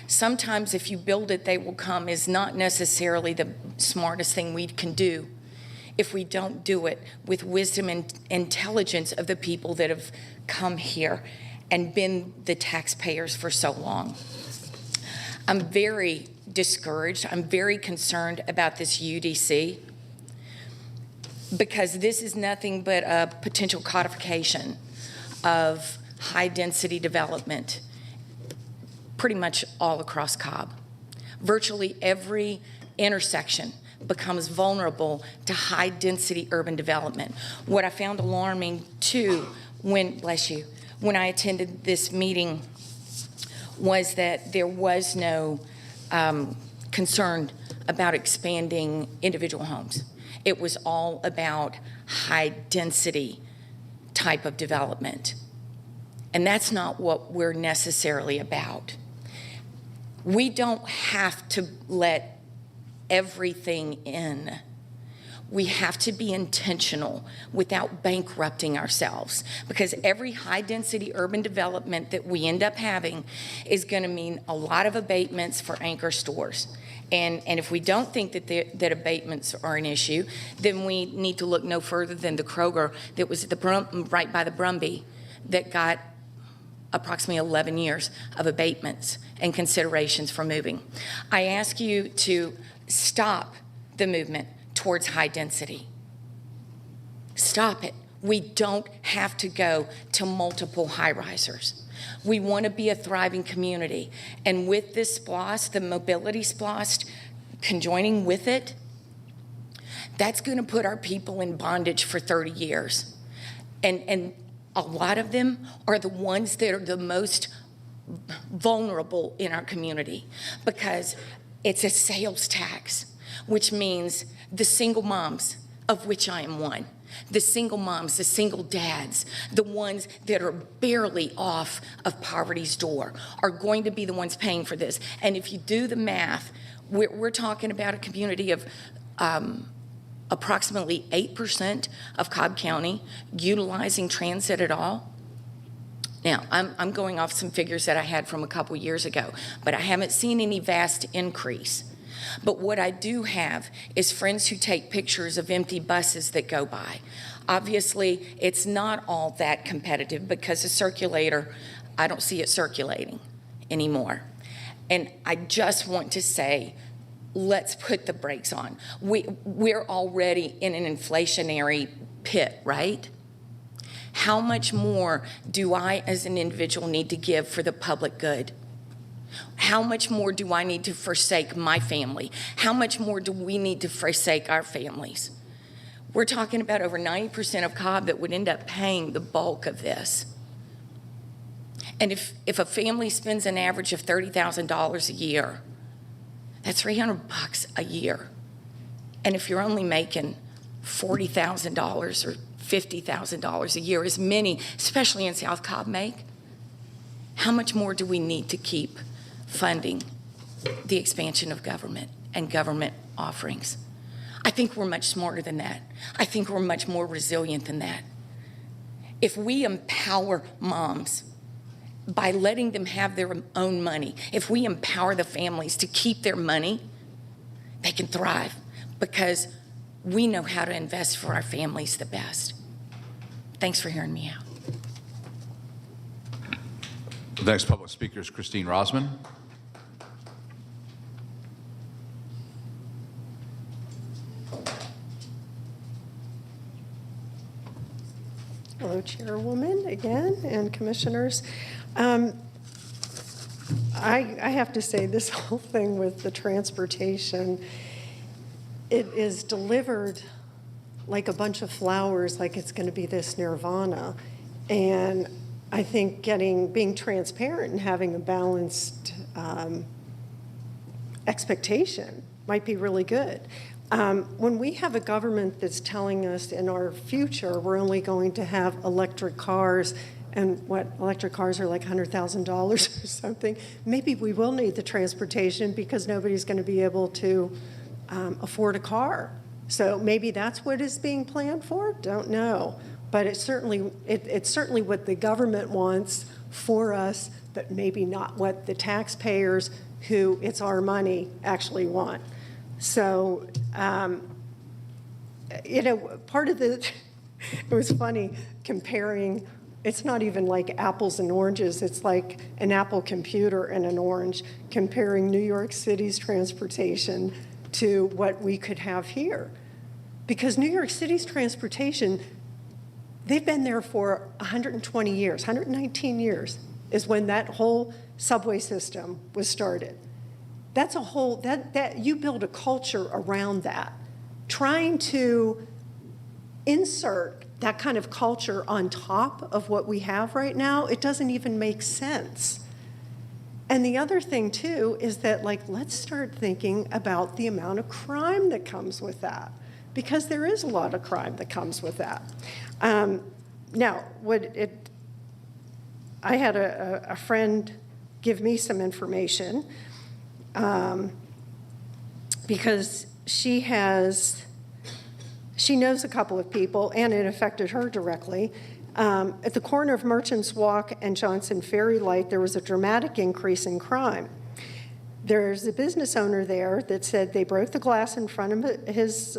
Sometimes if you build it, they will come is not necessarily the smartest thing we can do if we don't do it with wisdom and intelligence of the people that have come here and been the taxpayers for so long. I'm very discouraged. I'm very concerned about this UDC because this is nothing but a potential codification of high-density development pretty much all across Cobb. Virtually every intersection becomes vulnerable to high-density urban development. What I found alarming, too, when I attended this meeting was that there was no concern about expanding individual homes. It was all about high-density type of development. And that's not what we're necessarily about. We don't have to let everything in. We have to be intentional without bankrupting ourselves, because every high-density urban development that we end up having is going to mean a lot of abatements for anchor stores. And if we don't think that abatements are an issue, then we need to look no further than the Kroger that was at right by the Brumby that got approximately 11 years of abatements and considerations for moving. I ask you to stop the movement towards high density. Stop it. We don't have to go to multiple high-risers. We want to be a thriving community. And with this SPLOST, the mobility SPLOST, conjoining with it, that's going to put our people in bondage for 30 years. And a lot of them are the ones that are the most vulnerable in our community because it's a sales tax, which means the single moms, of which I am one, the single moms, the single dads, the ones that are barely off of poverty's door are going to be the ones paying for this. And if you do the math, we're talking about a community of approximately 8% of Cobb County utilizing transit at all. Now, I'm going off some figures that I had from a couple years ago, but I haven't seen any vast increase. But what I do have is friends who take pictures of empty buses that go by. Obviously, it's not all that competitive because the circulator, I don't see it circulating anymore. And I just want to say, let's put the brakes on. We're already in an inflationary pit, right? How much more do I as an individual need to give for the public good? How much more do I need to forsake my family? How much more do we need to forsake our families? We're talking about over 90% of Cobb that would end up paying the bulk of this. And if a family spends an average of $30,000 a year, that's $300 a year. And if you're only making $40,000 or $50,000 a year, as many, especially in South Cobb, make, how much more do we need to keep funding the expansion of government and government offerings? I think we're much smarter than that. I think we're much more resilient than that. If we empower moms by letting them have their own money, if we empower the families to keep their money, they can thrive because we know how to invest for our families the best. Thanks for hearing me out. The next public speaker is Christine Rosman. Hello, Chairwoman, again, and Commissioners. I have to say, this whole thing with the transportation, it is delivered like a bunch of flowers, like it's going to be this nirvana. And I think being transparent and having a balanced expectation might be really good. When we have a government that's telling us in our future we're only going to have electric cars, and what, electric cars are like $100,000 or something, maybe we will need the transportation because nobody's going to be able to afford a car. So maybe that's what is being planned for? Don't know. But it's certainly what the government wants for us, but maybe not what the taxpayers, who it's our money, actually want. So, part of the, it was funny comparing, it's not even like apples and oranges, it's like an Apple computer and an orange, comparing New York City's transportation to what we could have here. Because New York City's transportation, they've been there for 120 years, 119 years is when that whole subway system was started. That's a whole, that you build a culture around that. Trying to insert that kind of culture on top of what we have right now, it doesn't even make sense. And the other thing too is that, like, let's start thinking about the amount of crime that comes with that, because there is a lot of crime that comes with that. Now, I had a friend give me some information because she knows a couple of people, and it affected her directly. At the corner of Merchants Walk and Johnson Ferry Light, there was a dramatic increase in crime. There's a business owner there that said they broke the glass in front of his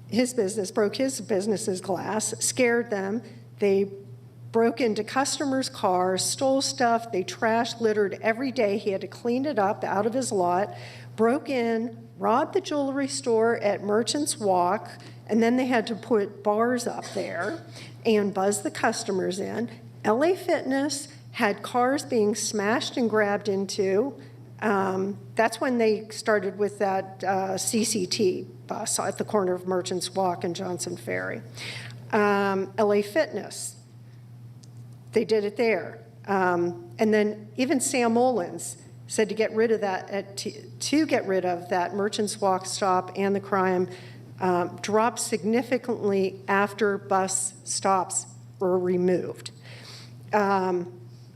business, broke his business's glass, scared them. They broke into customers' cars, stole stuff. They trashed, littered every day. He had to clean it up out of his lot, broke in, robbed the jewelry store at Merchants Walk, and then they had to put bars up there and buzz the customers in. LA Fitness had cars being smashed and grabbed into. That's when they started with that CCT bus at the corner of Merchants Walk and Johnson Ferry. LA Fitness, they did it there. And then even Sam Mullins said to get rid of that, to get rid of that Merchants Walk stop and the crime dropped significantly after bus stops were removed.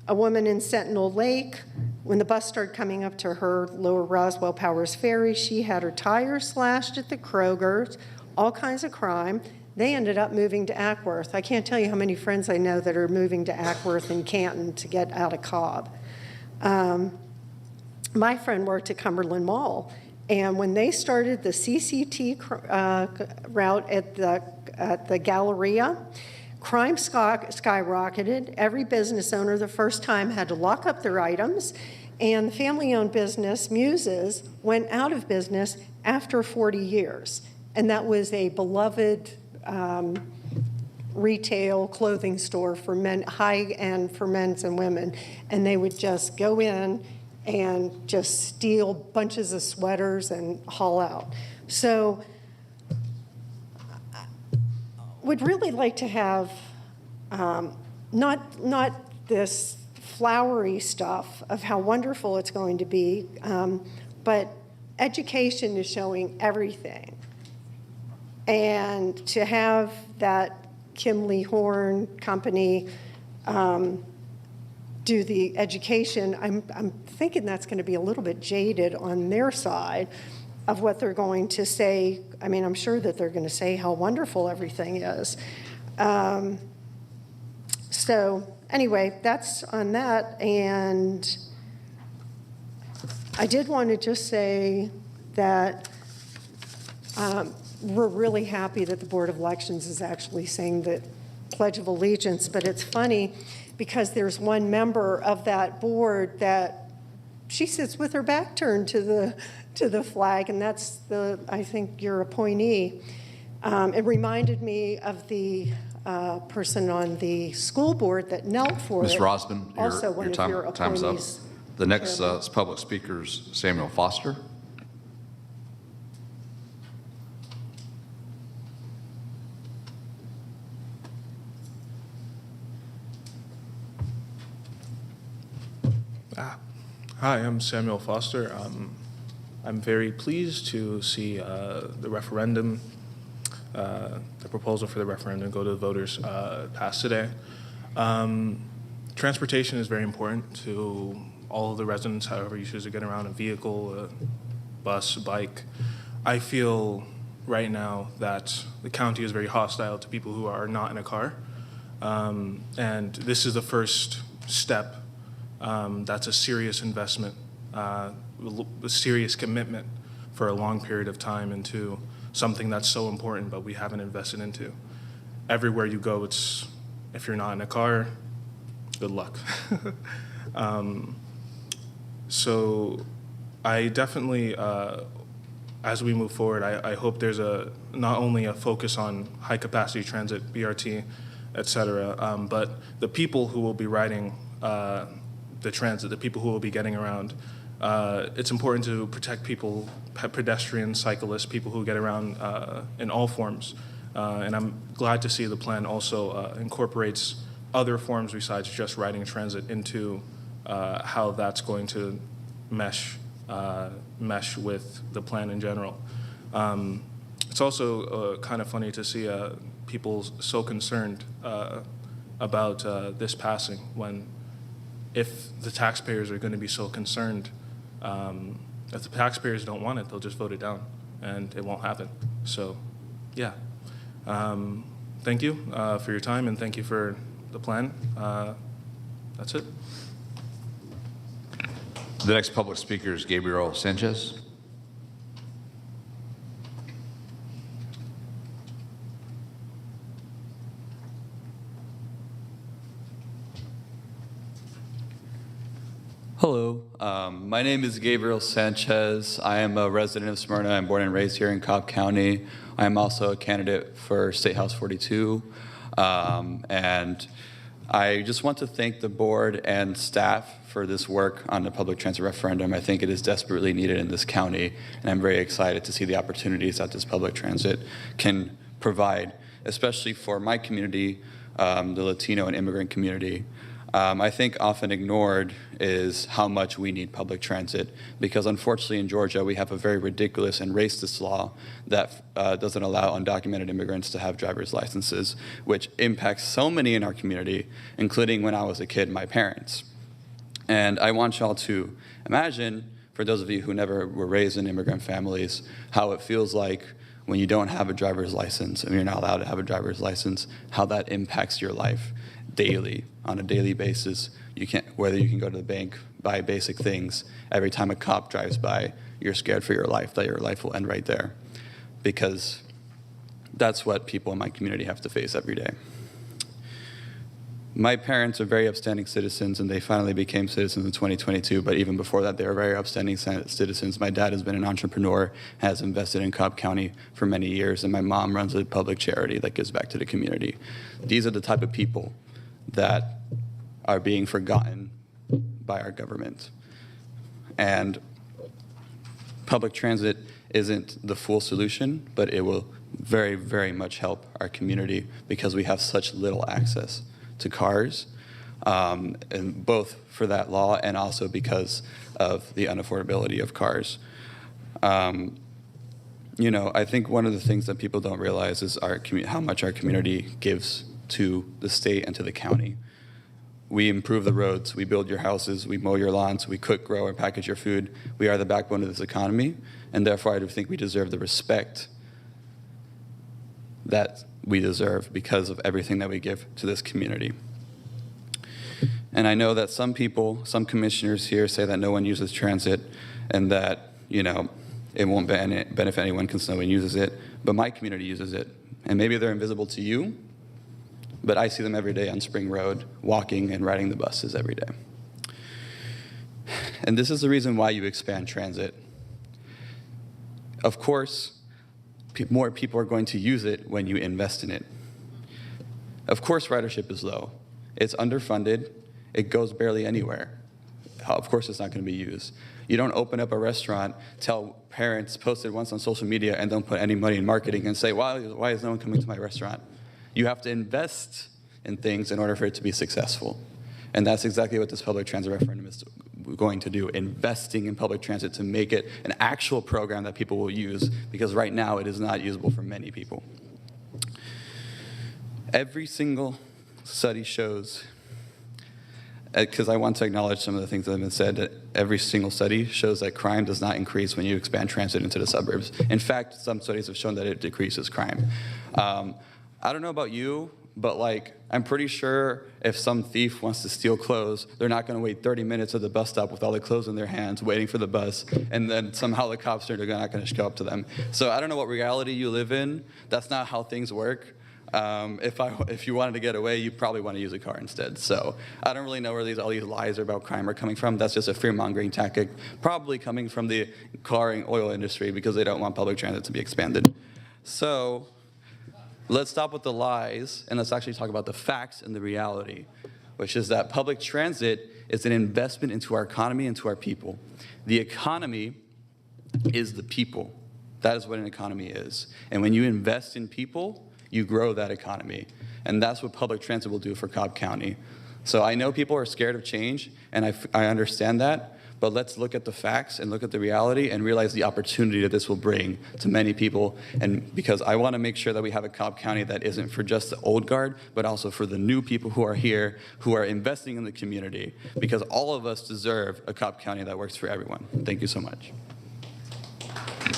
A woman in Sentinel Lake, when the bus started coming up to her Lower Roswell Powers Ferry, she had her tires slashed at the Kroger's, all kinds of crime. They ended up moving to Ackworth. I can't tell you how many friends I know that are moving to Ackworth and Canton to get out of Cobb. My friend worked at Cumberland Mall, and when they started the CCT route at the Galleria, crime skyrocketed. Every business owner the first time had to lock up their items, and the family-owned business, Muses, went out of business after 40 years. And that was a beloved retail clothing store for men, high-end for men's and women. And they would just go in and just steal bunches of sweaters and haul out. So would really like to have not this flowery stuff of how wonderful it's going to be, but education is showing everything. And to have that Kim Lee Horn company do the education, I'm thinking that's going to be a little bit jaded on their side of what they're going to say. I mean, I'm sure that they're going to say how wonderful everything is. So anyway, that's on that. And I did want to just say that we're really happy that the Board of Elections is actually saying the Pledge of Allegiance, but it's funny because there's one member of that board that she sits with her back turned to the flag, and that's I think your appointee. It reminded me of the person on the school board that knelt for Ms. it. Rosman, Also one of your time's up. appointees. The next public speaker is Samuel Foster. Hi, I'm Samuel Foster. I'm very pleased to see the referendum, the proposal for the referendum go to the voters pass today. Transportation is very important to all of the residents, however you choose to get around, a vehicle, a bus, a bike. I feel right now that the county is very hostile to people who are not in a car. And this is the first step. That's a serious investment, a serious commitment for a long period of time into something that's so important but we haven't invested into. Everywhere you go, if you're not in a car, good luck. So I definitely, as we move forward, I hope there's not only a focus on high capacity transit, BRT, et cetera, but the people who will be riding the transit, the people who will be getting around. It's important to protect people, pedestrians, cyclists, people who get around in all forms. And I'm glad to see the plan also incorporates other forms besides just riding transit into how that's going to mesh with the plan in general. It's also kind of funny to see people so concerned about this passing when if the taxpayers are going to be so concerned, if the taxpayers don't want it, they'll just vote it down and it won't happen. So, yeah. Thank you for your time and thank you for the plan. That's it. The next public speaker is Gabriel Sanchez. Hello, my name is Gabriel Sanchez. I am a resident of Smyrna. I'm born and raised here in Cobb County. I am also a candidate for State House 42. And I just want to thank the board and staff for this work on the public transit referendum. I think it is desperately needed in this county, and I'm very excited to see the opportunities that this public transit can provide, especially for my community, the Latino and immigrant community. I think often ignored is how much we need public transit, because unfortunately in Georgia we have a very ridiculous and racist law that doesn't allow undocumented immigrants to have driver's licenses, which impacts so many in our community, including when I was a kid, my parents. And I want y'all to imagine, for those of you who never were raised in immigrant families, how it feels like when you don't have a driver's license and you're not allowed to have a driver's license, how that impacts your life daily, on a daily basis. You can't, whether you can go to the bank, buy basic things, every time a cop drives by, you're scared for your life, that your life will end right there. Because that's what people in my community have to face every day. My parents are very upstanding citizens, and they finally became citizens in 2022, but even before that, they were very upstanding citizens. My dad has been an entrepreneur, has invested in Cobb County for many years, and my mom runs a public charity that gives back to the community. These are the type of people that are being forgotten by our government. And public transit isn't the full solution, but it will very, very much help our community because we have such little access to cars, and both for that law and also because of the unaffordability of cars. You know, I think one of the things that people don't realize is how much our community gives to the state and to the county. We improve the roads, we build your houses, we mow your lawns, we cook, grow, and package your food. We are the backbone of this economy, and therefore I do think we deserve the respect that we deserve because of everything that we give to this community. And I know that some people, some commissioners here say that no one uses transit and that, you know, it won't benefit anyone because no one uses it, but my community uses it. And maybe they're invisible to you, but I see them every day on Spring Road, walking and riding the buses every day. And this is the reason why you expand transit. Of course, more people are going to use it when you invest in it. Of course, ridership is low. It's underfunded. It goes barely anywhere. Of course, it's not going to be used. You don't open up a restaurant, tell parents, post it once on social media, and don't put any money in marketing and say, why is no one coming to my restaurant? You have to invest in things in order for it to be successful. And that's exactly what this public transit referendum is going to do, investing in public transit to make it an actual program that people will use, because right now it is not usable for many people. Every single study shows, because I want to acknowledge some of the things that have been said, that every single study shows that crime does not increase when you expand transit into the suburbs. In fact, some studies have shown that it decreases crime. I don't know about you, but like, I'm pretty sure if some thief wants to steal clothes, they're not going to wait 30 minutes at the bus stop with all the clothes in their hands, waiting for the bus, and then somehow the cops are not going to show up to them. So I don't know what reality you live in. That's not how things work. If you wanted to get away, you probably want to use a car instead. So I don't really know where all these lies about crime are coming from. That's just a fear-mongering tactic, probably coming from the car and oil industry, because they don't want public transit to be expanded. So let's stop with the lies, and let's actually talk about the facts and the reality, which is that public transit is an investment into our economy and to our people. The economy is the people. That is what an economy is. And when you invest in people, you grow that economy. And that's what public transit will do for Cobb County. So I know people are scared of change, and I understand that, but let's look at the facts and look at the reality and realize the opportunity that this will bring to many people. And because I want to make sure that we have a Cobb County that isn't for just the old guard, but also for the new people who are here, who are investing in the community, because all of us deserve a Cobb County that works for everyone. Thank you so much.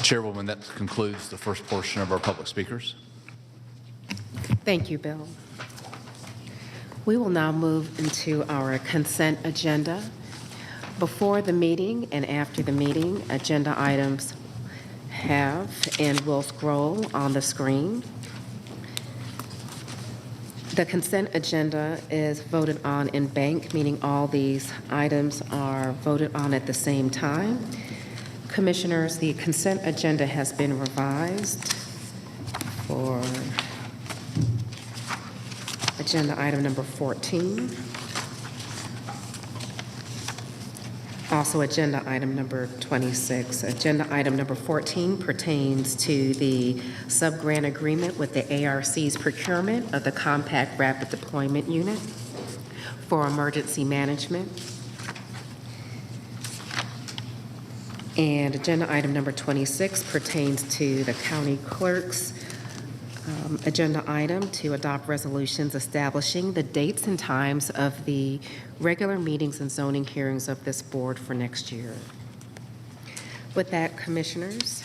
Chairwoman, that concludes the first portion of our public speakers. Thank you, Bill. We will now move into our consent agenda. Before the meeting and after the meeting, agenda items have and will scroll on the screen. The consent agenda is voted on in bank, meaning all these items are voted on at the same time. Commissioners, the consent agenda has been revised for agenda item number 14. Also, agenda item number 26. Agenda item number 14 pertains to the sub-grant agreement with the ARC's procurement of the Compact Rapid Deployment Unit for emergency management. And agenda item number 26 pertains to the county clerk's agenda item to adopt resolutions establishing the dates and times of the regular meetings and zoning hearings of this board for next year. With that, Commissioners,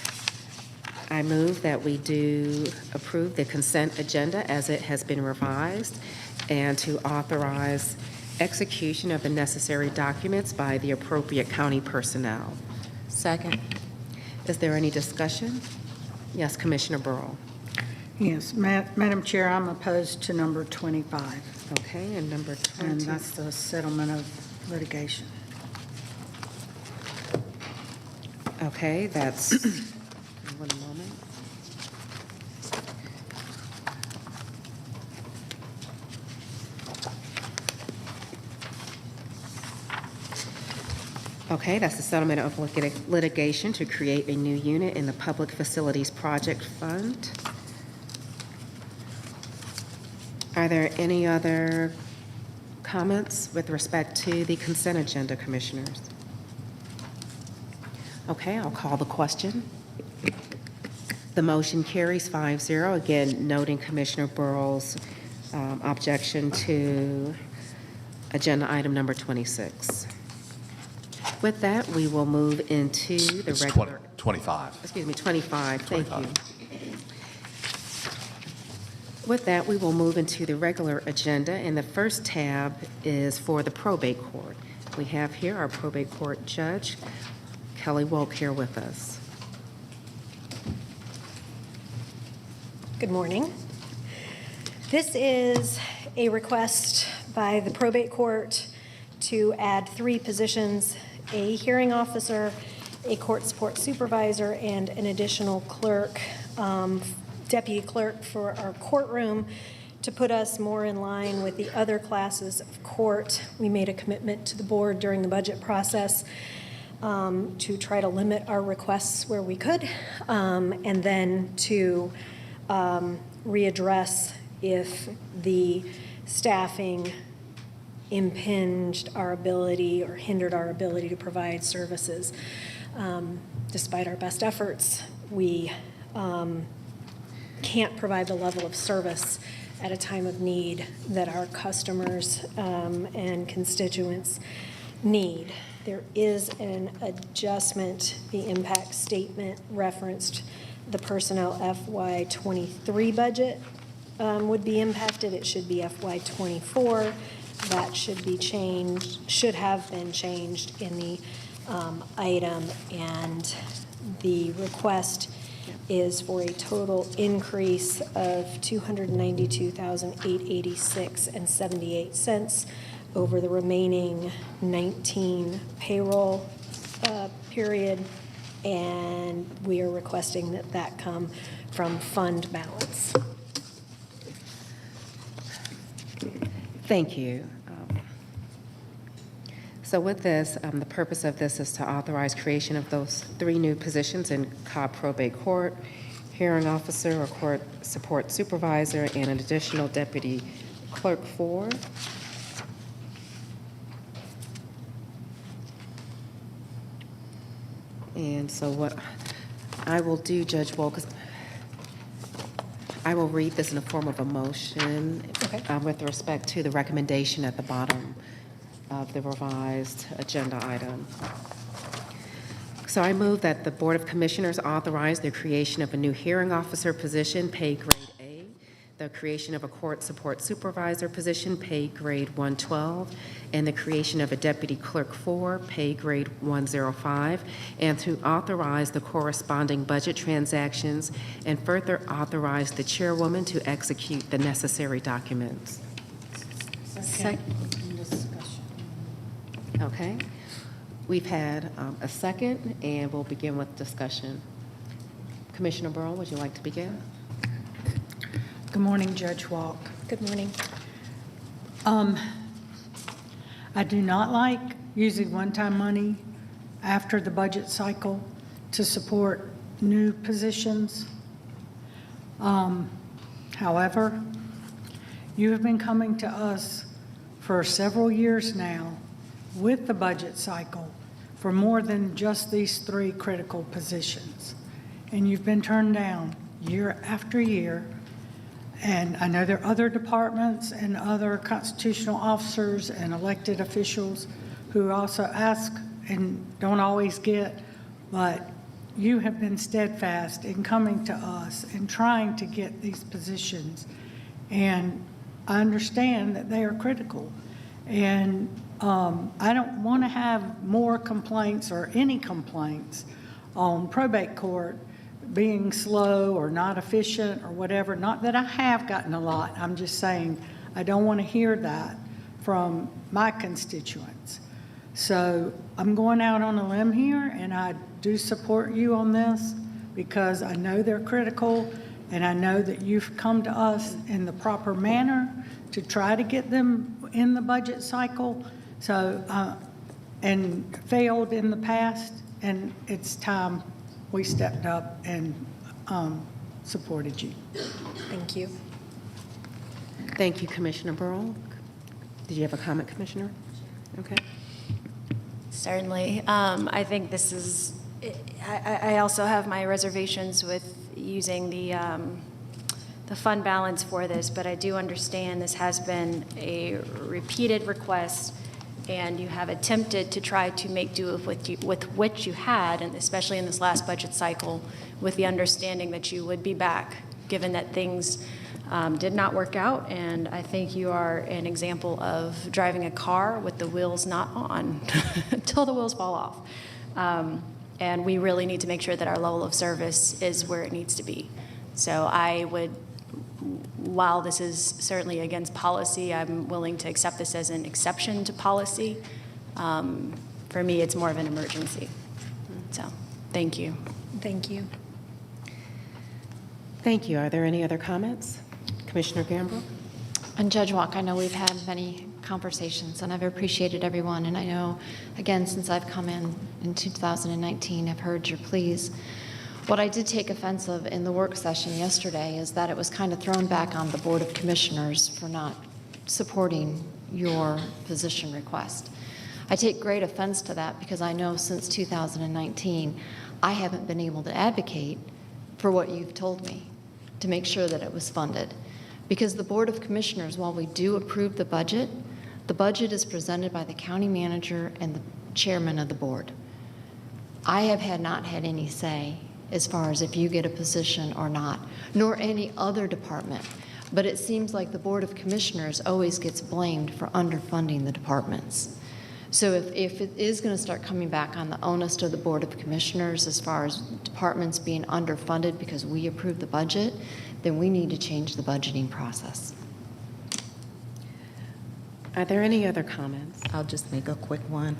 I move that we do approve the consent agenda as it has been revised and to authorize execution of the necessary documents by the appropriate county personnel. Second. Is there any discussion? Yes, Commissioner Burrow. Yes, Madam Chair, I'm opposed to number 25. Okay, and number 20. And that's the settlement of litigation. Okay, that's, one moment. Okay, that's the settlement of litigation to create a new unit in the Public Facilities Project Fund. Are there any other comments with respect to the consent agenda, Commissioners? Okay, I'll call the question. The motion carries 5-0. Again, noting Commissioner Burrow's objection to agenda item number 26. With that, we will move into the regular... 25. Excuse me, 25. Thank you. With that, we will move into the regular agenda, and the first tab is for the Probate Court. We have here our Probate Court Judge, Kelly Wolk, here with us. Good morning. This is a request by the Probate Court to add 3 positions, a hearing officer, a court support supervisor, and an additional clerk, deputy clerk for our courtroom, to put us more in line with the other classes of court. We made a commitment to the board during the budget process to try to limit our requests where we could, and then to readdress if the staffing impinged our ability or hindered our ability to provide services. Despite our best efforts, we can't provide the level of service at a time of need that our customers and constituents need. There is an adjustment. The impact statement referenced the personnel FY23 budget would be impacted. It should be FY24. That should be changed, should have been changed in the item, and the request is for a total increase of $292,886.78 over the remaining 19 payroll period, and we are requesting that that come from fund balance. Thank you. So with this, the purpose of this is to authorize creation of those 3 new positions in Cobb Probate Court, hearing officer or court support supervisor, and an additional deputy clerk 4. And so what I will do, Judge Wolk, I will read this in the form of a motion with respect to the recommendation at the bottom of the revised agenda item. So I move that the Board of Commissioners authorize the creation of a new hearing officer position, pay grade A, the creation of a court support supervisor position, pay grade 112, and the creation of a deputy clerk 4, pay grade 105, and to authorize the corresponding budget transactions and further authorize the chairwoman to execute the necessary documents. Okay. We've had a second, and we'll begin with discussion. Commissioner Burrow, would you like to begin? Good morning, Judge Walk. Good morning. I do not like using one-time money after the budget cycle to support new positions. However, you have been coming to us for several years now with the budget cycle for more than just these 3 critical positions. And you've been turned down year after year. And I know there are other departments and other constitutional officers and elected officials who also ask and don't always get, but you have been steadfast in coming to us and trying to get these positions. And I understand that they are critical. And I don't want to have more complaints or any complaints on probate court being slow or not efficient or whatever. Not that I have gotten a lot. I'm just saying I don't want to hear that from my constituents. So I'm going out on a limb here, and I do support you on this because I know they're critical, and I know that you've come to us in the proper manner to try to get them in the budget cycle. So, and failed in the past, and it's time we stepped up and supported you. Thank you. Thank you, Commissioner Burrow. Did you have a comment, Commissioner? Okay. Certainly. I think this is, I also have my reservations with using the fund balance for this, but I do understand this has been a repeated request, and you have attempted to try to make do with what you had, and especially in this last budget cycle, with the understanding that you would be back, given that things did not work out. And I think you are an example of driving a car with the wheels not on until the wheels fall off. And we really need to make sure that our level of service is where it needs to be. So I would, while this is certainly against policy, I'm willing to accept this as an exception to policy. For me, it's more of an emergency. So, thank you. Thank you. Thank you. Are there any other comments? Commissioner Gamble? And Judge Walk, I know we've had many conversations, and I've appreciated everyone. And I know, again, since I've come in 2019, I've heard your pleas. What I did take offense of in the work session yesterday is that it was kind of thrown back on the Board of Commissioners for not supporting your position request. I take great offense to that because I know since 2019, I haven't been able to advocate for what you've told me to make sure that it was funded. Because the Board of Commissioners, while we do approve the budget is presented by the county manager and the chairman of the board. I have not had any say as far as if you get a position or not, nor any other department. But it seems like the Board of Commissioners always gets blamed for underfunding the departments. So if it is going to start coming back on the onus of the Board of Commissioners as far as departments being underfunded because we approve the budget, then we need to change the budgeting process. Are there any other comments? I'll just make a quick one.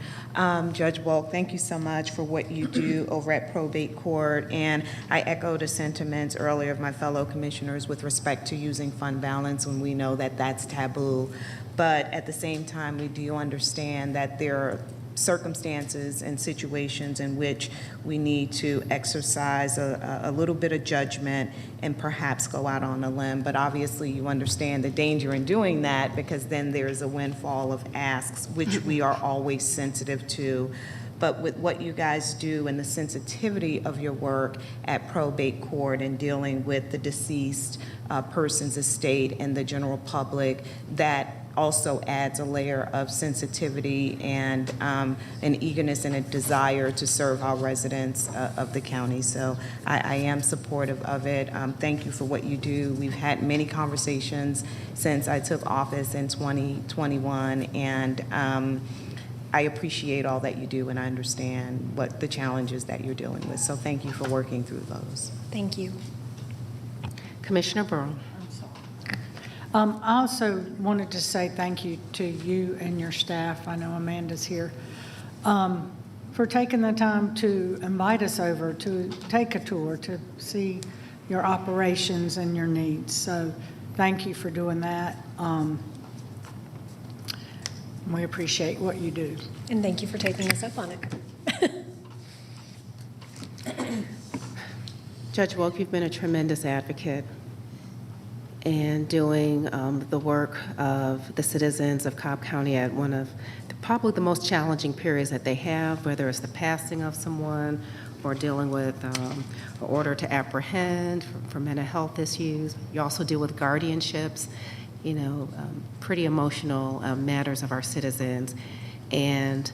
Judge Walk, thank you so much for what you do over at Probate Court, and I echo the sentiments earlier of my fellow commissioners with respect to using fund balance when we know that that's taboo. But at the same time, we do understand that there are circumstances and situations in which we need to exercise a little bit of judgment and perhaps go out on a limb. But obviously you understand the danger in doing that, because then there's a windfall of asks, which we are always sensitive to. But with what you guys do and the sensitivity of your work at Probate Court and dealing with the deceased person's estate and the general public, that also adds a layer of sensitivity and an eagerness and a desire to serve our residents of the county. So I am supportive of it. Thank you for what you do. We've had many conversations since I took office in 2021, and I appreciate all that you do, and I understand what the challenges that you're dealing with. So thank you for working through those. Thank you. Commissioner Burrow. I also wanted to say thank you to you and your staff. I know Amanda's here, for taking the time to invite us over to take a tour to see your operations and your needs. So thank you for doing that. We appreciate what you do. And thank you for taking us up on it. Judge Wilk, you've been a tremendous advocate in doing the work of the citizens of Cobb County at one of probably the most challenging periods that they have, whether it's the passing of someone or dealing with an order to apprehend for mental health issues. You also deal with guardianships, you know, pretty emotional matters of our citizens. And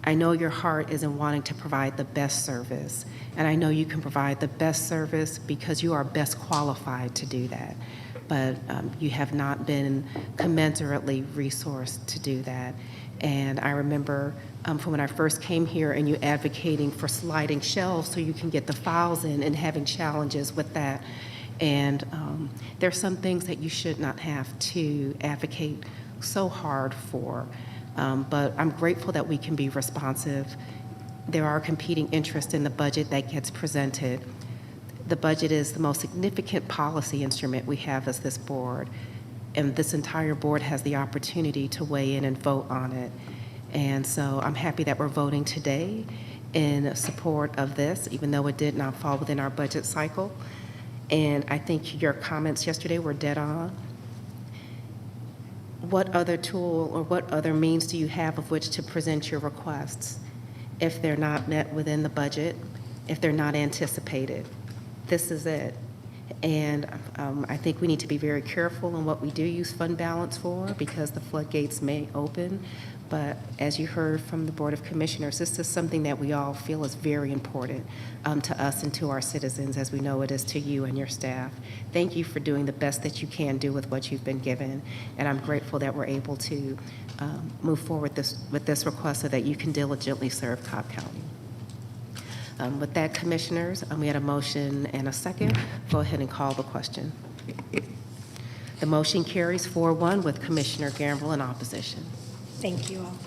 I know your heart is in wanting to provide the best service. And I know you can provide the best service because you are best qualified to do that. But you have not been commensurately resourced to do that. And I remember from when I first came here and you advocating for sliding shelves so you can get the files in and having challenges with that. And there's some things that you should not have to advocate so hard for. But I'm grateful that we can be responsive. There are competing interests in the budget that gets presented. The budget is the most significant policy instrument we have as this board, and this entire board has the opportunity to weigh in and vote on it. And so I'm happy that we're voting today in support of this, even though it did not fall within our budget cycle. And I think your comments yesterday were dead on. What other tool or what other means do you have of which to present your requests if they're not met within the budget, if they're not anticipated? This is it. And I think we need to be very careful in what we do use fund balance for, because the floodgates may open. But as you heard from the Board of Commissioners, this is something that we all feel is very important to us and to our citizens, as we know it is to you and your staff. Thank you for doing the best that you can do with what you've been given. And I'm grateful that we're able to move forward with this request so that you can diligently serve Cobb County. With that, Commissioners, we had a motion and a second. Go ahead and call the question. The motion carries 4-1 with Commissioner Gamble in opposition. Thank you all.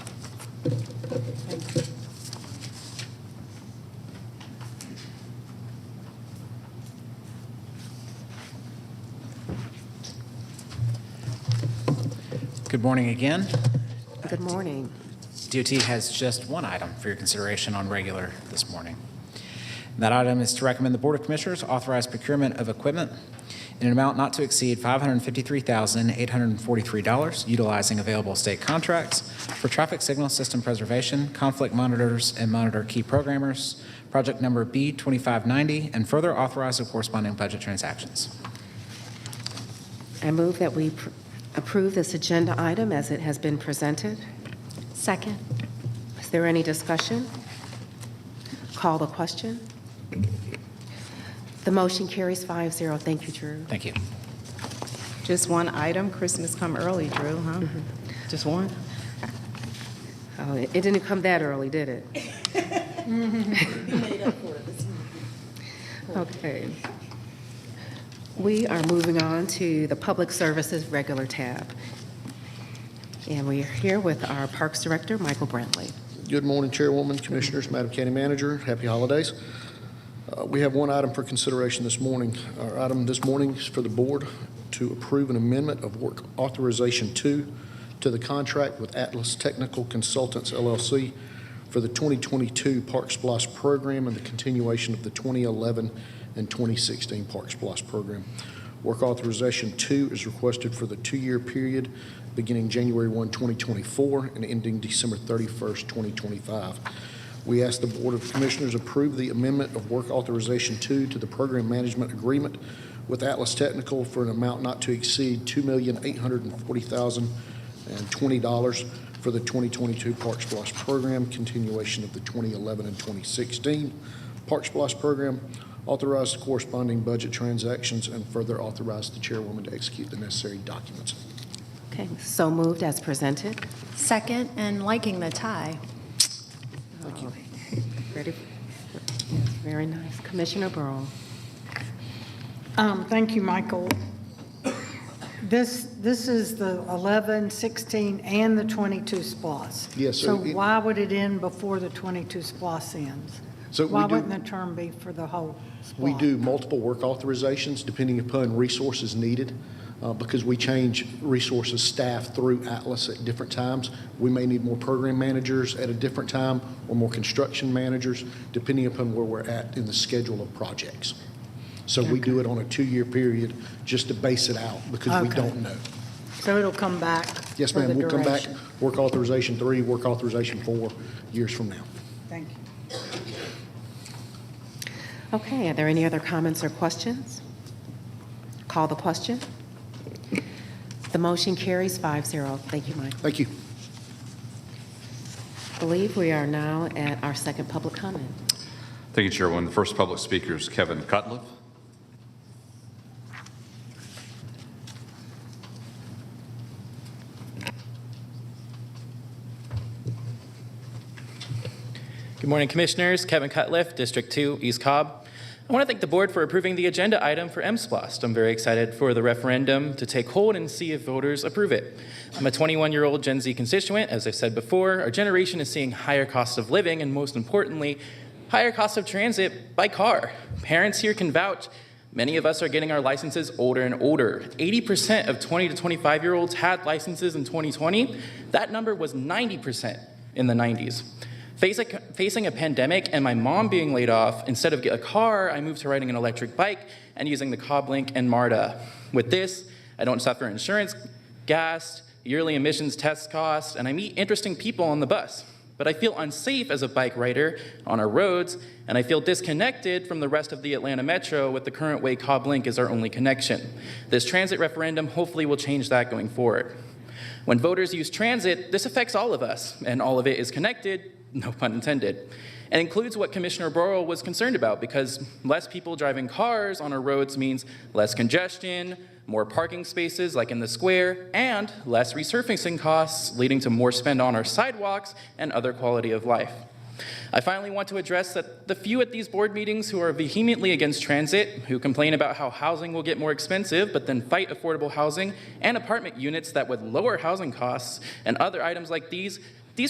Good morning again. Good morning. DOT has just one item for your consideration on regular this morning. And that item is to recommend the Board of Commissioners authorize procurement of equipment in an amount not to exceed $553,843, utilizing available state contracts for traffic signal system preservation, conflict monitors, and monitor key programmers, project number B2590, and further authorize the corresponding budget transactions. I move that we approve this agenda item as it has been presented. Second. Is there any discussion? Call the question. The motion carries 5-0. Thank you, Drew. Thank you. Just one item, Christmas come early, Drew, huh? Just one? Oh, it didn't come that early, did it? Okay. We are moving on to the Public Services regular tab. And we are here with our Parks Director, Michael Brantley. Good morning, Chairwoman, Commissioners, Madam County Manager. Happy holidays. We have one item for consideration this morning. Our item this morning is for the board to approve an amendment of Work Authorization 2 to the contract with Atlas Technical Consultants, LLC, for the 2022 Park SPLOST program and the continuation of the 2011 and 2016 Park SPLOST program. Work Authorization 2 is requested for the 2-year period beginning January 1, 2024 and ending December 31st, 2025. We ask the Board of Commissioners approve the amendment of Work Authorization 2 to the Program Management Agreement with Atlas Technical for an amount not to exceed $2,840,020 for the 2022 Park SPLOST program, continuation of the 2011 and 2016 Park SPLOST program, authorize the corresponding budget transactions, and further authorize the chairwoman to execute the necessary documents. Okay, so moved as presented. Second, and liking the tie. Thank you. Ready? Yes, very nice. Commissioner Burrow. Thank you, Michael. This is the 11, 16, and the 22 SPLOST. Yes, So sir. why would it end before the 22 SPLOST ends? So Why we do- wouldn't the term be for the whole SPLOST? We do multiple work authorizations depending upon resources needed. Because we change resources staff through Atlas at different times. We may need more program managers at a different time or more construction managers, depending upon where we're at in the schedule of projects. So we do it on a 2-year period just to base it out because we Okay. don't know. So it'll come back? Yes, for the ma'am, we'll come back, duration. work authorization 3, work authorization 4 years from now. Thank you. Okay, are there any other comments or questions? Call the question. The motion carries 5-0. Thank you, Mike. Thank you. I believe we are now at our second public comment. Thank you, Chairwoman. The first public speaker is Kevin Cutliff. Good morning, Commissioners. Kevin Cutliff, District 2, East Cobb. I want to thank the board for approving the agenda item for SPLOST. I'm very excited for the referendum to take hold and see if voters approve it. I'm a 21-year-old Gen Z constituent. As I've said before, our generation is seeing higher costs of living and, most importantly, higher costs of transit by car. Parents here can vouch. Many of us are getting our licenses older and older. 80% of 20 to 25-year-olds had licenses in 2020. That number was 90% in the 90s. Facing a pandemic and my mom being laid off, instead of a car, I moved to riding an electric bike and using the Cobb Link and MARTA. With this, I don't suffer insurance, gas, yearly emissions test costs, and I meet interesting people on the bus. But I feel unsafe as a bike rider on our roads, and I feel disconnected from the rest of the Atlanta Metro with the current way Cobb Link is our only connection. This transit referendum hopefully will change that going forward. When voters use transit, this affects all of us, and all of it is connected, no pun intended. It includes what Commissioner Burrow was concerned about, because less people driving cars on our roads means less congestion, more parking spaces like in the square, and less resurfacing costs, leading to more spend on our sidewalks and other quality of life. I finally want to address that the few at these board meetings who are vehemently against transit, who complain about how housing will get more expensive, but then fight affordable housing and apartment units that would lower housing costs and other items like these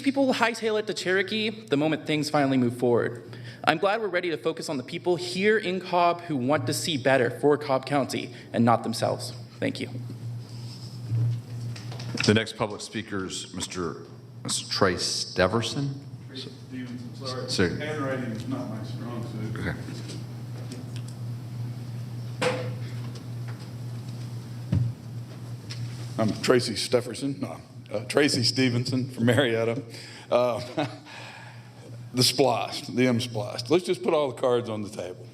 people will hightail it to Cherokee the moment things finally move forward. I'm glad we're ready to focus on the people here in Cobb who want to see better for Cobb County and not themselves. Thank you. The next public speaker is Mr. Trace Deverson. Stevens, I'm sorry. Sir. Handwriting is not my strong suit. Okay. I'm Tracy Stevenson from Marietta. The SPLOST, the SPLOST. Let's just put all the cards on the table.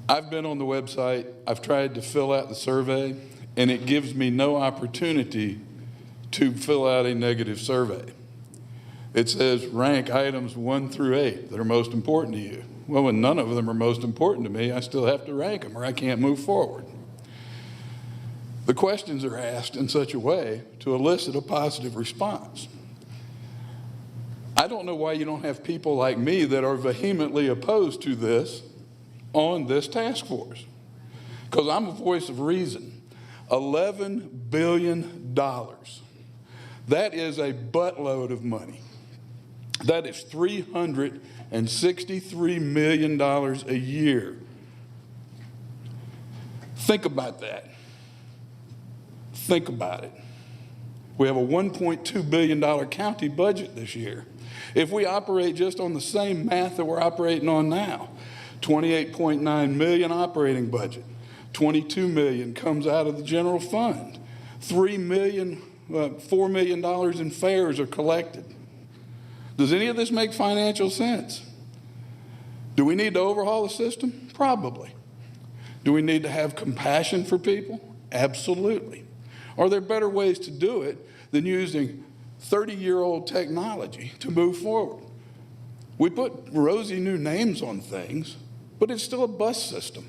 I've been on the website, I've tried to fill out the survey, and it gives me no opportunity to fill out a negative survey. It says rank items 1 through 8 that are most important to you. Well, when none of them are most important to me, I still have to rank them or I can't move forward. The questions are asked in such a way to elicit a positive response. I don't know why you don't have people like me that are vehemently opposed to this on this task force, because I'm a voice of reason. $11 billion. That is a buttload of money. That is $363 million a year. Think about that. Think about it. We have a $1.2 billion county budget this year. If we operate just on the same math that we're operating on now, $28.9 million operating budget, $22 million comes out of the general fund, $4 million in fares are collected. Does any of this make financial sense? Do we need to overhaul the system? Probably. Do we need to have compassion for people? Absolutely. Are there better ways to do it than using 30-year-old technology to move forward? We put rosy new names on things, but it's still a bus system.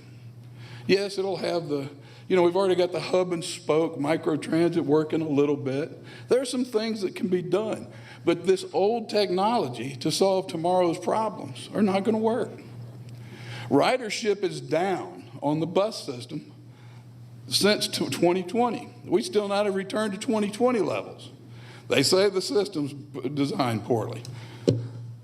Yes, it'll have we've already got the hub and spoke microtransit working a little bit. There are some things that can be done, but this old technology to solve tomorrow's problems are not going to work. Ridership is down on the bus system since 2020. We still not have returned to 2020 levels. They say the system's designed poorly.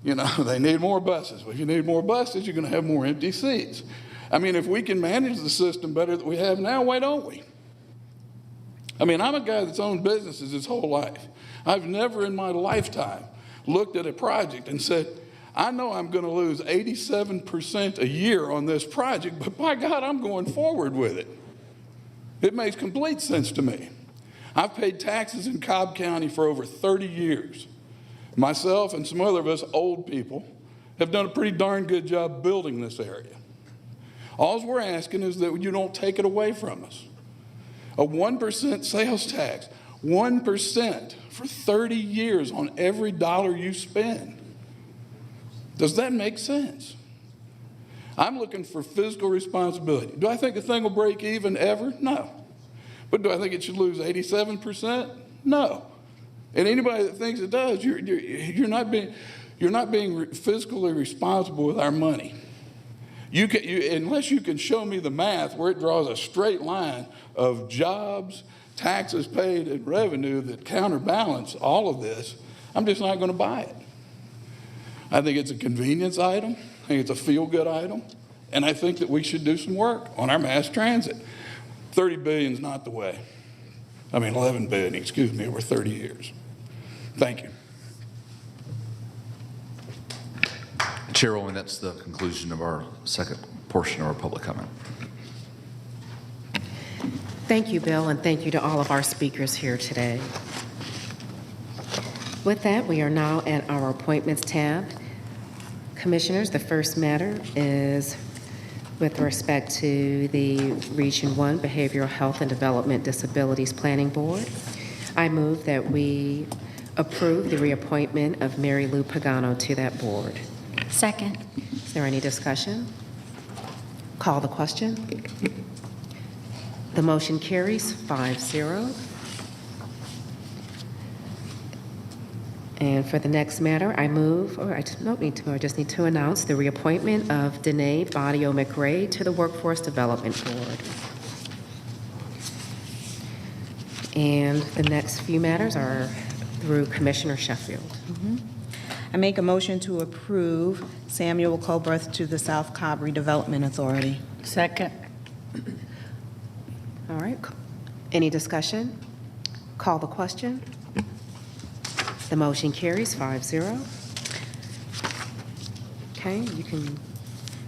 They need more buses. Well, if you need more buses, you're going to have more empty seats. I mean, if we can manage the system better than we have now, why don't we? I mean, I'm a guy that's owned businesses his whole life. I've never in my lifetime looked at a project and said, I know I'm going to lose 87% a year on this project, but by God, I'm going forward with it. It makes complete sense to me. I've paid taxes in Cobb County for over 30 years. Myself and some other of us old people have done a pretty darn good job building this area. All we're asking is that you don't take it away from us. A 1% sales tax, 1% for 30 years on every dollar you spend. Does that make sense? I'm looking for fiscal responsibility. Do I think the thing will break even ever? No. But do I think it should lose 87%? No. And anybody that thinks it does, you're not being fiscally responsible with our money. Unless you can show me the math where it draws a straight line of jobs, taxes paid, and revenue that counterbalance all of this, I'm just not going to buy it. I think it's a convenience item. I think it's a feel-good item. And I think that we should do some work on our mass transit. 30 billion is not the way. 11 billion, excuse me, over 30 years. Thank you. Chairwoman, that's the conclusion of our second portion of our public comment. Thank you, Bill, and thank you to all of our speakers here today. With that, we are now at our appointments tab. Commissioners, the first matter is with respect to the Region 1 Behavioral Health and Development Disabilities Planning Board. I move that we approve the reappointment of Mary Lou Pagano to that board. Second. Is there any discussion? Call the question. The motion carries 5-0. And for the next matter, I move, or I don't need to, I just need to announce the reappointment of Danae Badio McRae to the Workforce Development Board. And the next few matters are through Commissioner Sheffield. I make a motion to approve Samuel Colberth to the South Cobb Redevelopment Authority. Second. All right. Any discussion? Call the question. The motion carries 5-0. Okay, you can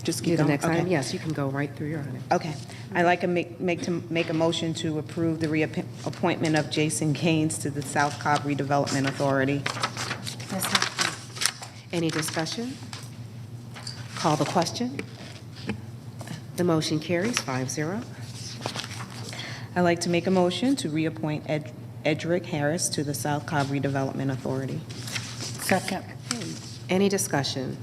Just do keep the going? next Okay. item. Yes, you can go right through your item. Okay. I'd like to make a motion to approve the reappointment of Jason Gaines to the South Cobb Redevelopment Authority. Any discussion? Call the question. The motion carries 5-0. I'd like to make a motion to reappoint Edric Harris to the South Cobb Redevelopment Authority. Second. Any discussion?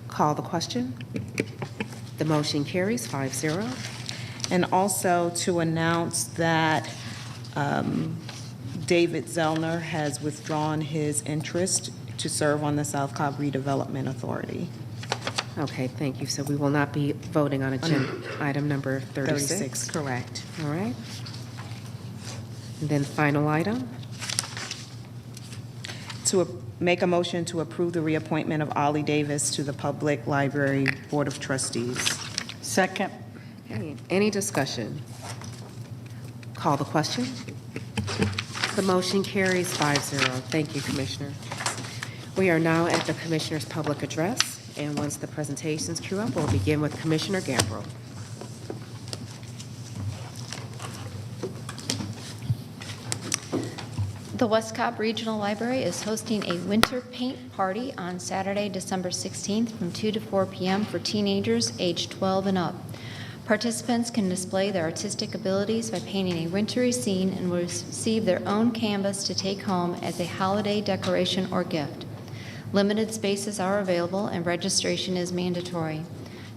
Call the question. The motion carries 5-0. And also to announce that David Zellner has withdrawn his interest to serve on the South Cobb Redevelopment Authority. Okay, thank you. So we will not be voting on agenda item number 36. Correct. All right. And then final item. To make a motion to approve the reappointment of Ollie Davis to the Public Library Board of Trustees. Second. Okay, any discussion? Call the question. The motion carries 5-0. Thank you, Commissioner. We are now at the Commissioner's public address, and once the presentations queue up, we'll begin with Commissioner Gambrill. The West Cobb Regional Library is hosting a winter paint party on Saturday, December 16th from 2 to 4 p.m. for teenagers aged 12 and up. Participants can display their artistic abilities by painting a wintry scene and will receive their own canvas to take home as a holiday decoration or gift. Limited spaces are available and registration is mandatory.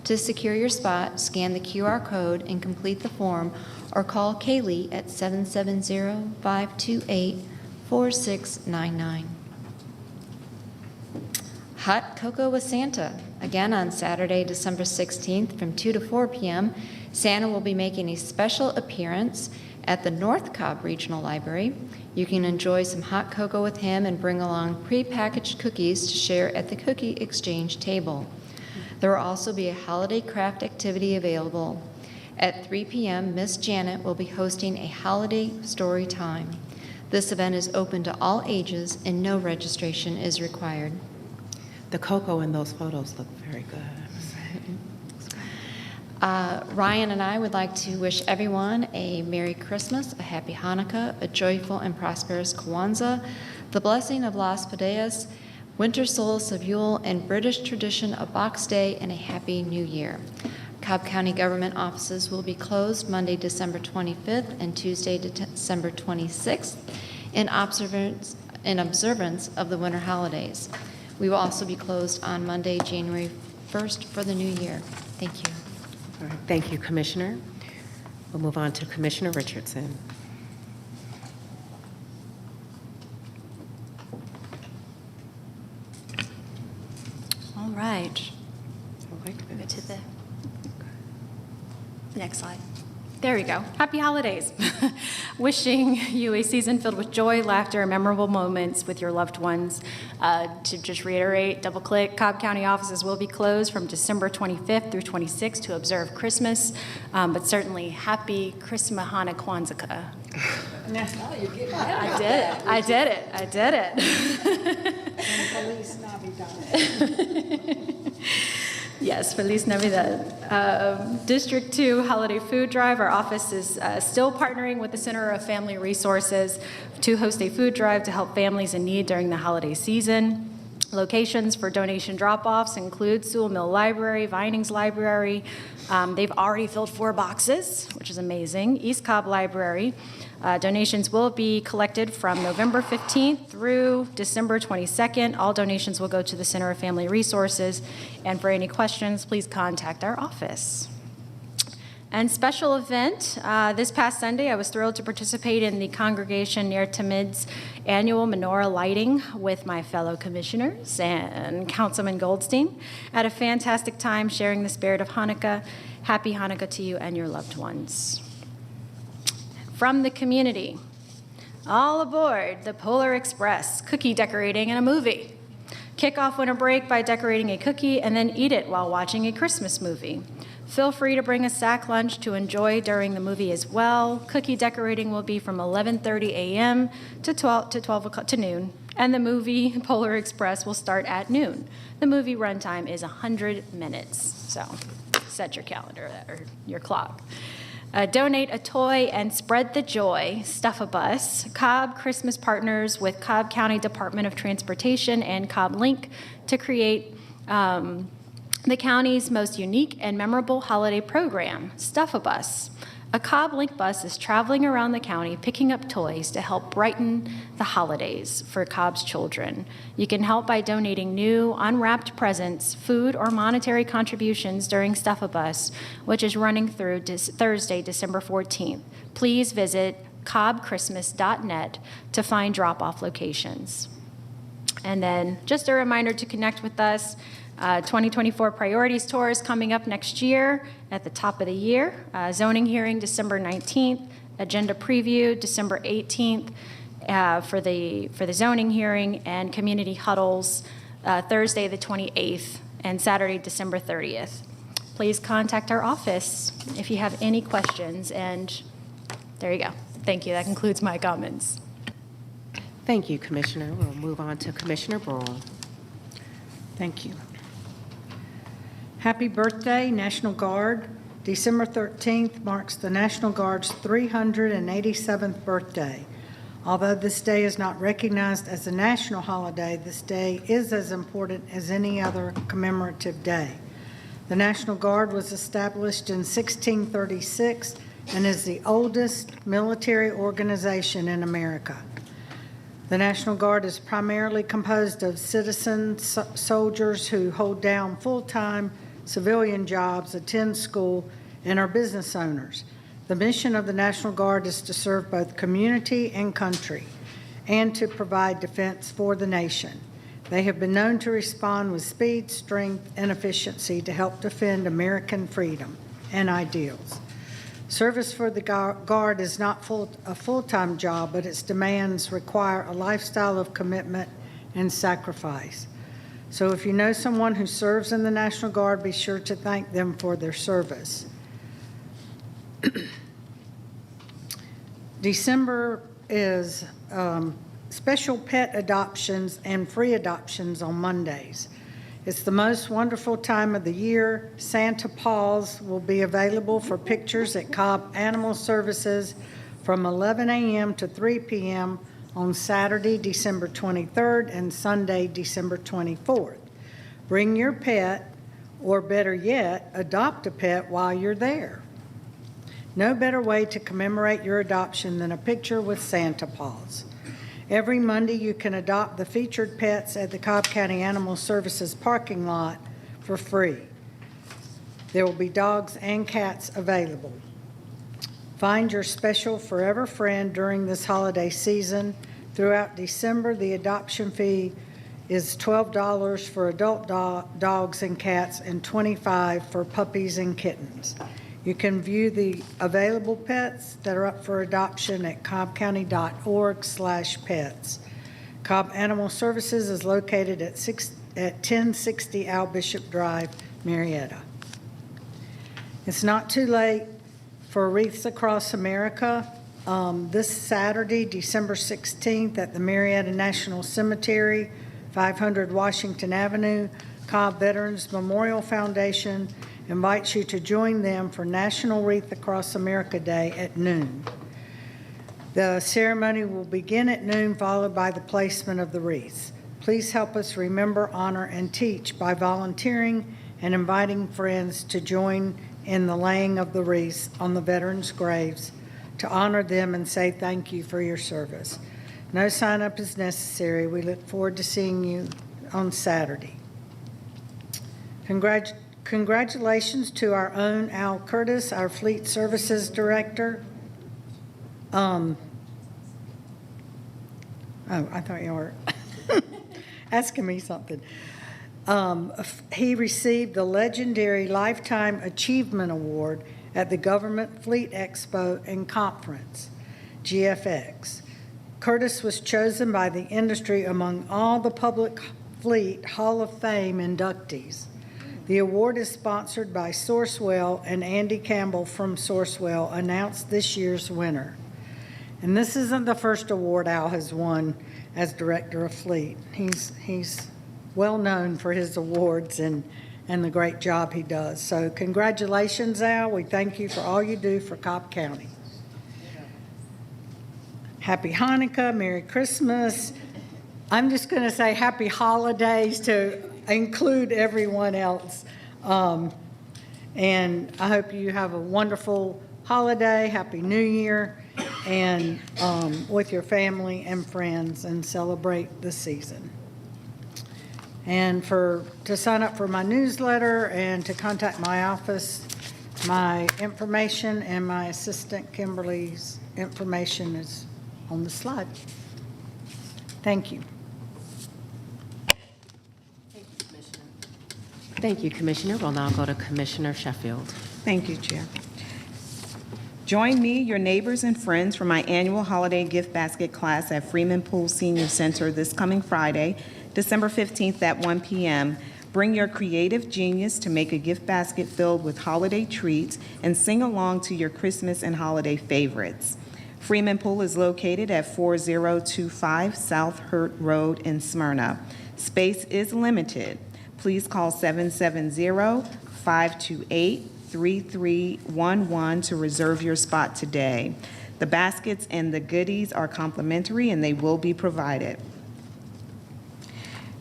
To secure your spot, scan the QR code and complete the form or call Kaylee at 770-528-4699. Hot Cocoa with Santa. Again on Saturday, December 16th from 2 to 4 p.m., Santa will be making a special appearance at the North Cobb Regional Library. You can enjoy some hot cocoa with him and bring along prepackaged cookies to share at the cookie exchange table. There will also be a holiday craft activity available. At 3 p.m., Miss Janet will be hosting a holiday story time. This event is open to all ages and no registration is required. The cocoa in those photos look very good. Ryan and I would like to wish everyone a Merry Christmas, a Happy Hanukkah, a joyful and prosperous Kwanzaa, the blessing of Las Padeas, winter solace of Yule, and British tradition of Box Day, and a Happy New Year. Cobb County government offices will be closed Monday, December 25th and Tuesday, December 26th in observance of the winter holidays. We will also be closed on Monday, January 1st for the new year. Thank you. All right, thank you, Commissioner. We'll move on to Commissioner Richardson. All right. Go to the next slide. There we go. Happy holidays. Wishing you a season filled with joy, laughter, and memorable moments with your loved ones. To just reiterate, double click, Cobb County offices will be closed from December 25th through 26th to observe Christmas, but certainly happy Christmas Hanukkah Kwanzaa. I did it. Feliz Navidad. Yes, Feliz Navidad. District 2 Holiday Food Drive. Our office is still partnering with the Center of Family Resources to host a food drive to help families in need during the holiday season. Locations for donation drop-offs include Sewell Mill Library, Vinings Library. They've already filled 4 boxes, which is amazing. East Cobb Library. Donations will be collected from November 15th through December 22nd. All donations will go to the Center of Family Resources. And for any questions, please contact our office. And special event, this past Sunday, I was thrilled to participate in the Congregation Ner Tamid's annual menorah lighting with my fellow commissioners and Councilman Goldstein. I had a fantastic time sharing the spirit of Hanukkah. Happy Hanukkah to you and your loved ones. From the community, all aboard the Polar Express, cookie decorating and a movie. Kick off winter break by decorating a cookie and then eat it while watching a Christmas movie. Feel free to bring a sack lunch to enjoy during the movie as well. Cookie decorating will be from 11:30 a.m. to 12 o'clock to noon, and the movie Polar Express will start at noon. The movie runtime is 100 minutes, so set your calendar or your clock. Donate a toy and spread the joy. Stuff-A-Bus. Cobb Christmas partners with Cobb County Department of Transportation and Cobb Link to create the county's most unique and memorable holiday program, Stuff-A-Bus. A Cobb Link bus is traveling around the county picking up toys to help brighten the holidays for Cobb's children. You can help by donating new, unwrapped presents, food, or monetary contributions during Stuff-A-Bus, which is running through Thursday, December 14th. Please visit cobbchristmas.net to find drop-off locations. And then just a reminder to connect with us. 2024 Priorities Tour is coming up next year at the top of the year. Zoning hearing December 19th, agenda preview December 18th for the zoning hearing, and community huddles Thursday the 28th and Saturday December 30th. Please contact our office if you have any questions, and there you go. Thank you. That concludes my comments. Thank you, Commissioner. We'll move on to Commissioner Braun. Thank you. Happy birthday, National Guard. December 13th marks the National Guard's 387th birthday. Although this day is not recognized as a national holiday, this day is as important as any other commemorative day. The National Guard was established in 1636 and is the oldest military organization in America. The National Guard is primarily composed of citizen soldiers who hold down full-time civilian jobs, attend school, and are business owners. The mission of the National Guard is to serve both community and country, and to provide defense for the nation. They have been known to respond with speed, strength, and efficiency to help defend American freedom and ideals. Service for the Guard is not a full-time job, but its demands require a lifestyle of commitment and sacrifice. So if you know someone who serves in the National Guard, be sure to thank them for their service. December is special pet adoptions and free adoptions on Mondays. It's the most wonderful time of the year. Santa Paws will be available for pictures at Cobb Animal Services from 11 a.m. to 3 p.m. on Saturday, December 23rd, and Sunday, December 24th. Bring your pet, or better yet, adopt a pet while you're there. No better way to commemorate your adoption than a picture with Santa Paws. Every Monday, you can adopt the featured pets at the Cobb County Animal Services parking lot for free. There will be dogs and cats available. Find your special forever friend during this holiday season. Throughout December, the adoption fee is $12 for adult dogs and cats and $25 for puppies and kittens. You can view the available pets that are up for adoption at cobbcounty.org/pets. Cobb Animal Services is located at 1060 Al Bishop Drive, Marietta. It's not too late for Wreaths Across America. This Saturday, December 16th, at the Marietta National Cemetery, 500 Washington Avenue, Cobb Veterans Memorial Foundation invites you to join them for National Wreath Across America Day at noon. The ceremony will begin at noon, followed by the placement of the wreaths. Please help us remember, honor, and teach by volunteering and inviting friends to join in the laying of the wreaths on the veterans' graves to honor them and say thank you for your service. No sign-up is necessary. We look forward to seeing you on Saturday. Congratulations to our own Al Curtis, our Fleet Services Director. Oh, I thought you were asking me something. He received the legendary Lifetime Achievement Award at the Government Fleet Expo and Conference, GFX. Curtis was chosen by the industry among all the public fleet Hall of Fame inductees. The award is sponsored by Sourcewell, and Andy Campbell from Sourcewell announced this year's winner. And this isn't the first award Al has won as Director of Fleet. He's well known for his awards and and the great job he does. So congratulations, Al. We thank you for all you do for Cobb County. Happy Hanukkah, Merry Christmas. I'm just going to say happy holidays to include everyone else. And I hope you have a wonderful holiday, Happy New Year, and with your family and friends, and celebrate the season. And to sign up for my newsletter and to contact my office, my information and my assistant Kimberly's information is on the slide. Thank you. Thank you, Commissioner. We'll now go to Commissioner Sheffield. Thank you, Chair. Join me, your neighbors and friends, for my annual holiday gift basket class at Freeman Pool Senior Center this coming Friday, December 15th at 1 p.m. Bring your creative genius to make a gift basket filled with holiday treats and sing along to your Christmas and holiday favorites. Freeman Pool is located at 4025 South Hurt Road in Smyrna. Space is limited. Please call 770-528-3311 to reserve your spot today. The baskets and the goodies are complimentary and they will be provided.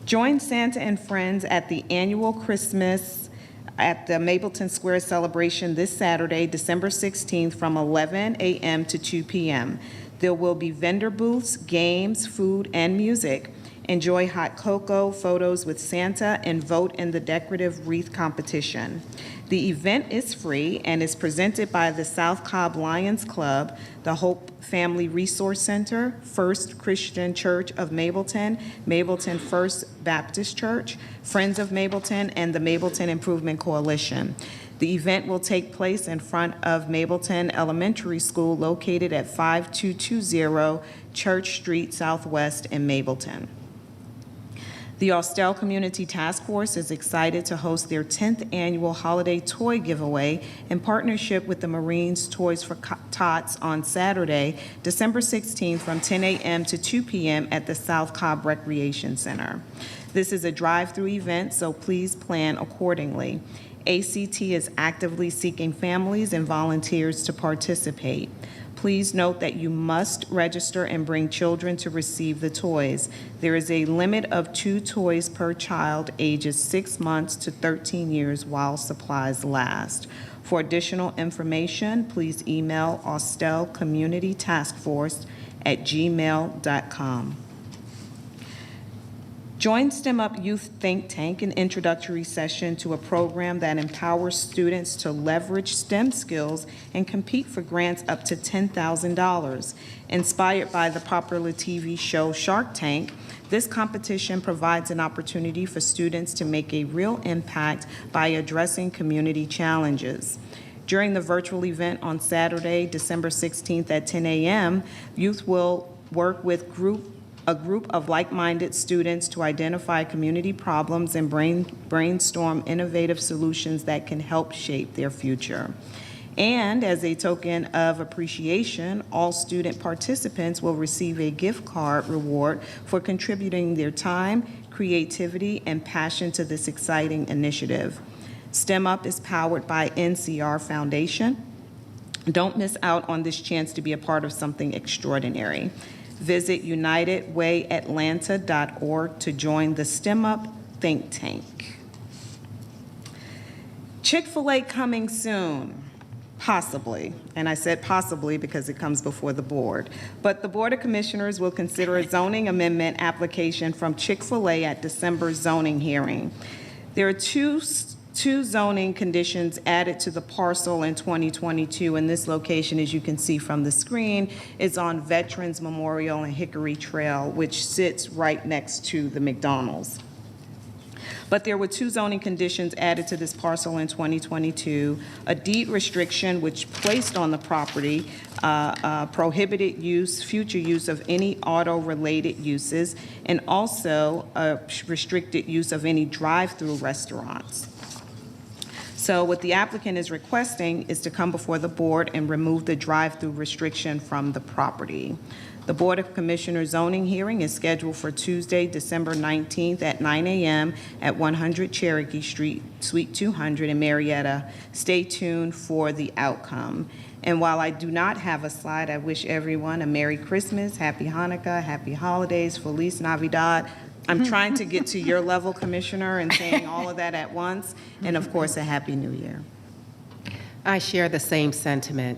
Join Santa and friends at the annual Christmas at the Mapleton Square celebration this Saturday, December 16th from 11 a.m. to 2 p.m. There will be vendor booths, games, food, and music. Enjoy hot cocoa, photos with Santa, and vote in the decorative wreath competition. The event is free and is presented by the South Cobb Lions Club, the Hope Family Resource Center, First Christian Church of Mapleton, Mapleton First Baptist Church, Friends of Mapleton, and the Mapleton Improvement Coalition. The event will take place in front of Mapleton Elementary School located at 5220 Church Street Southwest in Mapleton. The Austell Community Task Force is excited to host their 10th annual holiday toy giveaway in partnership with the Marines Toys for Tots on Saturday, December 16th from 10 a.m. to 2 p.m. at the South Cobb Recreation Center. This is a drive-through event, so please plan accordingly. ACT is actively seeking families and volunteers to participate. Please note that you must register and bring children to receive the toys. There is a limit of 2 toys per child ages 6 months to 13 years while supplies last. For additional information, please email Austell Community Task Force at gmail.com. Join STEM Up Youth Think Tank, an introductory session to a program that empowers students to leverage STEM skills and compete for grants up to $10,000. Inspired by the popular TV show Shark Tank, this competition provides an opportunity for students to make a real impact by addressing community challenges. During the virtual event on Saturday, December 16th at 10 a.m., youth will work with a group of like-minded students to identify community problems and brainstorm innovative solutions that can help shape their future. And as a token of appreciation, all student participants will receive a gift card reward for contributing their time, creativity, and passion to this exciting initiative. STEM Up is powered by NCR Foundation. Don't miss out on this chance to be a part of something extraordinary. Visit unitedwayatlanta.org to join the STEM Up Think Tank. Chick-fil-A coming soon, possibly. And I said possibly because it comes before the board. But the Board of Commissioners will consider a zoning amendment application from Chick-fil-A at December's zoning hearing. There are two zoning conditions added to the parcel in 2022, and this location, as you can see from the screen, is on Veterans Memorial and Hickory Trail, which sits right next to the McDonald's. But there were 2 zoning conditions added to this parcel in 2022, a deed restriction which placed on the property prohibited use, future use of any auto-related uses, and also a restricted use of any drive-through restaurants. So what the applicant is requesting is to come before the board and remove the drive-through restriction from the property. The Board of Commissioners zoning hearing is scheduled for Tuesday, December 19th at 9 a.m. at 100 Cherokee Street, Suite 200 in Marietta. Stay tuned for the outcome. And while I do not have a slide, I wish everyone a Merry Christmas, Happy Hanukkah, Happy Holidays, Feliz Navidad. I'm trying to get to your level, Commissioner, and saying all of that at once, and of course, a Happy New Year. I share the same sentiment.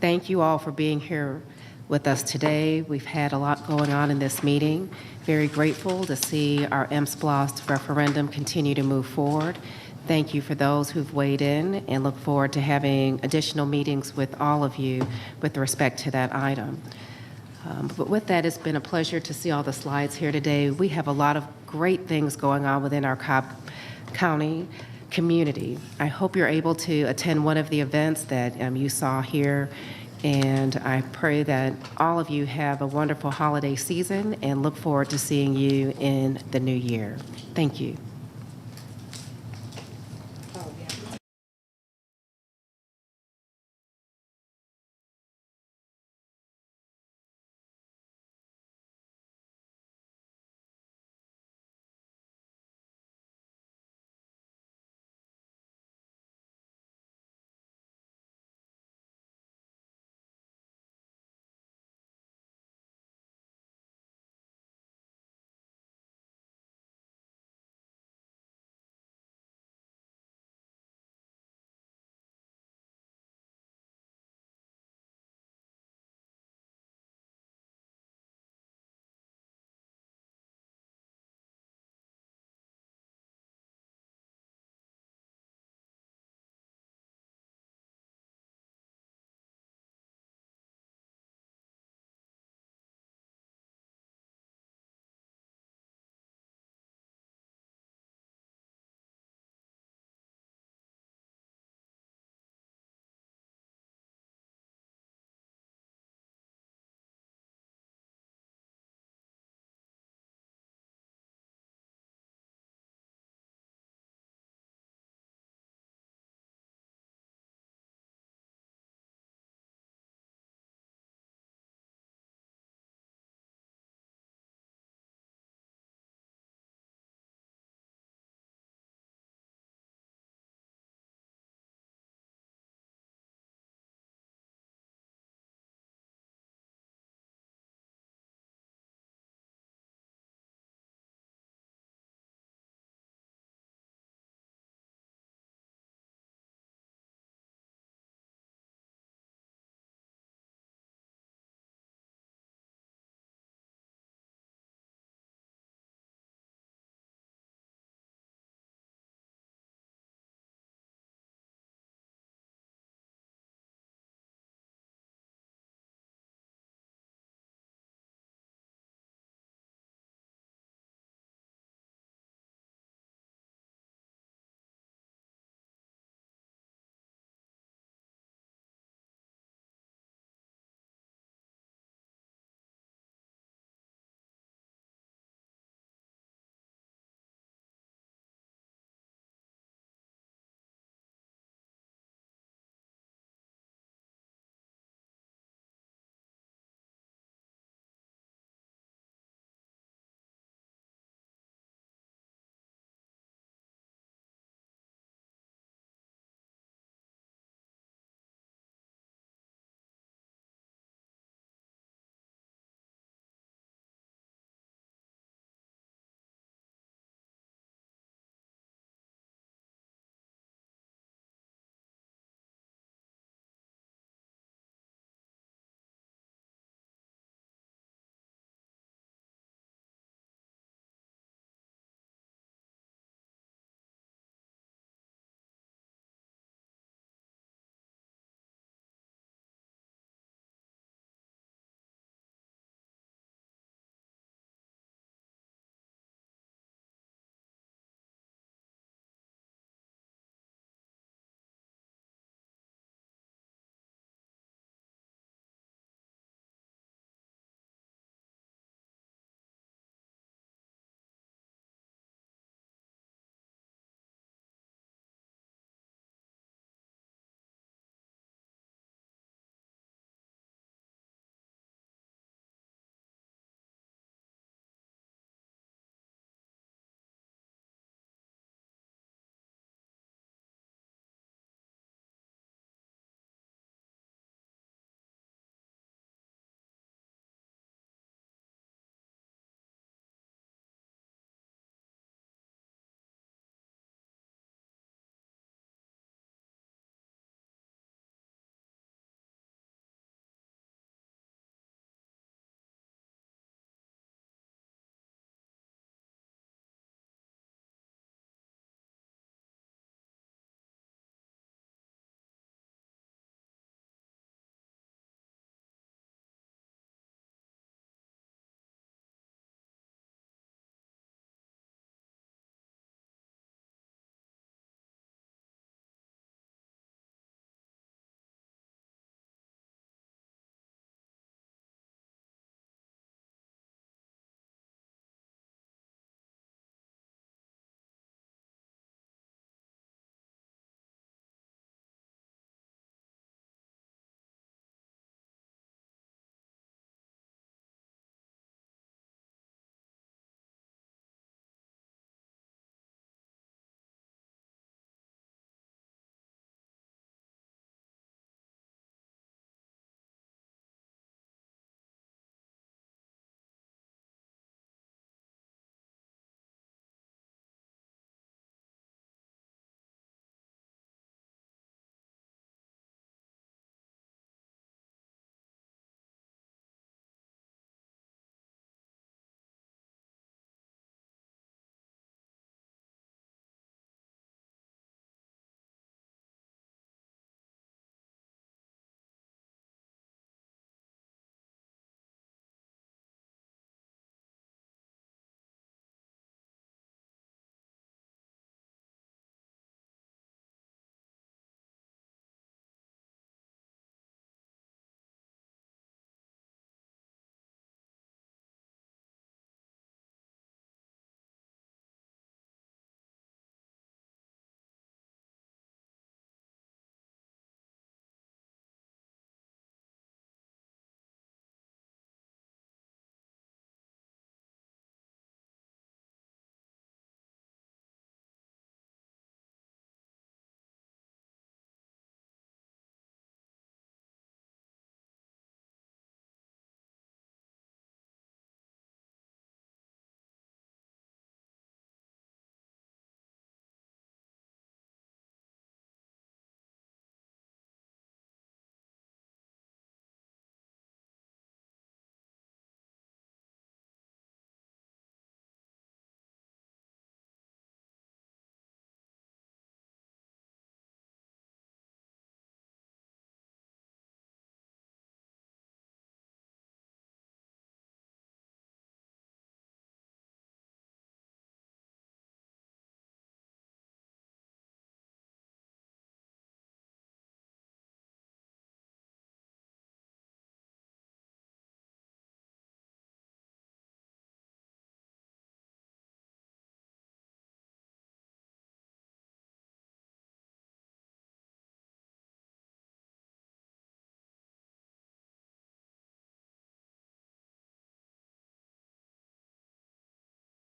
Thank you all for being here with us today. We've had a lot going on in this meeting. Very grateful to see our SPLOST referendum continue to move forward. Thank you for those who've weighed in, and look forward to having additional meetings with all of you with respect to that item. But with that, it's been a pleasure to see all the slides here today. We have a lot of great things going on within our Cobb County community. I hope you're able to attend one of the events that you saw here, and I pray that all of you have a wonderful holiday season and look forward to seeing you in the new year. Thank you.